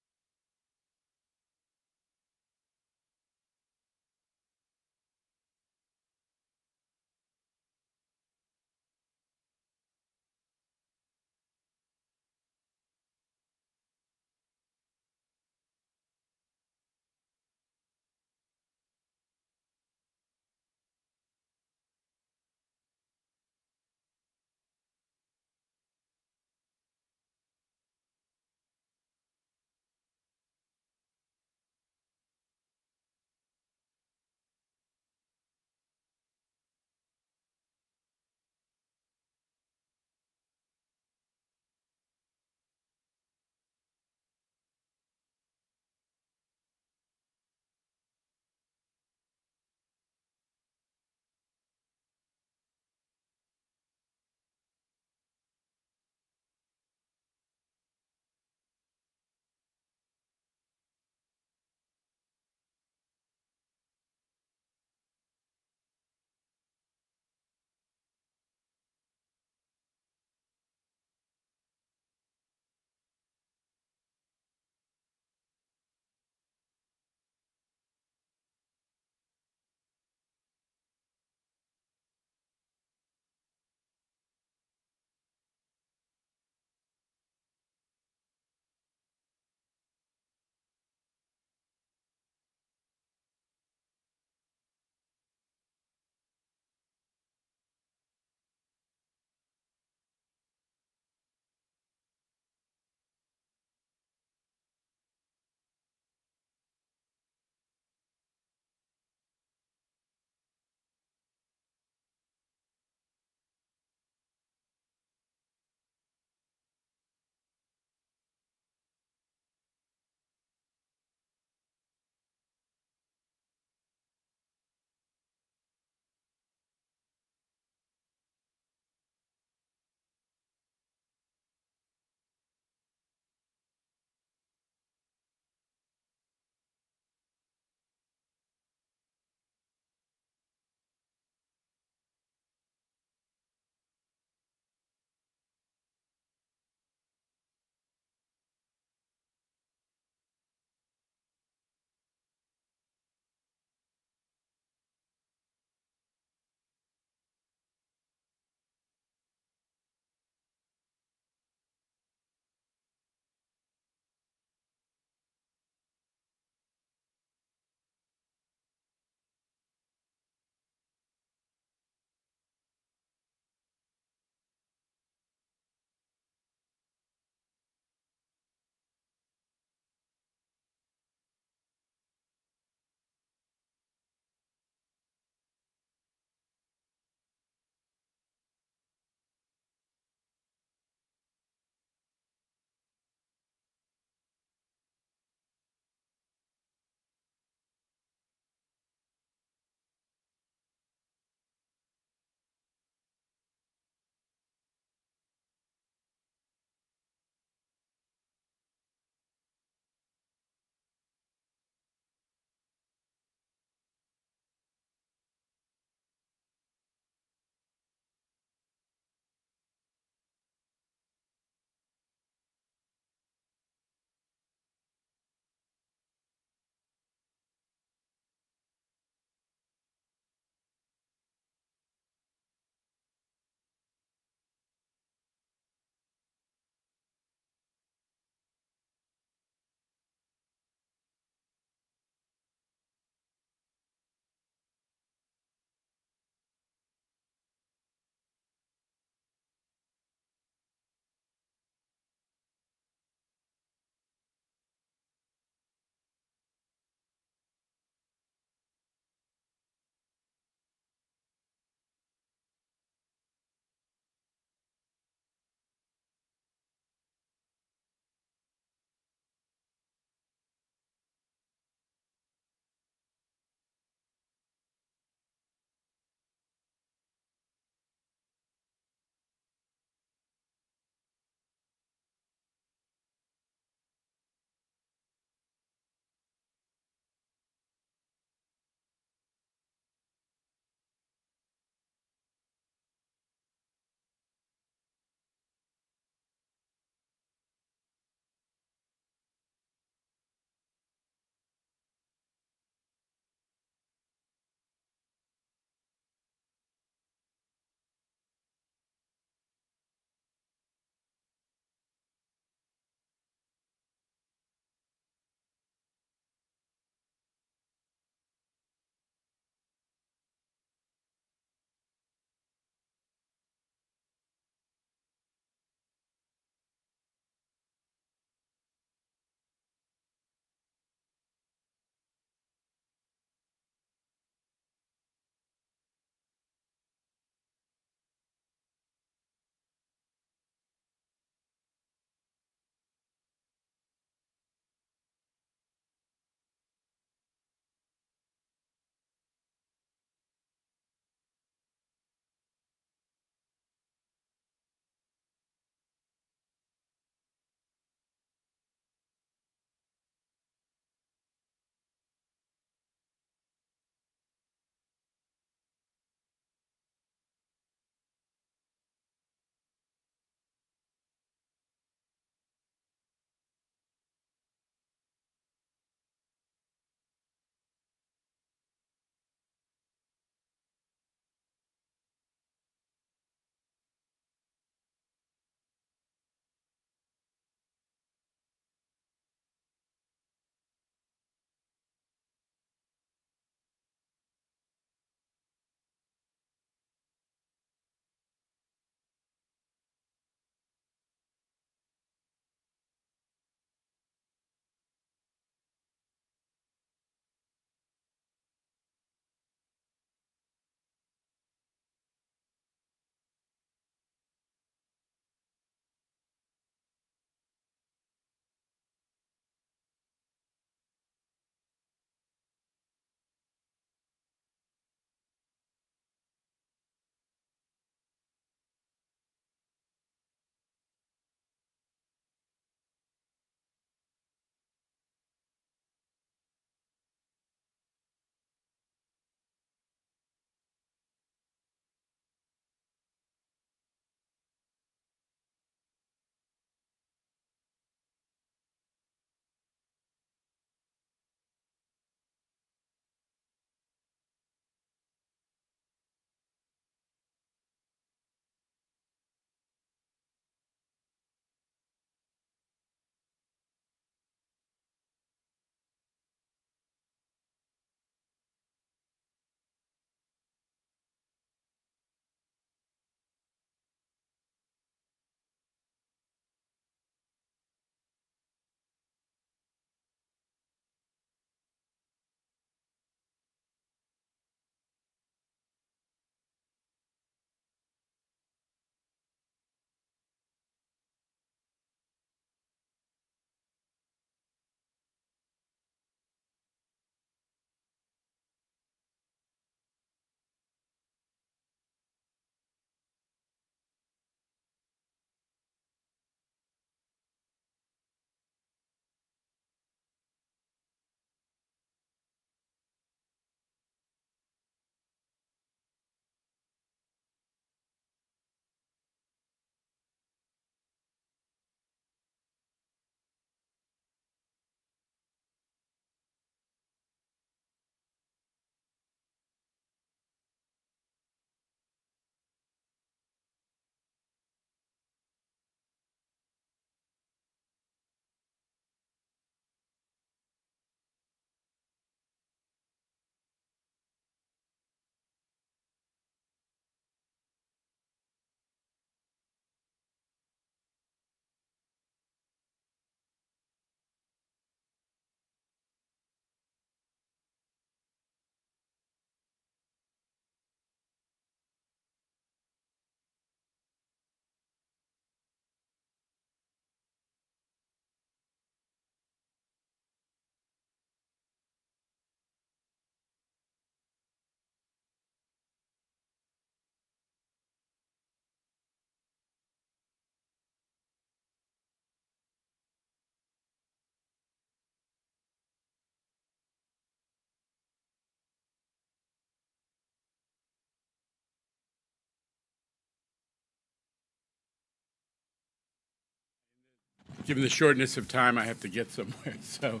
Given the shortness of time, I have to get somewhere. So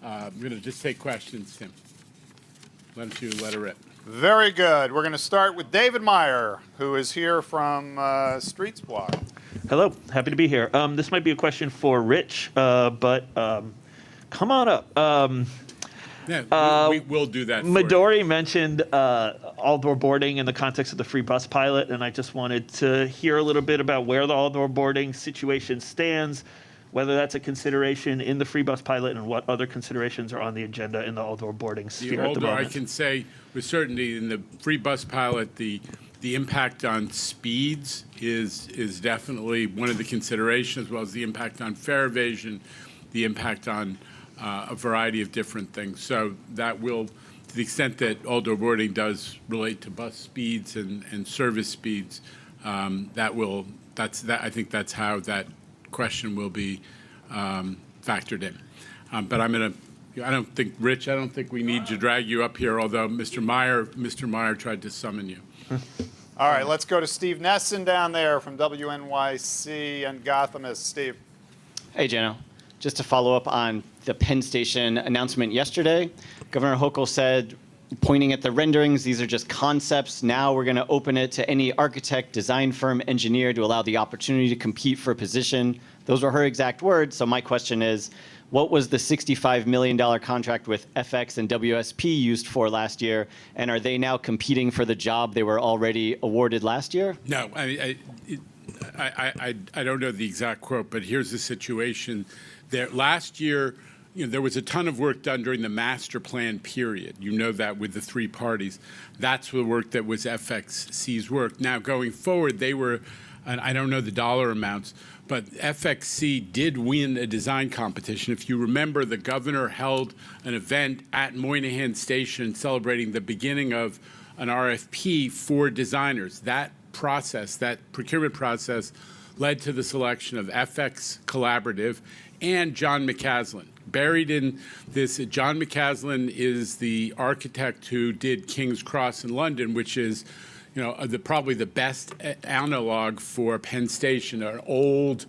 I'm going to just take questions, Tim. Why don't you let her rip? Very good. We're going to start with David Meyer, who is here from Streets Blog. Hello, happy to be here. This might be a question for Rich, but come on up. Yeah, we will do that. Midori mentioned all-door boarding in the context of the free bus pilot, and I just wanted to hear a little bit about where the all-door boarding situation stands, whether that's a consideration in the free bus pilot, and what other considerations are on the agenda in the all-door boarding sphere at the I moment. can say with certainty in the free bus pilot, the impact on speeds is definitely one of the considerations, as well as the impact on fare evasion, the impact on a variety of different things. So that will, to the extent that all-door boarding does relate to bus speeds and service speeds, I think that's how that question will be factored in. But I don't think, Rich, I don't think we need to drag you up here, although Mr. Meyer tried to summon you. All right, let's go to Steve Nesson down there from WNYC and Gothamist. Steve. Hey, Jano. Just to follow up on the Penn Station announcement yesterday, Governor Hochul said, pointing at the renderings, these are just concepts. Now we're going to open it to any architect, design firm, engineer to allow the opportunity to compete for a position. Those were her exact words. So my question is, what was the $65 million contract with FX and WSP used for last year? And are they now competing for the job they were already awarded last year? No, I don't know the exact quote, but here's the situation. There, last year, there was a ton of work done during the master plan period. You know that with the three parties. That's the work that was FXC's work. Now, going forward, they were, and I don't know the dollar amounts, but FXC did win a design competition. If you remember, the governor held an event at Moynihan Station celebrating the beginning of an RFP for designers. That process, that procurement process, led to the selection of FX Collaborative and John McCaslin. Buried in this, John McCaslin is the architect who did King's Cross in London, which is, probably the best analog for Penn Station, an old,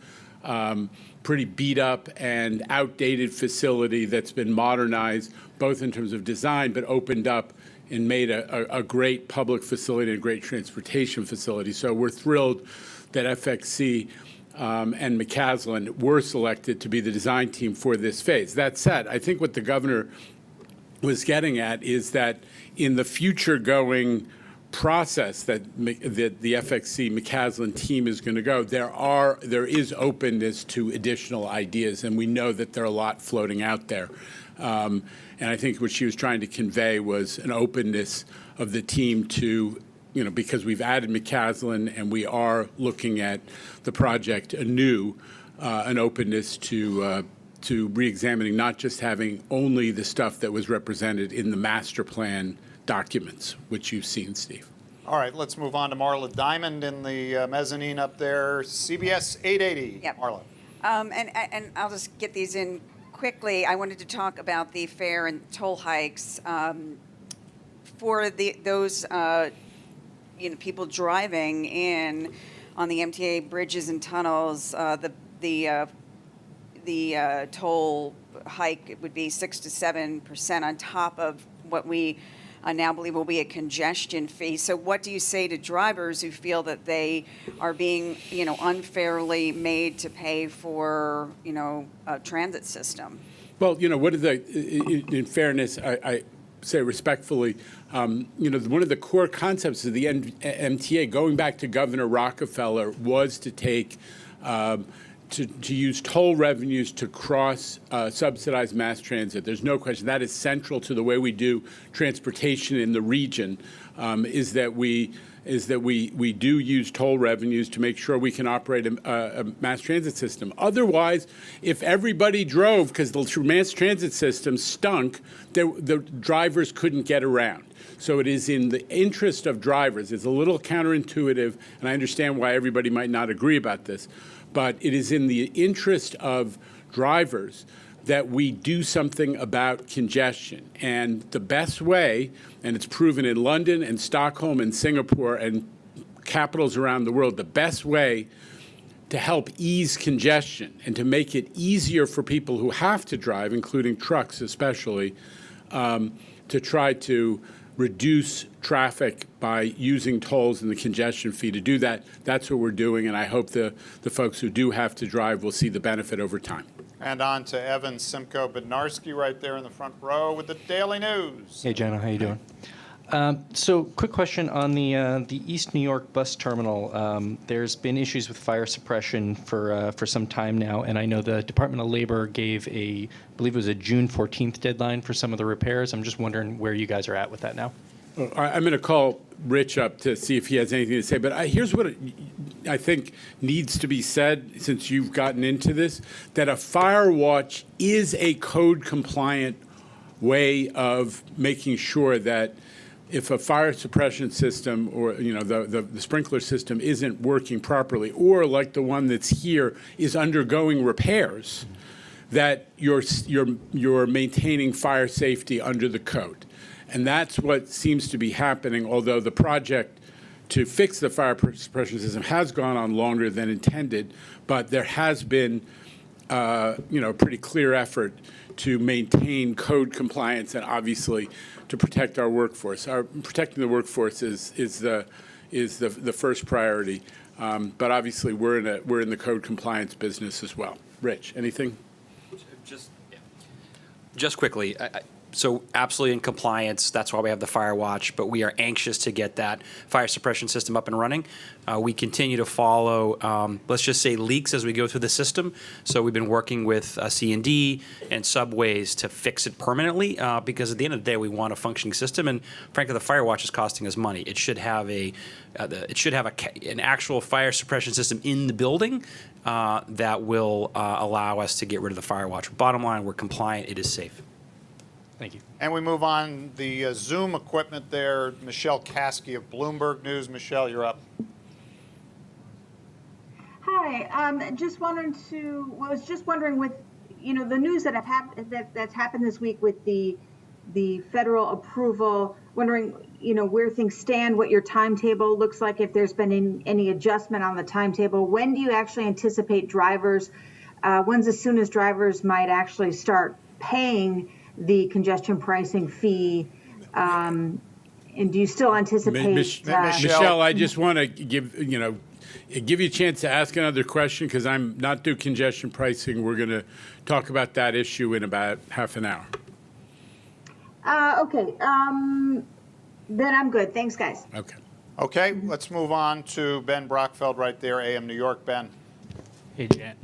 pretty beat up and outdated facility that's been modernized, both in terms of design, but opened up and made a great public facility and a great transportation facility. So we're thrilled that FXC and McCaslin were selected to be the design team for this phase. That said, I think what the governor was getting at is that in the future going process that the FXC McCaslin team is going to go, there is openness to additional ideas, and we know that there are a lot floating out there. And I think what she was trying to convey was an openness of the team to, because we've added McCaslin and we are looking at the project anew, an openness to re-examining, not just having only the stuff that was represented in the master plan documents, which you've seen, Steve. All right, let's move on to Marla Diamond in the mezzanine up there, CBS 880. Yep. Marla. And I'll just get these in quickly. I wanted to talk about the fare and toll hikes for those people driving in on the MTA bridges and tunnels. The toll hike would be 6 to 7% on top of what we now believe will be a congestion fee. So what do you say to drivers who feel that they are being, unfairly made to pay for, a transit system? Well, in fairness, I say respectfully, one of the core concepts of the MTA, going back to Governor Rockefeller, was to take to use toll revenues to cross subsidized mass transit. There's no question that is central to the way we do transportation in the region. Is that we do use toll revenues to make sure we can operate a mass transit system. Otherwise, if everybody drove because the mass transit system stunk, the drivers couldn't get around. So it is in the interest of drivers. It's a little counterintuitive, and I understand why everybody might not agree about this, but it is in the interest of drivers that we do something about congestion. And the best way, and it's proven in London and Stockholm and Singapore and capitals around the world, the best way to help ease congestion and to make it easier for people who have to drive, including trucks especially, to try to reduce traffic by using tolls and the congestion fee. To do that, that's what we're doing, and I hope the folks who do have to drive will see the benefit over time. And on to Evan Simcoe Bednarski right there in the front row with the Daily News. Hey, Jenna, how you doing? So, quick question on the East New York bus terminal. There's been issues with fire suppression for some time now, and I know the Department of Labor gave I believe it was a June 14th deadline for some of the repairs. I'm just wondering where you guys are at with that now. I'm going to call Rich up to see if he has anything to say, but here's what I think needs to be said, since you've gotten into this, that a fire watch is a code-compliant way of making sure that if a fire suppression system or the sprinkler system isn't working properly, or like the one that's here is undergoing repairs, that you're maintaining fire safety under the code. And that's what seems to be happening, although the project to fix the fire suppression system has gone on longer than intended, but there has been a pretty clear effort to maintain code compliance and obviously to protect our workforce. Protecting the workforce is the first priority, but obviously we're in the code compliance business as well. Rich, anything? Just quickly, so absolutely in compliance. That's why we have the fire watch, but we are anxious to get that fire suppression system up and running. We continue to follow, let's just say, leaks as we go through the system. So we've been working with C&D and subways to fix it permanently, because at the end of the day, we want a functioning system. And frankly, the fire watch is costing us money. It should have an actual fire suppression system in the building that will allow us to get rid of the fire watch. Bottom line, we're compliant. It is safe. Thank you. And we move on the Zoom equipment there. Michelle Caskey of Bloomberg News. Michelle, you're up. Hi. Was just wondering with the news that that's happened this week with the federal approval. Wondering where things stand, what your timetable looks like, if there's been any adjustment on the timetable. When do you actually anticipate drivers? When's as soon as drivers might actually start paying the congestion pricing fee, and do you still anticipate Michelle, I just want to give you a chance to ask another question, because I'm not doing congestion pricing. We're going to talk about that issue in about half an hour. Okay. Then I'm good. Thanks, guys. Okay, let's move on to Ben Brockfeld right there, AM New York. Ben. Hey, Jan.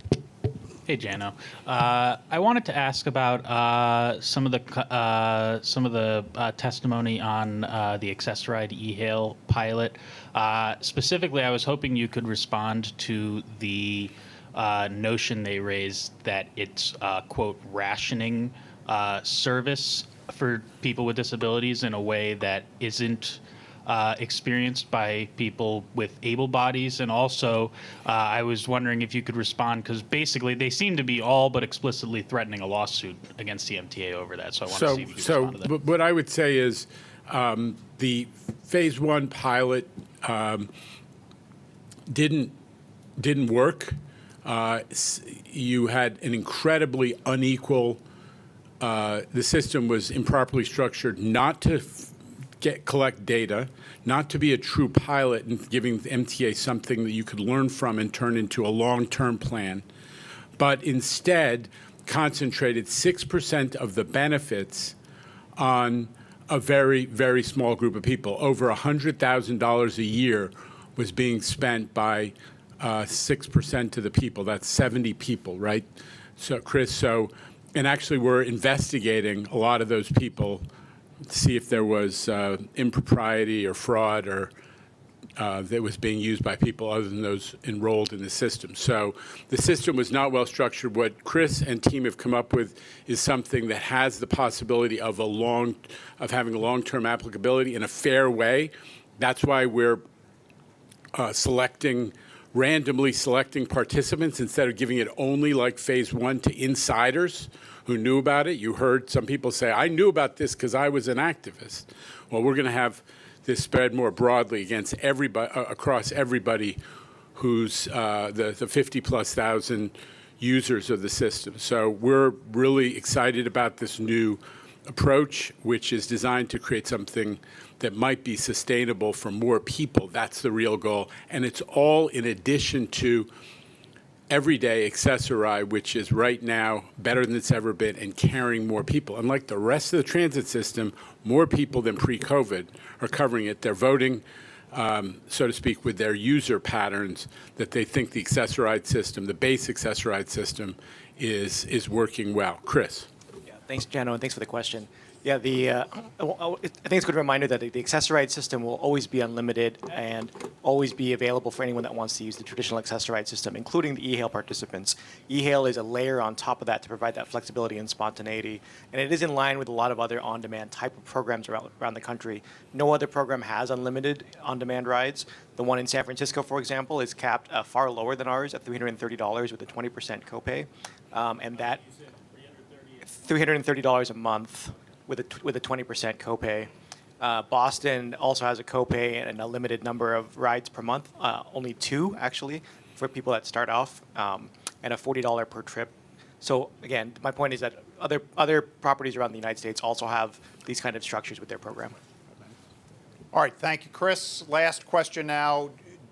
Hey, Jano. I wanted to ask about some of the testimony on the Access-Ride e-hail pilot. Specifically, I was hoping you could respond to the notion they raised that it's quote rationing service for people with disabilities in a way that isn't experienced by people with able bodies. And also, I was wondering if you could respond, because basically they seem to be all but explicitly threatening a lawsuit against the MTA over that. So I want to see if you could respond to that. What I would say is the phase one pilot didn't work. You had an incredibly unequal. The system was improperly structured not to collect data, not to be a true pilot and giving the MTA something that you could learn from and turn into a long-term plan, but instead concentrated 6% of the benefits on a very, very small group of people. Over $100,000 a year was being spent by 6% of the people. That's 70 people, right? So, Chris, and actually we're investigating a lot of those people to see if there was impropriety or fraud or that was being used by people other than those enrolled in the system. So the system was not well structured. What Chris and team have come up with is something that has the possibility of having a long-term applicability in a fair way. That's why we're randomly selecting participants instead of giving it only like phase one to insiders who knew about it. You heard some people say, I knew about this because I was an activist. Well, we're going to have this spread more broadly against everybody, across everybody who's the 50+ thousand users of the system. So we're really excited about this new approach, which is designed to create something that might be sustainable for more people. That's the real goal. And it's all in addition to everyday Access-a-Ride, which is right now better than it's ever been and carrying more people. Unlike the rest of the transit system, more people than pre-COVID are covering it. They're voting, so to speak, with their user patterns that they think the Access-a-Ride system, the base Access-a-Ride system, is working well. Chris. Thanks, Jano, and thanks for the question. Yeah, I think it's a good reminder that the Access-a-Ride system will always be unlimited and always be available for anyone that wants to use the traditional Access-a-Ride system, including the e-hail participants. E-hail is a layer on top of that to provide that flexibility and spontaneity, and it is in line with a lot of other on-demand type of programs around the country. No other program has unlimited on-demand rides. The one in San Francisco, for example, is capped far lower than ours at $330 with a 20% copay, and that $330 a month with a 20% copay. Boston also has a copay and a limited number of rides per month, only 2 actually for people that start off, and a $40 per trip. So again, my point is that other properties around the United States also have these kind of structures with their program. All right, thank you, Chris. Last question now.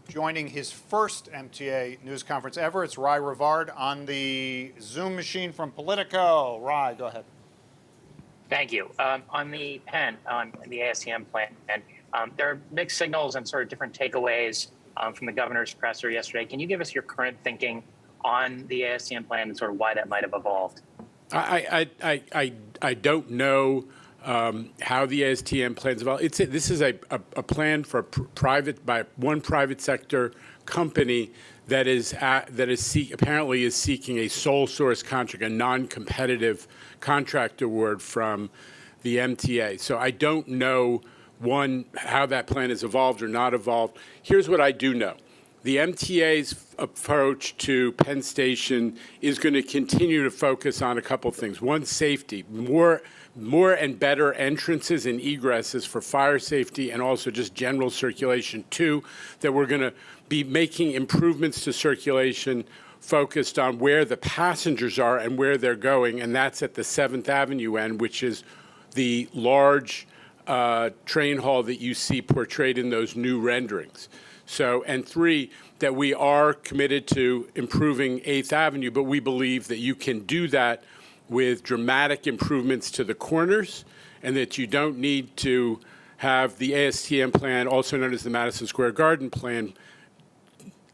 Joining his first MTA news conference ever, it's Ry Rivard on the Zoom machine from Politico. Ry, go ahead. Thank you. On the PEN, on the ASTM plan, there are mixed signals and sort of different takeaways from the governor's presser yesterday. Can you give us your current thinking on the ASTM plan and sort of why that might have evolved? I don't know how the ASTM plans evolve. This is a plan for by one private sector company that apparently is seeking a sole source contract, a non-competitive contract award from the MTA. So I don't know, one, how that plan has evolved or not evolved. Here's what I do know. The MTA's approach to Penn Station is going to continue to focus on a couple things. One, safety. More and better entrances and egresses for fire safety and also just general circulation. Two, that we're going to be making improvements to circulation focused on where the passengers are and where they're going, and that's at the 7th Avenue end, which is the large train hall that you see portrayed in those new renderings. So, and three, that we are committed to improving 8th Avenue, but we believe that you can do that with dramatic improvements to the corners, and that you don't need to have the ASTM plan, also known as the Madison Square Garden plan,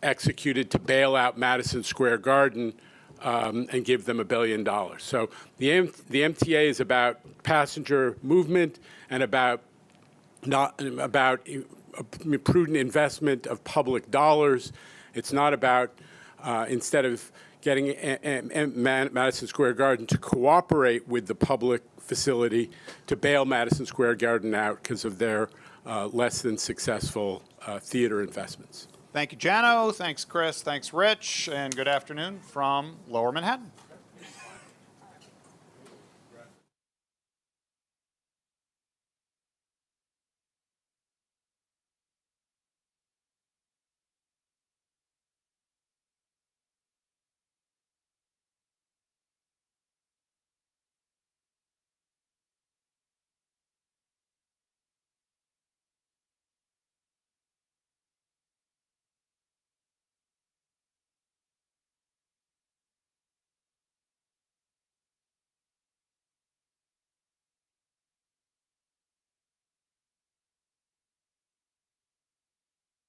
executed to bail out Madison Square Garden and give them $1 billion. So the MTA is about passenger movement and about prudent investment of public dollars. It's not about, instead of getting Madison Square Garden to cooperate with the public facility, to bail Madison Square Garden out because of their less than successful theater investments. Thank you, Jano. Thanks, Chris. Thanks, Rich. And good afternoon from Lower Manhattan.